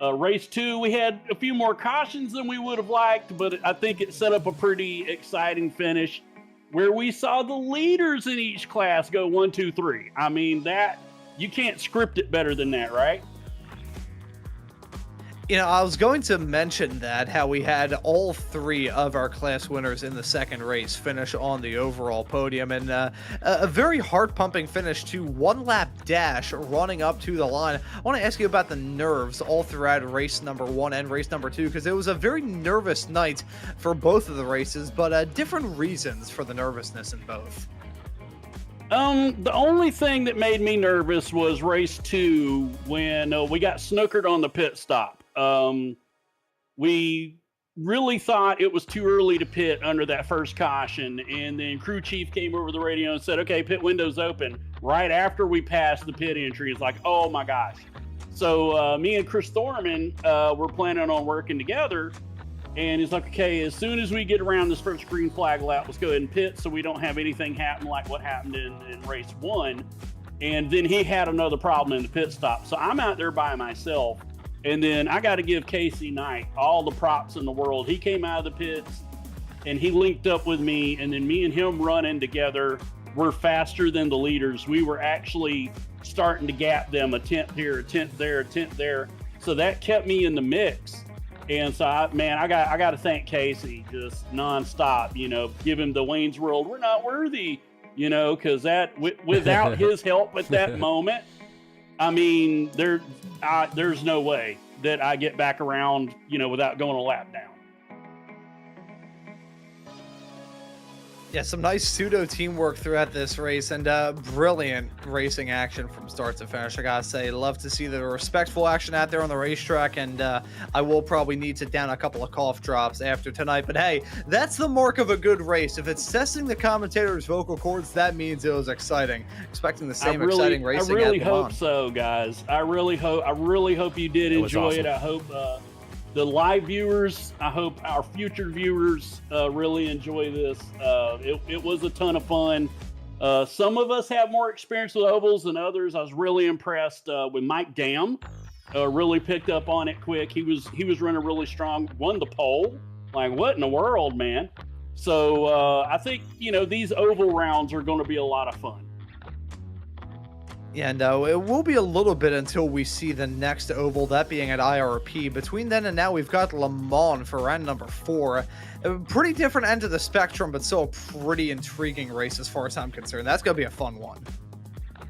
Race 2, we had a few more cautions than we would have liked, but I think it set up a pretty exciting finish where we saw the leaders in each class go 1, 2, 3. I mean, that you can't script it better than that, right? I was going to mention that, how we had all 3 of our class winners in the 2nd race finish on the overall podium, and a very heart-pumping finish to 1-lap dash running up to the line. I want to ask you about the nerves all throughout race number 1 and race number 2, because it was a very nervous night for both of the races, but different reasons for the nervousness in both. The only thing that made me nervous was race 2 when we got snookered on the pit stop. We really thought it was too early to pit under that first caution, and then crew chief came over the radio and said, okay, pit window's open. Right after we passed the pit entry, it's like, oh my gosh. So me and Chris Thorman were planning on working together, and he's like, okay, as soon as we get around this first green flag lap, let's go ahead and pit so we don't have anything happen like what happened in race 1. And then he had another problem in the pit stop. So I'm out there by myself. And then I got to give Casey Knight all the props in the world. He came out of the pits and he linked up with me, and then me and him running together. We're faster than the leaders. We were actually starting to gap them, a tenth here, a tenth there, a tenth there. So that kept me in the mix. And so I got to thank Casey just nonstop, give him the Wayne's World. We're not worthy, because without his help at that moment, I mean, there's no way that I get back around, without going a lap down. Yeah, some nice pseudo teamwork throughout this race, and brilliant racing action from start to finish. I gotta say, love to see the respectful action out there on the racetrack, and I will probably need to down a couple of cough drops after tonight. But hey, that's the mark of a good race. If it's testing the commentator's vocal cords, that means it was exciting. Expecting the same exciting racing. I really hope so, guys. I really hope you did enjoy it. I hope the live viewers, I hope our future viewers really enjoy this. It was a ton of fun. Some of us have more experience with ovals than others. I was really impressed with Mike Dam. Really picked up on it quick. He was running really strong. Won the pole. Like, what in the world, man? So I think these oval rounds are going to be a lot of fun. Yeah, no, it will be a little bit until we see the next oval, that being at IRP. Between then and now, we've got Le Mans for round number 4. A pretty different end of the spectrum, but still a pretty intriguing race as far as I'm concerned. That's going to be a fun one.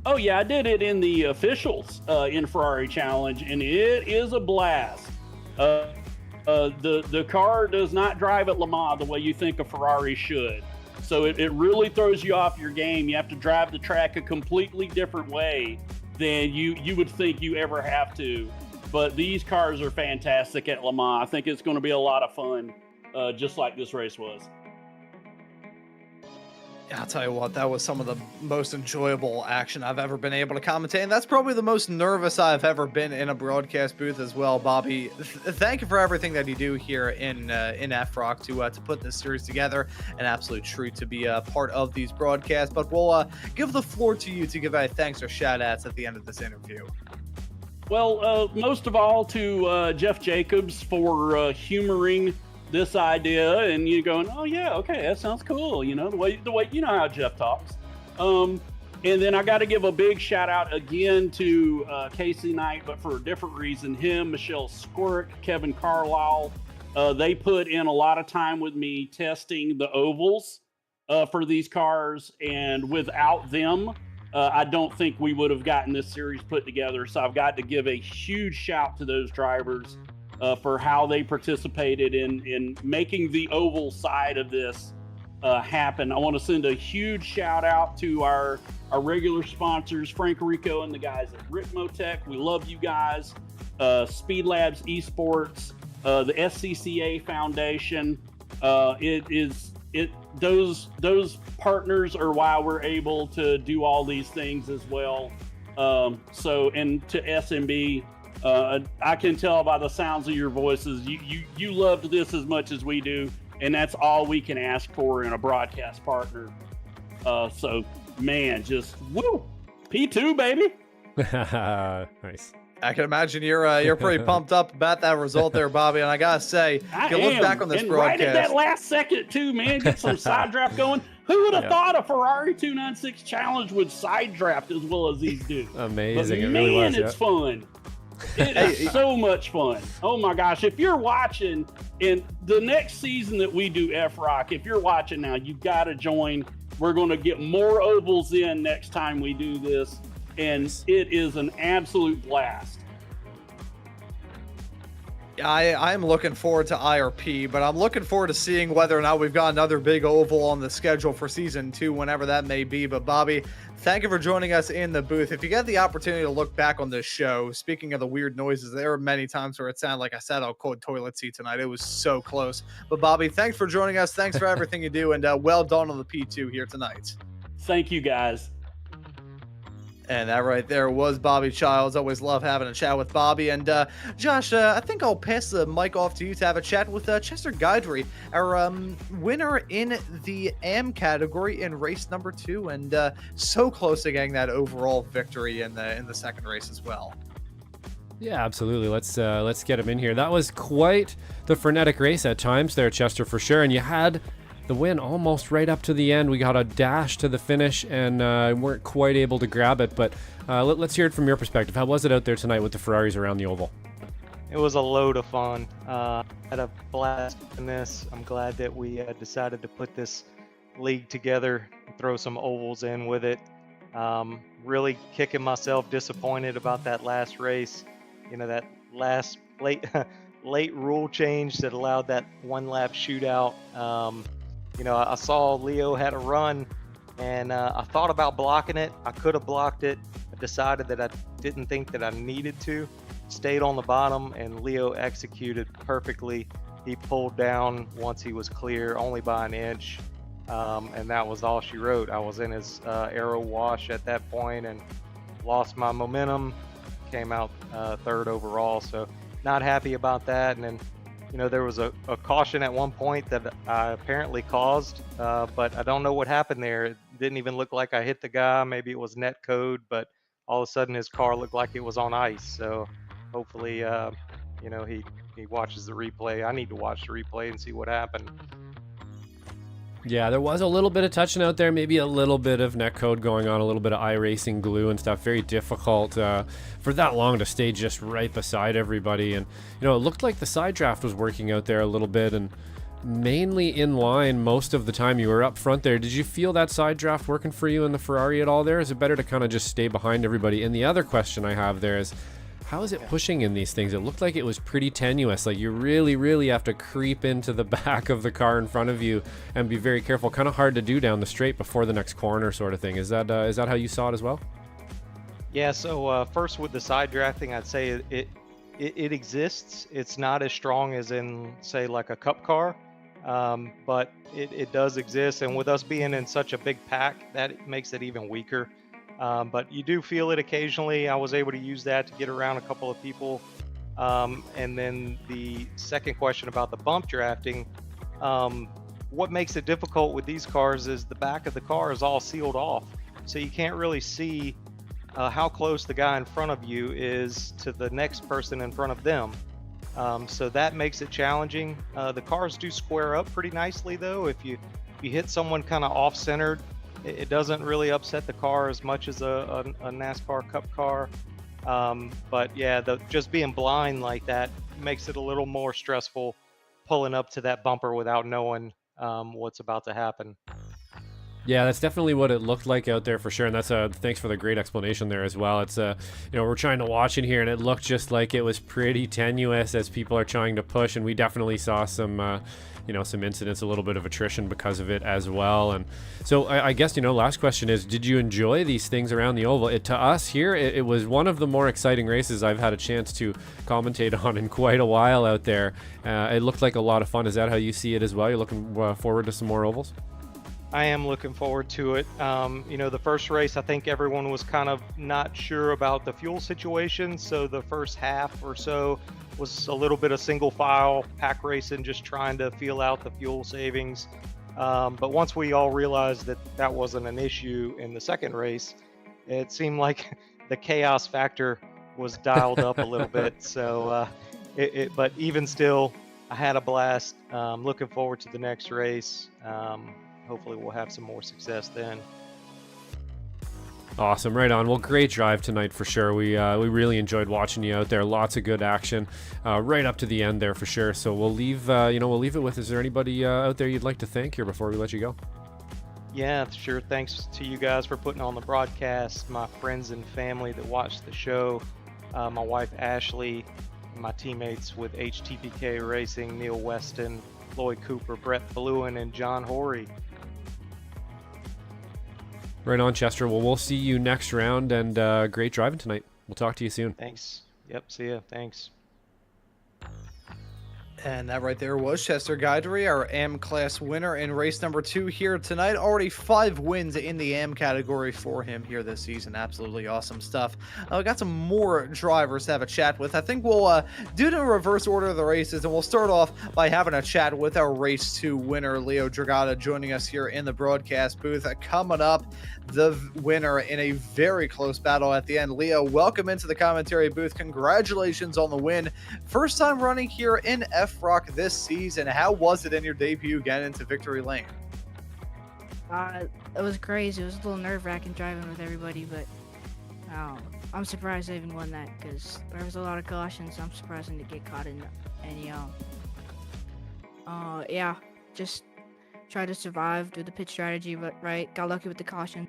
Oh, yeah, I did it in the officials in Ferrari Challenge, and it is a blast. The car does not drive at Le Mans the way you think a Ferrari should. So it really throws you off your game. You have to drive the track a completely different way than you would think you ever have to. But these cars are fantastic at Le Mans. I think it's going to be a lot of fun, just like this race was. I'll tell you what, that was some of the most enjoyable action I've ever been able to commentate, and that's probably the most nervous I've ever been in a broadcast booth as well. Bobby, thank you for everything that you do here in FROC to put this series together. An absolute treat to be a part of these broadcasts, but we'll give the floor to you to give a thanks or shout-outs at the end of this interview. Well, most of all to Jeff Jacobs for humoring this idea, and you going, oh yeah, okay, that sounds cool. The way you know how Jeff talks. And then I got to give a big shout out again to Casey Knight, but for a different reason. Him, Michelle Squirk, Kevin Carlisle, they put in a lot of time with me testing the ovals for these cars, and without them, I don't think we would have gotten this series put together. So I've got to give a huge shout to those drivers for how they participated in making the oval side of this happen. I want to send a huge shout out to our regular sponsors, Frank Rico and the guys at Ricmotech. We love you guys. Speed Labs Esports, the SCCA Foundation. Those partners are why we're able to do all these things as well. And to SMB. I can tell by the sounds of your voices, you loved this as much as we do, and that's all we can ask for in a broadcast partner. So, man, just woo, P2, baby. Nice. I can imagine you're pretty pumped up about that result there, Bobby. And I gotta say, if you look back on this broadcast, right at that last second too, man, get some side draft going. Who would have thought a Ferrari 296 Challenge would side draft as well as these do? Amazing. But, man, it's fun. It is so much fun. Oh my gosh. If you're watching in the next season that we do FROC, if you're watching now, you've got to join. We're going to get more ovals in next time we do this, and it is an absolute blast. I'm looking forward to IRP, but I'm looking forward to seeing whether or not we've got another big oval on the schedule for season 2, whenever that may be. But Bobby, thank you for joining us in the booth. If you get the opportunity to look back on this show, speaking of the weird noises, there were many times where it sounded like I sat on a cold toilet seat tonight. It was so close. But Bobby, thanks for joining us. Thanks for everything you do, and well done on the P2 here tonight. Thank you, guys. And that right there was Bobby Childs. Always love having a chat with Bobby. And Josh, I think I'll pass the mic off to you to have a chat with Chester Guidry, our winner in the AM category in race number 2, and so close to getting that overall victory in the second race as well. Yeah, absolutely. Let's get him in here. That was quite the frenetic race at times there, Chester, for sure. And you had the win almost right up to the end. We got a dash to the finish and weren't quite able to grab it. But let's hear it from your perspective. How was it out there tonight with the Ferraris around the oval? It was a load of fun. Had a blast in this. I'm glad that we decided to put this league together and throw some ovals in with it. Really kicking myself disappointed about that last race. That last late rule change that allowed that one lap shootout. I saw Leo had a run, and I thought about blocking it. I could have blocked it. I decided that I didn't think that I needed to. Stayed on the bottom, and Leo executed perfectly. He pulled down once he was clear, only by an inch, and that was all she wrote. I was in his aero wash at that point and lost my momentum, came out third overall, so not happy about that. And then there was a caution at one point that I apparently caused, but I don't know what happened there. It didn't even look like I hit the guy. Maybe it was net code, but all of a sudden his car looked like it was on ice. So hopefully, he watches the replay. I need to watch the replay and see what happened. Yeah, there was a little bit of touching out there, maybe a little bit of netcode going on, a little bit of iRacing glue and stuff. Very difficult for that long to stay just right beside everybody. And, it looked like the side draft was working out there a little bit and mainly in line most of the time. You were up front there. Did you feel that side draft working for you in the Ferrari at all there? Is it better to kind of just stay behind everybody? And the other question I have there is, how is it pushing in these things? It looked like it was pretty tenuous. Like you really, really have to creep into the back of the car in front of you and be very careful. Kind of hard to do down the straight before the next corner sort of thing. Is that how you saw it as well? Yeah, so first with the side drafting, I'd say it exists. It's not as strong as in, say, like a cup car, but it does exist. And with us being in such a big pack, that makes it even weaker. But you do feel it occasionally. I was able to use that to get around a couple of people. And then the second question about the bump drafting, what makes it difficult with these cars is the back of the car is all sealed off. So you can't really see how close the guy in front of you is to the next person in front of them. So that makes it challenging. The cars do square up pretty nicely though. If you hit someone kind of off-centered, it doesn't really upset the car as much as a NASCAR Cup car. But yeah, just being blind like that makes it a little more stressful pulling up to that bumper without knowing what's about to happen. Yeah, that's definitely what it looked like out there for sure, and that's thanks for the great explanation there as well. It's we're trying to watch it here, and it looked just like it was pretty tenuous as people are trying to push, and we definitely saw some some incidents, a little bit of attrition because of it as well. And so I guess last question is, did you enjoy these things around the oval? To us here, it was one of the more exciting races I've had a chance to commentate on in quite a while out there. It looked like a lot of fun. Is that how you see it as well? You're looking forward to some more ovals? I am looking forward to it. The first race, I think everyone was kind of not sure about the fuel situation. So the first half or so was a little bit of single file pack racing, just trying to feel out the fuel savings. But once we all realized that wasn't an issue in the second race, it seemed like the chaos factor was dialed up a little bit. So, but even still, I had a blast. Looking forward to the next race. Hopefully we'll have some more success then. Awesome, right on. Well, great drive tonight for sure. We really enjoyed watching you out there. Lots of good action, right up to the end there for sure. So we'll leave it with. Is there anybody out there you'd like to thank here before we let you go? Yeah, sure. Thanks to you guys for putting on the broadcast. My friends and family that watched the show. My wife Ashley, my teammates with HTPK Racing, Neil Weston, Lloyd Cooper, Brett Bluen, and John Horry. Right on, Chester. Well, we'll see you next round, and great driving tonight. We'll talk to you soon. Thanks. Yep, see ya. Thanks. And that right there was Chester Guidry, our AM class winner in race number 2 here tonight. Already 5 wins in the AM category for him here this season. Absolutely awesome stuff. We got some more drivers to have a chat with. I think we'll do it in reverse order of the races, and we'll start off by having a chat with our race 2 winner, Leo Dragata, joining us here in the broadcast booth. Coming up, the winner in a very close battle at the end. Leo, welcome into the commentary booth. Congratulations on the win. First time running here in FROC this season. How was it in your debut getting into victory lane? It was crazy. It was a little nerve-wracking driving with everybody, but I'm surprised I even won that because there was a lot of cautions. I'm surprised I didn't get caught in any. Yeah, just try to survive, do the pit strategy, but right, got lucky with the caution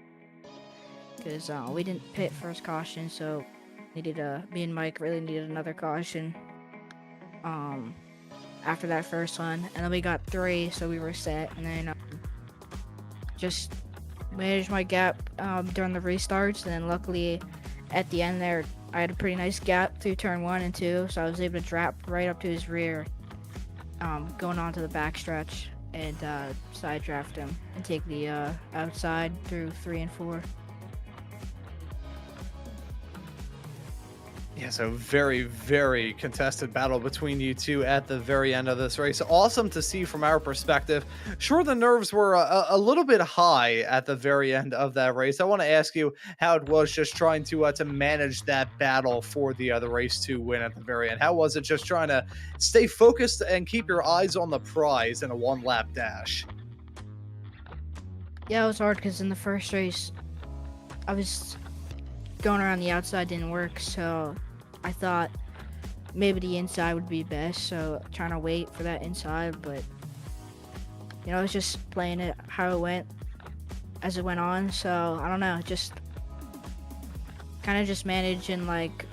because we didn't pit first caution, so me and Mike really needed another caution. After that first one, and then we got 3, so we were set, and then just managed my gap during the restarts, and then luckily at the end there, I had a pretty nice gap through turn 1 and 2, so I was able to drop right up to his rear, going on to the backstretch, and side draft him and take the outside through 3 and 4. Yeah, so very, very contested battle between you two at the very end of this race. Awesome to see from our perspective. Sure, the nerves were a little bit high at the very end of that race. I want to ask you how it was just trying to manage that battle for the race to win at the very end. How was it just trying to stay focused and keep your eyes on the prize in a one-lap dash? Yeah, it was hard because in the first race, I was going around the outside, didn't work, so I thought maybe the inside would be best, so trying to wait for that inside, but I was just playing it how it went as it went on, so I don't know, just kind of just manage and like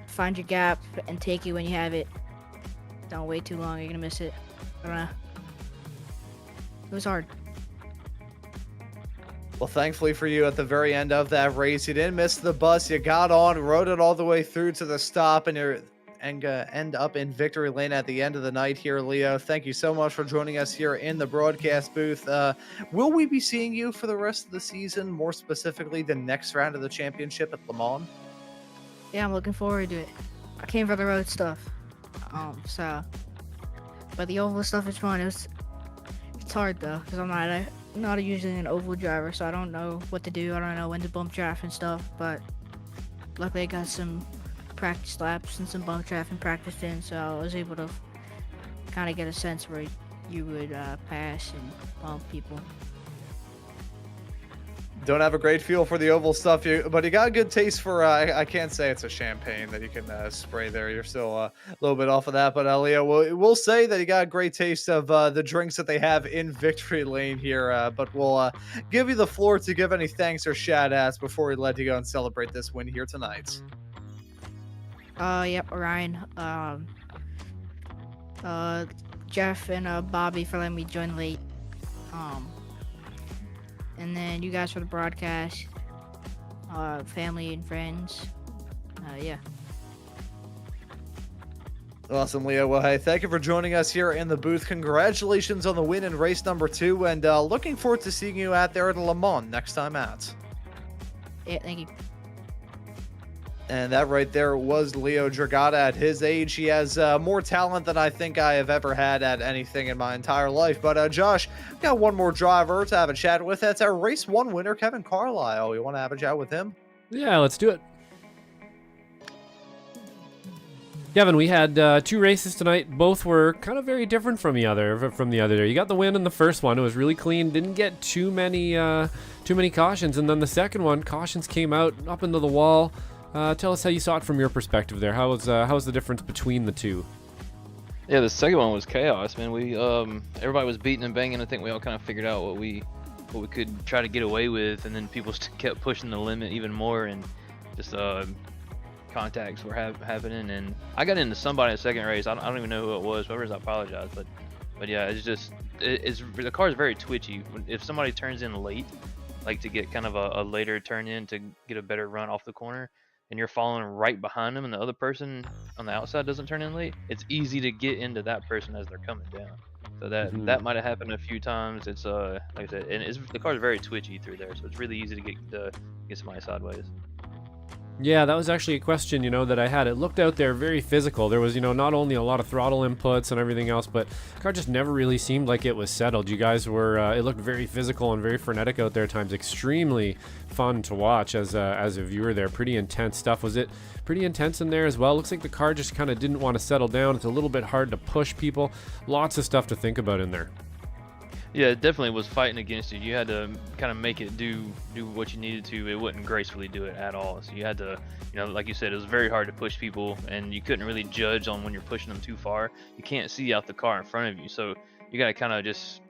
find your gap and take it when you have it. Don't wait too long, you're gonna miss it. I don't know. It was hard. Well, thankfully for you, at the very end of that race, you didn't miss the bus. You got on, rode it all the way through to the stop, and you're end up in victory lane at the end of the night here, Leo. Thank you so much for joining us here in the broadcast booth. Will we be seeing you for the rest of the season, more specifically the next round of the championship at Le Mans? Yeah, I'm looking forward to it. I came for the road stuff, but the oval stuff is fun. It's hard though, because I'm not usually an oval driver, so I don't know what to do. I don't know when to bump draft and stuff, but luckily I got some practice laps and some bump draft and practice in, so I was able to kind of get a sense where you would pass and bump people. Don't have a great feel for the oval stuff, but you got a good taste for, I can't say it's a champagne that you can spray there. You're still a little bit off of that, but Leo, we'll say that you got a great taste of the drinks that they have in victory lane here, but we'll give you the floor to give any thanks or shout-outs before we let you go and celebrate this win here tonight. Yep, Orion, Jeff and Bobby for letting me join late. And then you guys for the broadcast, family and friends. Yeah. Awesome, Leo. Well, hey, thank you for joining us here in the booth. Congratulations on the win in race number 2, and looking forward to seeing you out there at Le Mans next time out. Yeah, thank you. And that right there was Leo Dragata. At his age, he has more talent than I think I have ever had at anything in my entire life. But Josh, we got one more driver to have a chat with. That's our race 1 winner, Kevin Carlisle. You want to have a chat with him? Yeah, let's do it. Kevin, we had 2 races tonight. Both were kind of very different from the other day. You got the win in the first one. It was really clean. Didn't get too many cautions. And then the second one, cautions came out up into the wall. Tell us how you saw it from your perspective there. How was the difference between the two? Yeah, the second one was chaos, man. We everybody was beating and banging. I think we all kind of figured out what we could try to get away with, and then people kept pushing the limit even more, and just contacts were happening. And I got into somebody in the second race. I don't even know who it was. Whoever, I apologize, but yeah, it's just the car is very twitchy. If somebody turns in late, like to get kind of a later turn in to get a better run off the corner, and you're following right behind them, and the other person on the outside doesn't turn in late, it's easy to get into that person as they're coming down. So that might have happened a few times. It's like I said, and the car's very twitchy through there, so it's really easy to get somebody sideways. Yeah, that was actually a question, that I had. It looked out there very physical. There was, not only a lot of throttle inputs and everything else, but the car just never really seemed like it was settled. You guys were, it looked very physical and very frenetic out there at times. Extremely fun to watch as a viewer there. Pretty intense stuff. Was it pretty intense in there as well? Looks like the car just kind of didn't want to settle down. It's a little bit hard to push people. Lots of stuff to think about in there. Yeah, it definitely was fighting against you. You had to kind of make it do what you needed to. It wouldn't gracefully do it at all. So you had to, like you said, it was very hard to push people, and you couldn't really judge on when you're pushing them too far. You can't see out the car in front of you, so you got to kind of just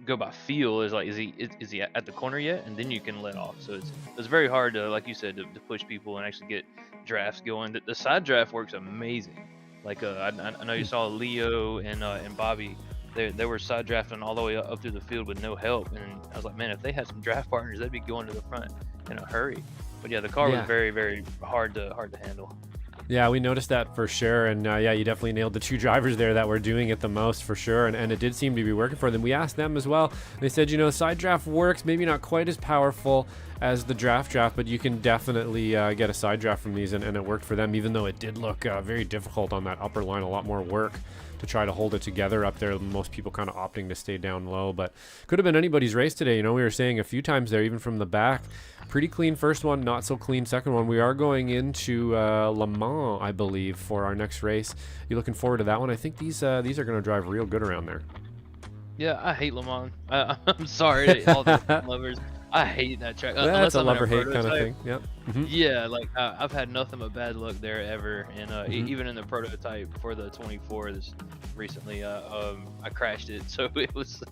go by feel. Is he at the corner yet? And then you can let off. So it's very hard to, like you said, to push people and actually get drafts going. The side draft works amazing. Like I know you saw Leo and Bobby they were side drafting all the way up through the field with no help, and I was like, man, if they had some draft partners, they'd be going to the front in a hurry. But yeah, the car was very, very hard to handle. Yeah, we noticed that for sure. And yeah, you definitely nailed the 2 drivers there that were doing it the most for sure. And it did seem to be working for them. We asked them as well. They said, side draft works, maybe not quite as powerful as the draft, but you can definitely get a side draft from these. And it worked for them, even though it did look very difficult on that upper line, a lot more work to try to hold it together up there. Most people kind of opting to stay down low, but could have been anybody's race today. We were saying a few times there, even from the back, pretty clean first one, not so clean second one. We are going into Le Mans, I believe, for our next race. You looking forward to that one? I think these are going to drive real good around there. Yeah, I hate Le Mans. I'm sorry to all the lovers. I hate that track. That's a love-or-hate kind of thing. Yep. Yeah, like I've had nothing but bad luck there ever, and even in the prototype for the 24 this recently, I crashed it. So it was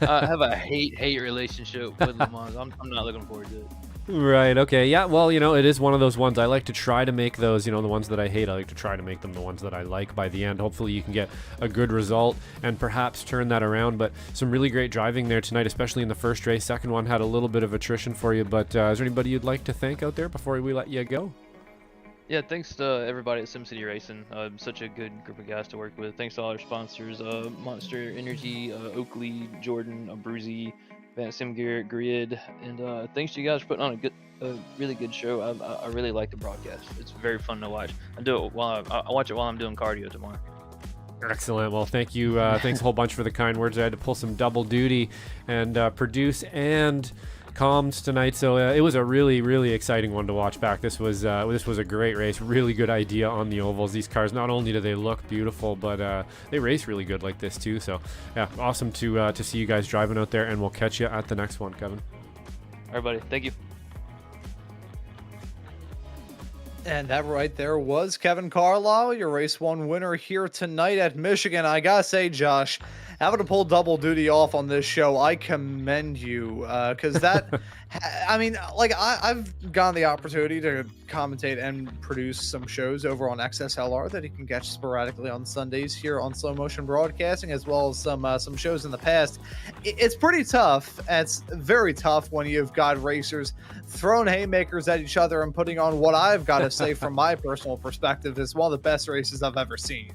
I have a hate relationship with Le Mans. I'm not looking forward to it. Right, okay. Yeah, well, it is one of those ones. I like to try to make those, the ones that I hate, I like to try to make them the ones that I like by the end. Hopefully you can get a good result and perhaps turn that around. But some really great driving there tonight, especially in the first race. Second one had a little bit of attrition for you, but is there anybody you'd like to thank out there before we let you go? Yeah, thanks to everybody at SimCity Racing. Such a good group of guys to work with. Thanks to all our sponsors, Monster Energy, Oakley, Jordan, Abruzzi, Sim Gear, Grid, and thanks to you guys for putting on a really good show. I really like the broadcast. It's very fun to watch. I do it while I watch it while I'm doing cardio tomorrow. Excellent. Well, thank you. Thanks a whole bunch for the kind words. I had to pull some double duty and produce and comms tonight, so it was a really, really exciting one to watch back. This was a great race. Really good idea on the ovals. These cars, not only do they look beautiful, but they race really good like this too. So yeah, awesome to see you guys driving out there, and we'll catch you at the next one, Kevin. Everybody, thank you. And that right there was Kevin Carlisle, your race 1 winner here tonight at Michigan. I gotta say, Josh, having to pull double duty off on this show, I commend you, because that, I mean, like, I've gotten the opportunity to commentate and produce some shows over on XSLR that you can catch sporadically on Sundays here on Slow Motion Broadcasting, as well as some shows in the past. It's pretty tough. It's very tough when you've got racers throwing haymakers at each other and putting on what I've got to say from my personal perspective is one of the best races I've ever seen.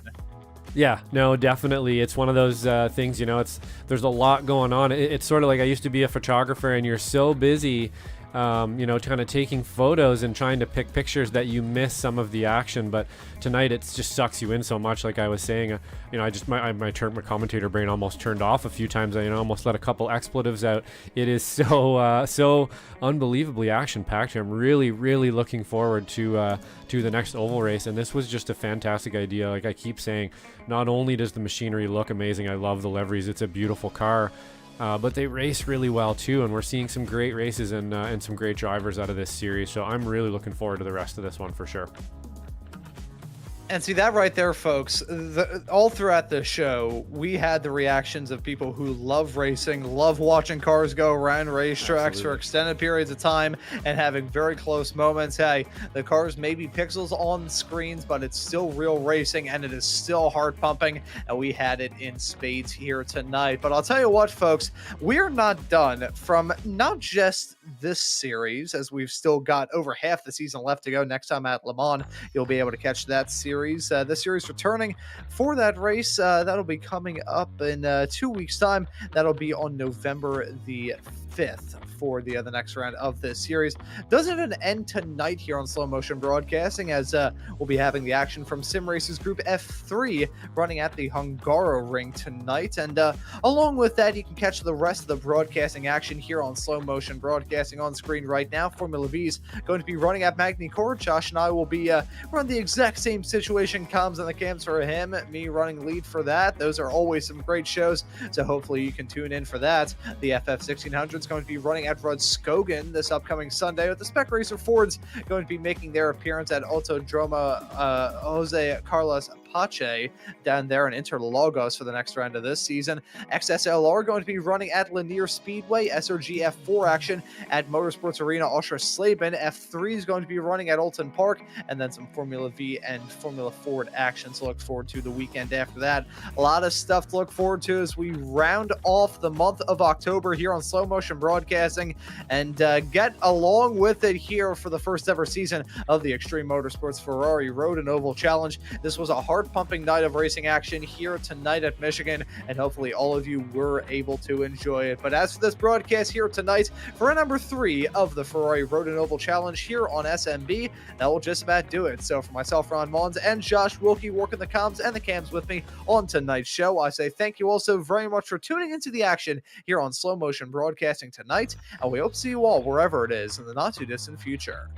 Yeah, no, definitely. It's one of those things, there's a lot going on. It's sort of like I used to be a photographer, and you're so busy, kind of taking photos and trying to pick pictures that you miss some of the action. But tonight it just sucks you in so much. Like I was saying, my commentator brain almost turned off a few times. I almost let a couple expletives out. It is so unbelievably action packed. I'm really, really looking forward to the next oval race, and this was just a fantastic idea. Like I keep saying, not only does the machinery look amazing, I love the liveries, it's a beautiful car, but they race really well too, and we're seeing some great races and some great drivers out of this series. So I'm really looking forward to the rest of this one for sure. And see that right there, folks, all throughout the show, we had the reactions of people who love racing, love watching cars go around racetracks for extended periods of time and having very close moments. Hey, the cars may be pixels on screens, but it's still real racing, and it is still heart pumping, and we had it in spades here tonight. But I'll tell you what, folks, we're not done from not just this series, as we've still got over half the season left to go. Next time at Le Mans, you'll be able to catch that series. The series returning for that race, that'll be coming up in 2 weeks' time. That'll be on November the 5th for the next round of this series. Doesn't even end tonight here on Slow Motion Broadcasting, as we'll be having the action from Sim Racers Group F3 running at the Hungaroring tonight. And along with that, you can catch the rest of the broadcasting action here on Slow Motion Broadcasting on screen right now. Formula V's going to be running at Magny Court. Josh and I will be running the exact same situation, comms and the cams for him, me running lead for that. Those are always some great shows, so hopefully you can tune in for that. The FF1600 is going to be running at Rudskogen this upcoming Sunday, with the Spec Racer Fords going to be making their appearance at Autodromo Jose Carlos Pache down there in Interlagos for the next round of this season. XSLR going to be running at Lanier Speedway, SRG F4 action at Motorsports Arena Oschersleben. F3 is going to be running at Alton Park, and then some Formula V and Formula Ford action to look forward to the weekend after that. A lot of stuff to look forward to as we round off the month of October here on Slow Motion Broadcasting, and get along with it here for the first ever season of the Xtreme Motorsports Ferrari Road and Oval Challenge. This was a heart-pumping night of racing action here tonight at Michigan, and hopefully all of you were able to enjoy it. But as for this broadcast here tonight, for number 3 of the Ferrari Road and Oval Challenge here on SMB, that will just about do it. So for myself, Ron Maunz, and Josh Wilkie working the comms and the cams with me on tonight's show, I say thank you also very much for tuning into the action here on Slow Motion Broadcasting tonight, and we hope to see you all wherever it is in the not too distant future.